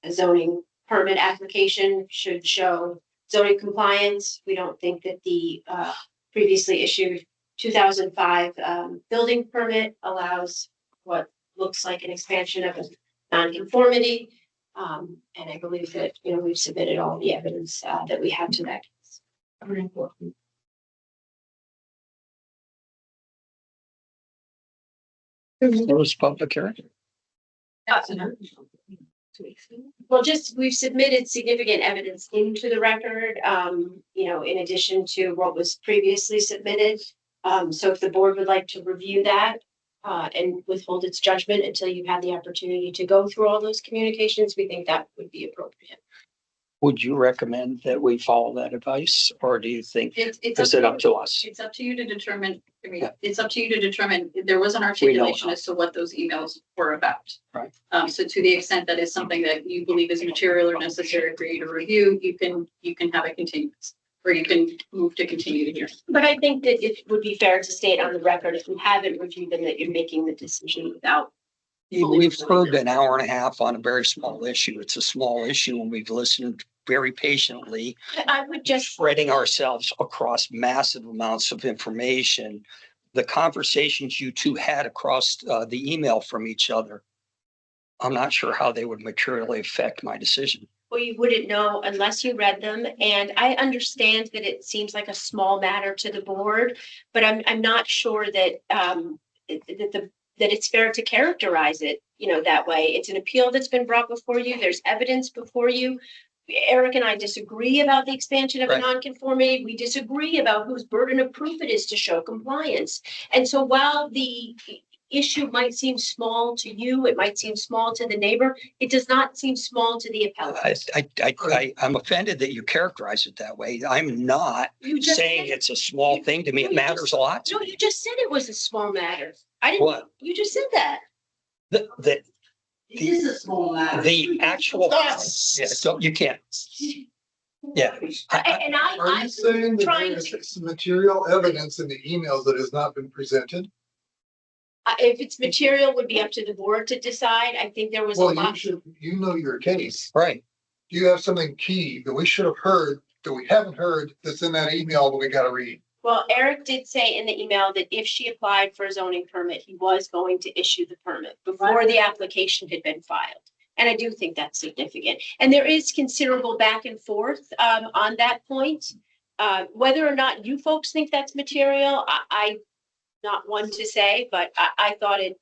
a zoning permit application should show zoning compliance. We don't think that the previously issued 2005 building permit allows what looks like an expansion of a nonconformity. And I believe that, you know, we've submitted all the evidence that we have to that. Very important. Close public hearing. Well, just, we've submitted significant evidence into the record, you know, in addition to what was previously submitted. So if the board would like to review that, and withhold its judgment until you've had the opportunity to go through all those communications, we think that would be appropriate. Would you recommend that we follow that advice, or do you think, It's is it up to us? It's up to you to determine, I mean, Yeah. it's up to you to determine, there was an articulation as to what those emails were about. Right. So to the extent that is something that you believe is material or necessary for you to review, you can have a continuance, or you can move to continue to hear. But I think that it would be fair to state on the record, if we haven't reviewed them, that you're making the decision without. We've heard an hour and a half on a very small issue. It's a small issue, and we've listened very patiently, I would just, spreading ourselves across massive amounts of information. The conversations you two had across the email from each other, I'm not sure how they would materially affect my decision. well, you wouldn't know unless you read them. And I understand that it seems like a small matter to the board, but I'm not sure that, that it's fair to characterize it, you know, that way. It's an appeal that's been brought before you. There's evidence before you. Eric and I disagree about the expansion of a Right. nonconformity. We disagree about whose burden of proof it is to show compliance. And so while the issue might seem small to you, it might seem small to the neighbor, it does not seem small to the appellant. I'm offended that you characterize it that way. I'm not You just saying said- it's a small thing to me. It matters a lot to No, me. you just said it was a small matter. I didn't, What? you just said that. The It is a small matter. the actual, yeah, so you can't. Yeah. And Are I'm you saying that trying there's to, some material evidence in the emails that has not been presented? if it's material, would be up to the board to decide. I think there was a Well, you lot. should, you know your case. Right. Do you have something key that we should have heard, that we haven't heard, that's in that email that we gotta read? Well, Eric did say in the email that if she applied for a zoning permit, he was going to issue the permit before the application had been filed. And I do think that's significant. And there is considerable back and forth on that point. Whether or not you folks think that's material, I'm not one to say, but I thought it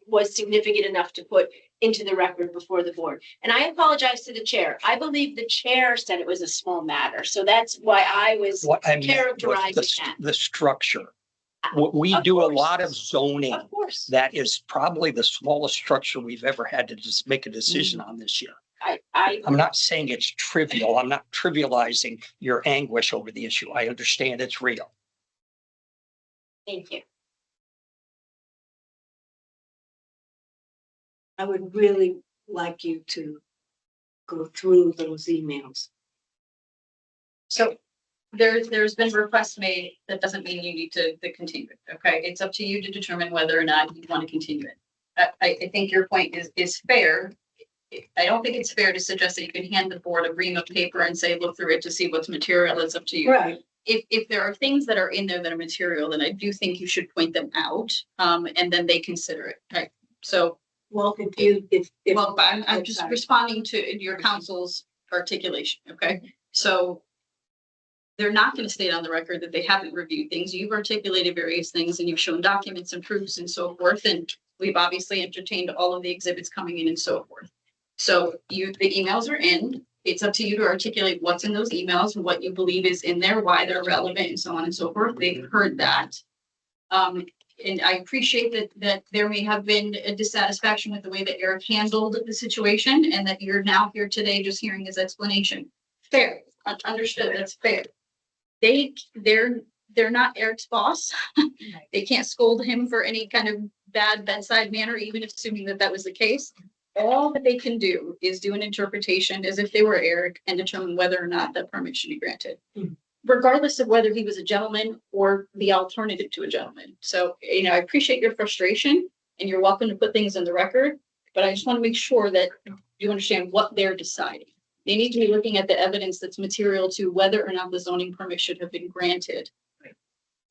was significant enough to put into the record before the board. And I apologize to the chair. I believe the chair said it was a small matter. So that's why I was What I meant was characterizing that. the structure. We Of do a course. lot of zoning. Of course. That is probably the smallest structure we've ever had to just make a decision on this year. I'm not saying it's trivial. I'm not trivializing your anguish over the issue. I understand it's real. Thank you. I would really like you to go through those emails. So there's been requests made. That doesn't mean you need to continue it. Okay, it's up to you to determine whether or not you want to continue it. I think your point is fair. I don't think it's fair to suggest that you can hand the board a ream of paper and say, look through it to see what's material. It's up to you. Right. If there are things that are in there that are material, then I do think you should point them out, and then they consider it. Right. So, Well, if. well, but I'm I'm just sorry. responding to your counsel's articulation. Okay, so they're not going to state on the record that they haven't reviewed things. You've articulated various things and you've shown documents and proofs and so forth. And we've obviously entertained all of the exhibits coming in and so forth. So the emails are in. It's up to you to articulate what's in those emails, what you believe is in there, why they're relevant, and so on and so forth. They've heard that. And I appreciate that there may have been a dissatisfaction with the way that Eric handled the situation and that you're now here today just hearing his explanation. Fair, understood, that's fair. They're not Eric's boss. They can't scold him for any kind of bad bedside manner, even assuming that that was the case. All that they can do is do an interpretation as if they were Eric and determine whether or not that permit should be granted. Regardless of whether he was a gentleman or the alternative to a gentleman. So, I appreciate your frustration and you're welcome to put things in the record, but I just want to make sure that you understand what they're deciding. They need to be looking at the evidence that's material to whether or not the zoning permit should have been granted.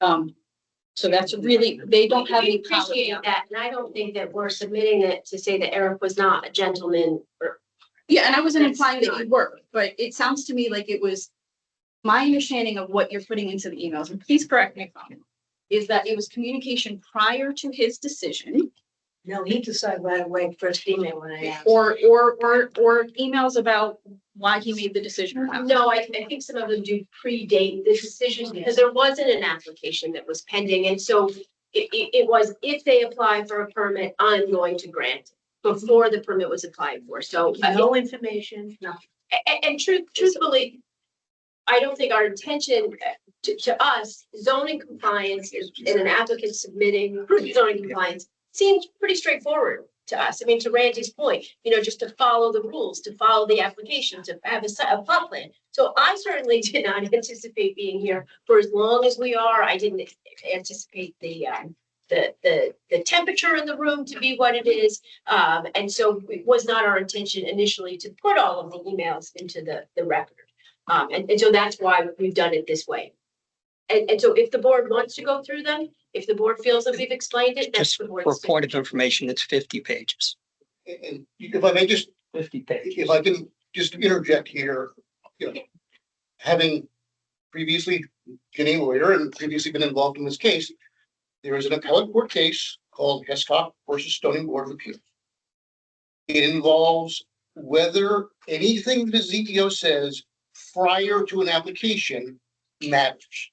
So that's really, they don't have any We power. appreciate that, and I don't think that we're submitting it to say that Eric was not a gentleman or. Yeah, and I wasn't That's implying that not- you were, but it sounds to me like it was my understanding of what you're putting into the emails, and please correct me if I'm wrong, is that it was communication prior to his decision No, he decided right away, first email when I asked. or emails about why he made the decision or not. No, I think some of them do predate the decision because there wasn't an application that was pending. And so it was, if they apply for a permit, I'm going to grant it before the permit was applied for. So, No information, nothing. and truthfully, I don't think our intention to us, zoning compliance and an applicant submitting zoning compliance seems pretty straightforward to us. I mean, to Randy's point, just to follow the rules, to follow the application, to have a plot plan. So I certainly did not anticipate being here for as long as we are. I didn't anticipate the temperature in the room to be what it is. And so it was not our intention initially to put all of the emails into the record. And so that's why we've done it this way. And so if the board wants to go through them, if the board feels that we've explained it, that's Just the for board's. point of information, it's 50 pages. And if I may just, 50 pages. if I can just interject here, having previously been a lawyer and previously been involved in this case, there is an appellate court case called Hescock versus Stony Board of Appeals. It involves whether anything the ZTO says prior to an application matters.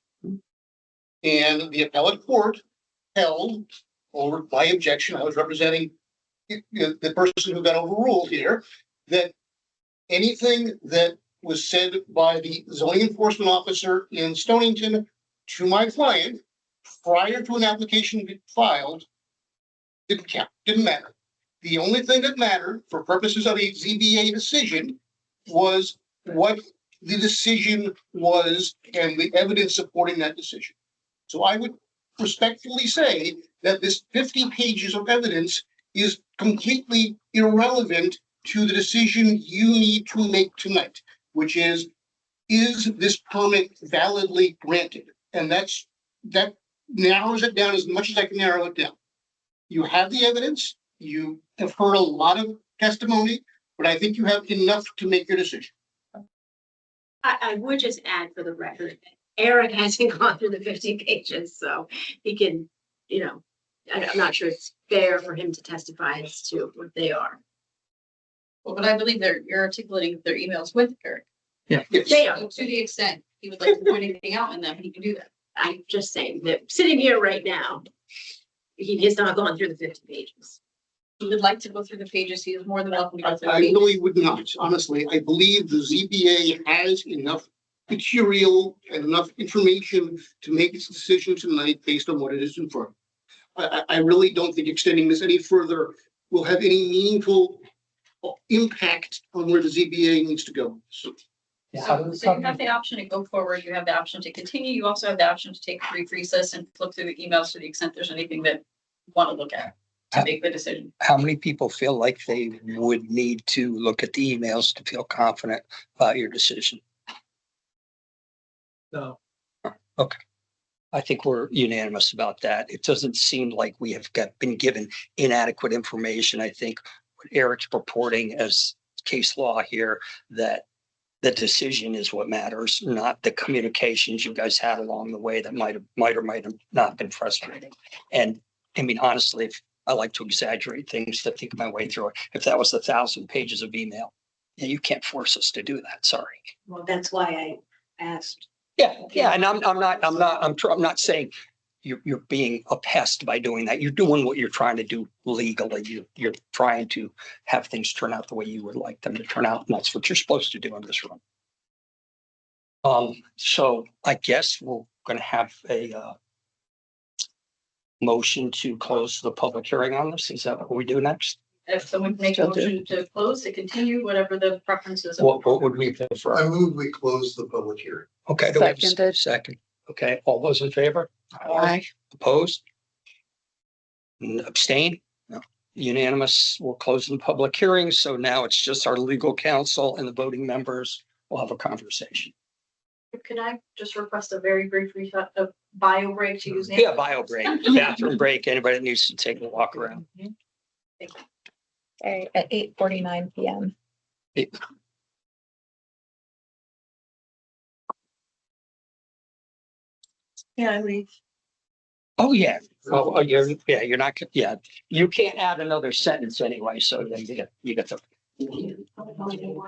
And the appellate court held over by objection, I was representing the person who got overruled here, that anything that was said by the zoning enforcement officer in Stonington to my client prior to an application being filed didn't count, didn't matter. The only thing that mattered for purposes of a ZBA decision was what the decision was and the evidence supporting that decision. So I would respectfully say that this 50 pages of evidence is completely irrelevant to the decision you need to make tonight, which is this permit validly granted? And that narrows it down as much as I can narrow it down. You have the evidence, you have heard a lot of testimony, but I think you have enough to make your decision. I would just add for the record, Eric hasn't gone through the 50 pages, so he can, I'm not sure it's fair for him to testify as to what they are. Well, but I believe you're articulating their emails with Eric. Yeah. They are. So to the extent he would like to point anything out in them, he can do that. I'm just saying that sitting here right now, he has not gone through the 50 pages. If he would like to go through the pages, he is more than welcome to go through the I pages. really would not, honestly. I believe the ZBA has enough material and enough information to make its decision tonight based on what it is in front. I really don't think extending this any further will have any meaningful impact on where the ZBA needs to go. So So you have the option to go forward, you have the option to continue, you also have the option to take a brief recess and flip through the emails to the extent there's anything that you want to look at to make the decision. How many people feel like they would need to look at the emails to feel confident about your decision? No. Okay. I think we're unanimous about that. It doesn't seem like we have been given inadequate information. I think what Eric's purporting as case law here, that the decision is what matters, not the communications you guys had along the way that might or might have not been frustrating. And I mean, honestly, if I like to exaggerate things to think my way through it, if that was 1,000 pages of email, you can't force us to do that. Sorry. Well, that's why I asked. Yeah, and I'm not saying you're being a pest by doing that. You're doing what you're trying to do legally. You're trying to have things turn out the way you would like them to turn out, and that's what you're supposed to do in this room. So I guess we're going to have a motion to close the public hearing on this. Is that what we do next? If someone can make a motion to close, to continue, whatever the preferences. What would we prefer? I move we close the public hearing. Okay. Do we have a Seconded. second? Okay. All those in favor? Aye. Opposed? Abstain? No. unanimous. We'll close the public hearing. So now it's just our legal counsel and the voting members will have a conversation. Can I just request a very brief a bio break to use? Yeah, bio break, bathroom break, anybody that needs to take a walk around. Okay, at 8:49 PM. Yeah, I leave. Oh, yeah. Oh, you're not, yeah, you can't add another sentence anyway, so then you get the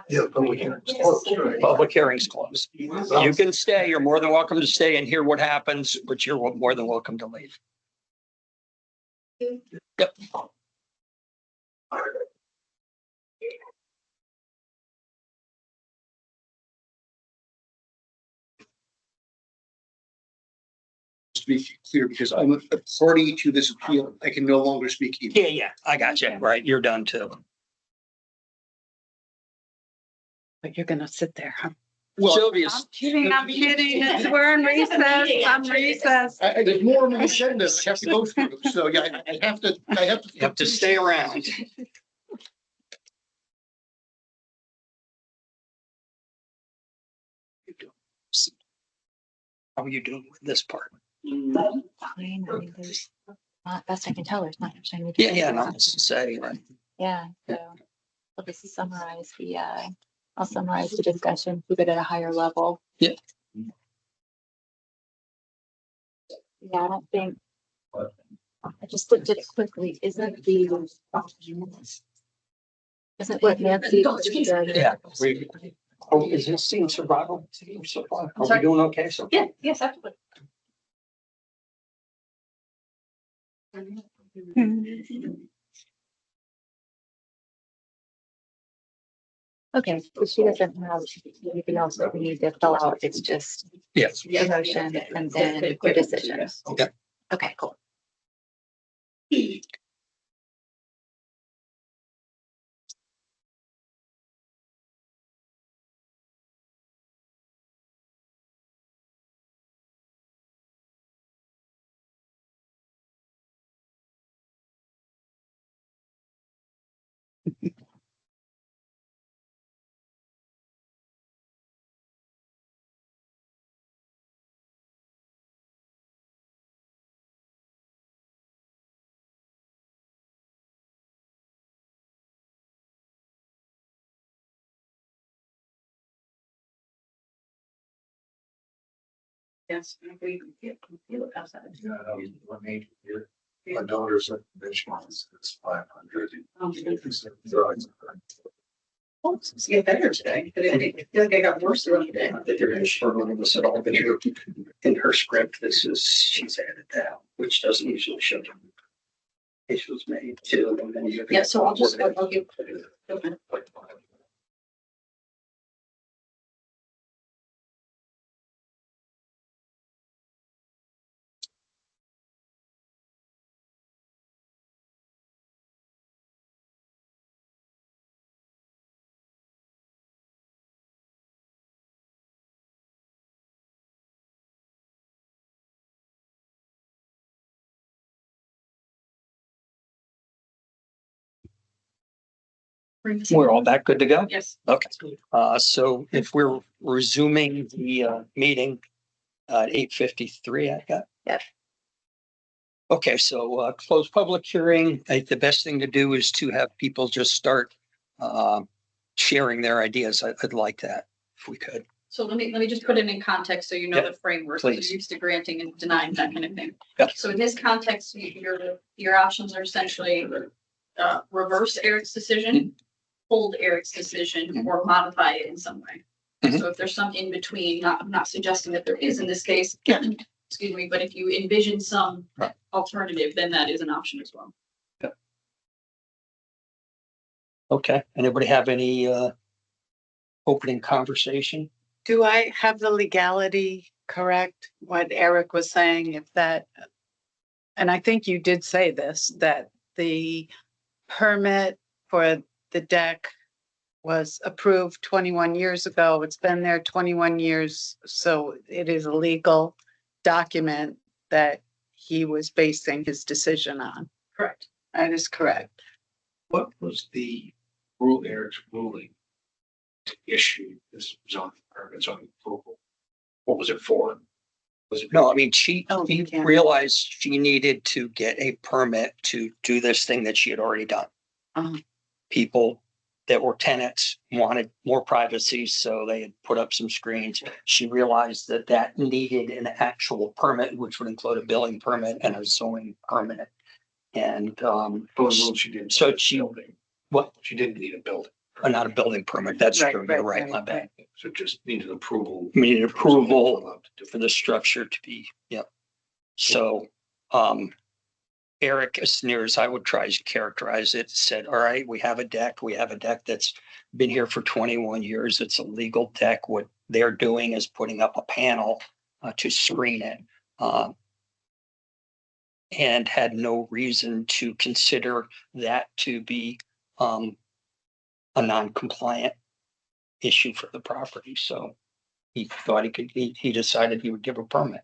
Yeah, public hearings closed, right? public hearings closed. You can stay, you're more than welcome to stay and hear what happens, but you're more than welcome to leave. Yep. To be clear, because I'm a party to this appeal, I can no longer speak either. Yeah, I got you. Right, you're done too. But you're gonna sit there, huh? Well, Sylvia's, I'm kidding. We're in recess. I'm recess. There's more on the agenda I have to go through, so yeah, I have to. you have to stay around. How are you doing with this part? Fine, I mean, there's not, best I can tell, there's not much I need to. Yeah, not much to say, right? Yeah, so I'll just summarize I'll summarize the discussion, keep it at a higher level. Yeah. Yeah, I don't think. I just looked at it quickly, isn't what Nancy? Yeah. Oh, is this scene survival? Are we doing okay? So. Yeah, yes, absolutely. Okay, so she doesn't have anything else that we need to fill out, it's just Yes. the motion and then your decision. Okay. Okay, cool. Yes, we feel it outside. My daughter's benchmark is 500. Oh, it's getting better today, but I feel like I got worse throughout the day. That they're going to struggle with this at all, but here in her script, she's added that, which doesn't usually show them. Issues made too, and then you. Yeah, so I'll give. We're all back good to go? Yes. Okay, so if we're resuming the meeting at 8:53, I got. Yes. Okay, so close public hearing. I think the best thing to do is to have people just start sharing their ideas. I'd like that if we could. So let me just put it in context so you know Yeah, the framework. We're please. used to granting and denying that kind of thing. Yeah. So in this context, your options are essentially reverse Eric's decision, hold Eric's decision, or modify it in some way. Mhm. So if there's some in between, I'm not suggesting that there is in this case. Yeah. Excuse me, but if you envision some Right. alternative, then that is an option as well. Okay, anybody have any opening conversation? Do I have the legality correct? What Eric was saying, if that, and I think you did say this, that the permit for the deck was approved 21 years ago. It's been there 21 years, so it is a legal document that he was basing his decision on. Correct. That is correct. What was the rule, Eric's ruling to issue this zoning permit, zoning approval? What was it for? Was it? No, I mean, she you can't. realized she needed to get a permit to do this thing that she had already done. Uh-huh. People that were tenants wanted more privacy, so they had put up some screens. She realized that that needed an actual permit, which would include a building permit and a zoning permit. And Those rules she didn't. so she, what, She didn't need a building. not a building permit, that's Right, true, you're right, right, my right, bad. So it just needed approval. We need approval Allowed to do it. for the structure to be, yep. So, Eric, as near as I would try to characterize it, said, all right, we have a deck that's been here for 21 years. It's a legal deck. What they're doing is putting up a panel to screen it. And had no reason to consider that to be a non-compliant issue for the property. So he thought he decided he would give a permit.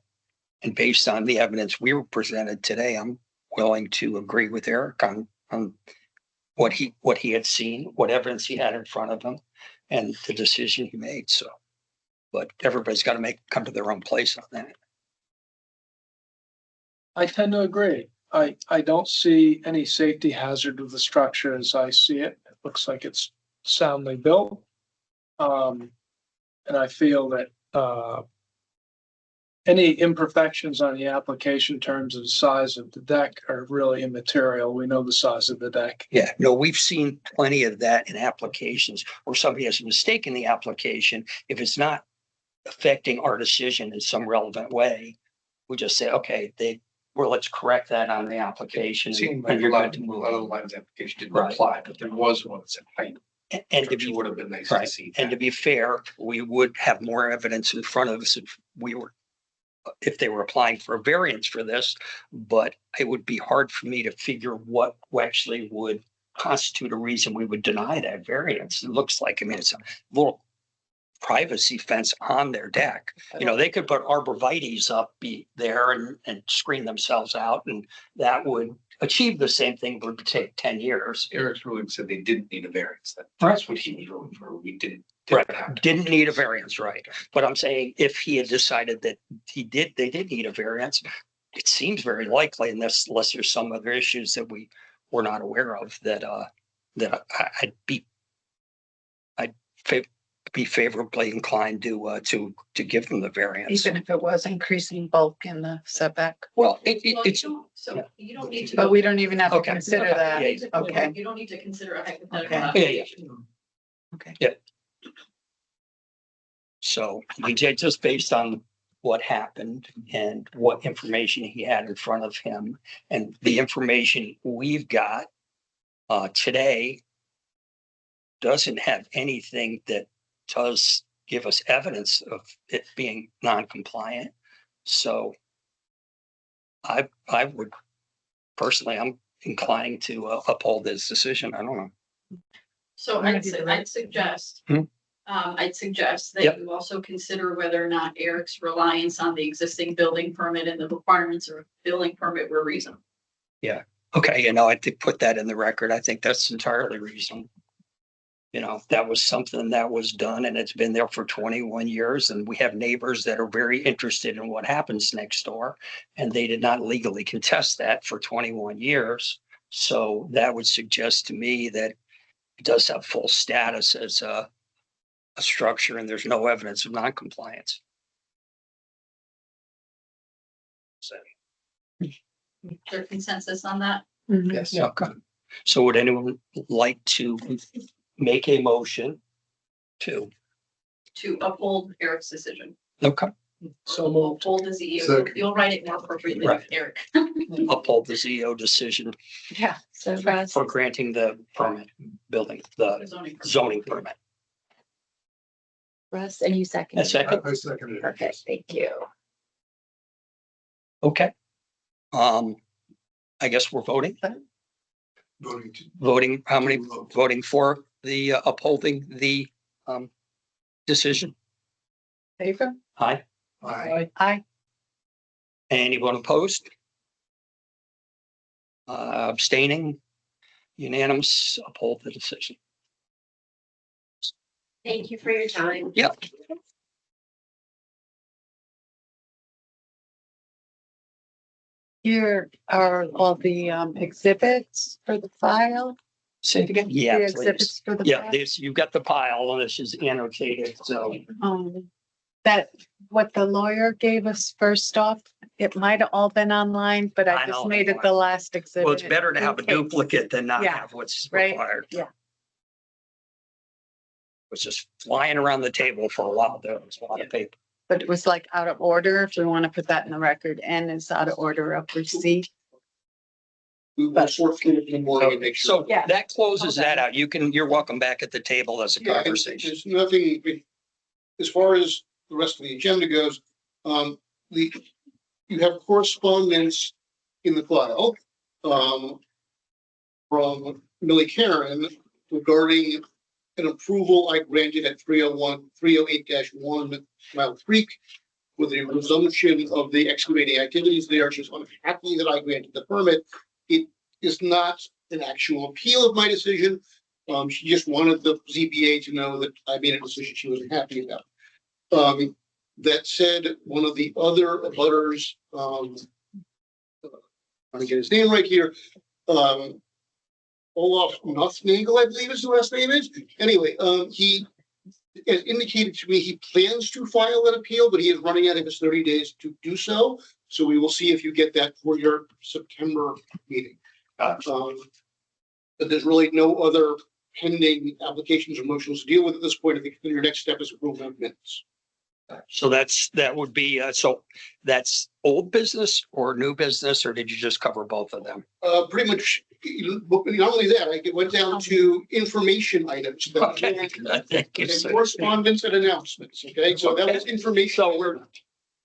And based on the evidence we were presented today, I'm willing to agree with Eric on what he had seen, what evidence he had in front of him, and the decision he made. So, but everybody's got to come to their own place on that. I tend to agree. I don't see any safety hazard with the structure as I see it. It looks like it's soundly built. And I feel that, any imperfections on the application in terms of the size of the deck are really immaterial. We know the size of the deck. Yeah, no, we've seen plenty of that in applications where somebody has a mistake in the application. If it's not affecting our decision in some relevant way, we just say, okay, let's correct that on the application. It seemed and like a you're lot good of to move other on. lines application didn't Right. apply, but there was one that said height. And to Which be would have been nice to right, see. and to be fair, we would have more evidence in front of us if they were applying for a variance for this, but it would be hard for me to figure what actually would constitute a reason we would deny that variance. It looks like, I mean, it's a little privacy fence on their deck. You know, they could put arborvitae's up there and screen themselves out, and that would achieve the same thing, but it would take 10 years. Eric's ruling said they didn't need a variance. Right. That's what he was ruling for. We didn't. Right, have to. didn't need a variance, right? But I'm saying if he had decided that they did need a variance, it seems very likely, unless there's some other issues that we're not aware of, that I'd be favorably inclined to give them the variance. Even if it was increasing bulk in the setback, Well, Well, it's, So you don't need to. but we don't even have to Okay. consider Okay. that. Yeah, Okay, You don't need to consider a hypothetical Okay. application. okay. so just based on what happened and what information he had in front of him and the information we've got today doesn't have anything that does give us evidence of it being non-compliant. So I would personally, I'm inclining to uphold this decision. I don't know. So I'd suggest, Hmm. I'd suggest Yep. that you also consider whether or not Eric's reliance on the existing building permit and the requirements of a building permit were reasonable. Okay, I did put that in the record. I think that's entirely reasonable. That was something that was done and it's been there for 21 years. And we have neighbors that are very interested in what happens next door. And they did not legally contest that for 21 years. So that would suggest to me that it does have full status as a structure and there's no evidence of noncompliance. So, Is there consensus on that? Yes. yeah, okay. So would anyone like to make a motion to, To uphold Eric's decision. okay, So moved. Uphold the ZEO. Second. You'll write it more appropriately, Right. Eric. uphold the CEO decision Yeah. So Russ, for granting the permit, building the zoning permit. Russ, and you second. A second, I second it. Perfect, thank you. okay. I guess we're voting then? Voting How many voting for the upholding the decision? Favor? Aye. Aye. Aye. Anyone opposed? Abstaining? Unanimous, uphold the decision. Thank you for your time. Yep. Here are all the exhibits for the file. Say it again. The Yeah, please. exhibits for the Yeah, file. this, you've got the pile and this is annotated, so. That what the lawyer gave us first off, it might have all been online, but I I just know. made it the last exhibit. Well, it's better to have a in case. duplicate than not Yeah, have what's right. required. Yeah. Was just flying around the table for a while. There was a lot of paper. But it was like out of order, if we want to put that in the record, N is out of order of receipt. We will sort through it in the morning and make sure. So that closes that out. You're welcome back at the table as a Yeah, and conversation. there's nothing, as far as the rest of the agenda goes, you have correspondence in the file, from Millie Karen regarding an approval I granted at 308-1 Mile Creek with the resumption of the excavating activities there. She's unhappy that I granted the permit. It is not an actual appeal of my decision. She just wanted the ZBA to know that I made a decision she wasn't happy about. That said, one of the other abutters, trying to get his name right here, Olaf Nussnagel, I believe is the last name is. Anyway, he has indicated to me he plans to file an appeal, but he is running out of his 30 days to do so. So we will see if you get that for your September meeting. But there's really no other pending applications or motions to deal with at this point. I think your next step is approval of minutes. So that would be, so that's old business or new business, or did you just cover both of them? Pretty much, not only that, I went down to information items. Okay, thank you, And sir. correspondence and announcements, okay? So that was information.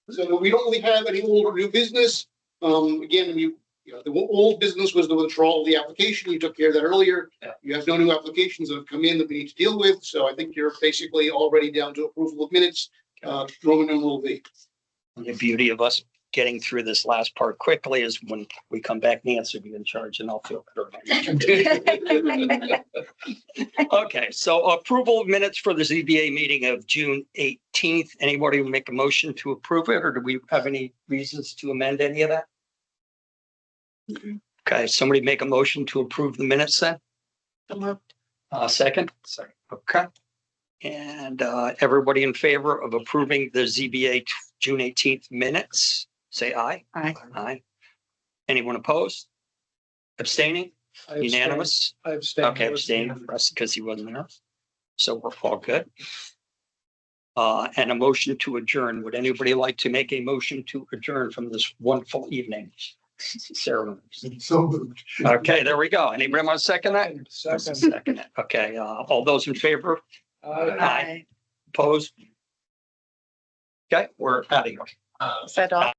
So we don't really have any old or new business. Again, the old business was the withdrawal of the application. You took care of that earlier. You have no new applications that have come in that we need to deal with. So I think you're basically already down to approval of minutes. Roman numeral V. The beauty of us getting through this last part quickly is when we come back, Nancy will be in charge and I'll feel better. Okay, so approval of minutes for the ZBA meeting of June 18th. Anybody make a motion to approve it, or do we have any reasons to amend any of that? Okay, somebody make a motion to approve the minutes then? Second? Second. Okay. And everybody in favor of approving the ZBA June 18th minutes, say aye. Aye. Aye. Anyone opposed? Abstaining? I abstain. Unanimous? I abstain. Okay, abstaining for us because he wasn't there. So we're all good. And a motion to adjourn. Would anybody like to make a motion to adjourn from this wonderful evening ceremony? So moved. Okay, there we go. Anybody want to second that? Second. Second it. Okay, all those in favor? Aye. Opposed? Okay, we're out of here. Is that all?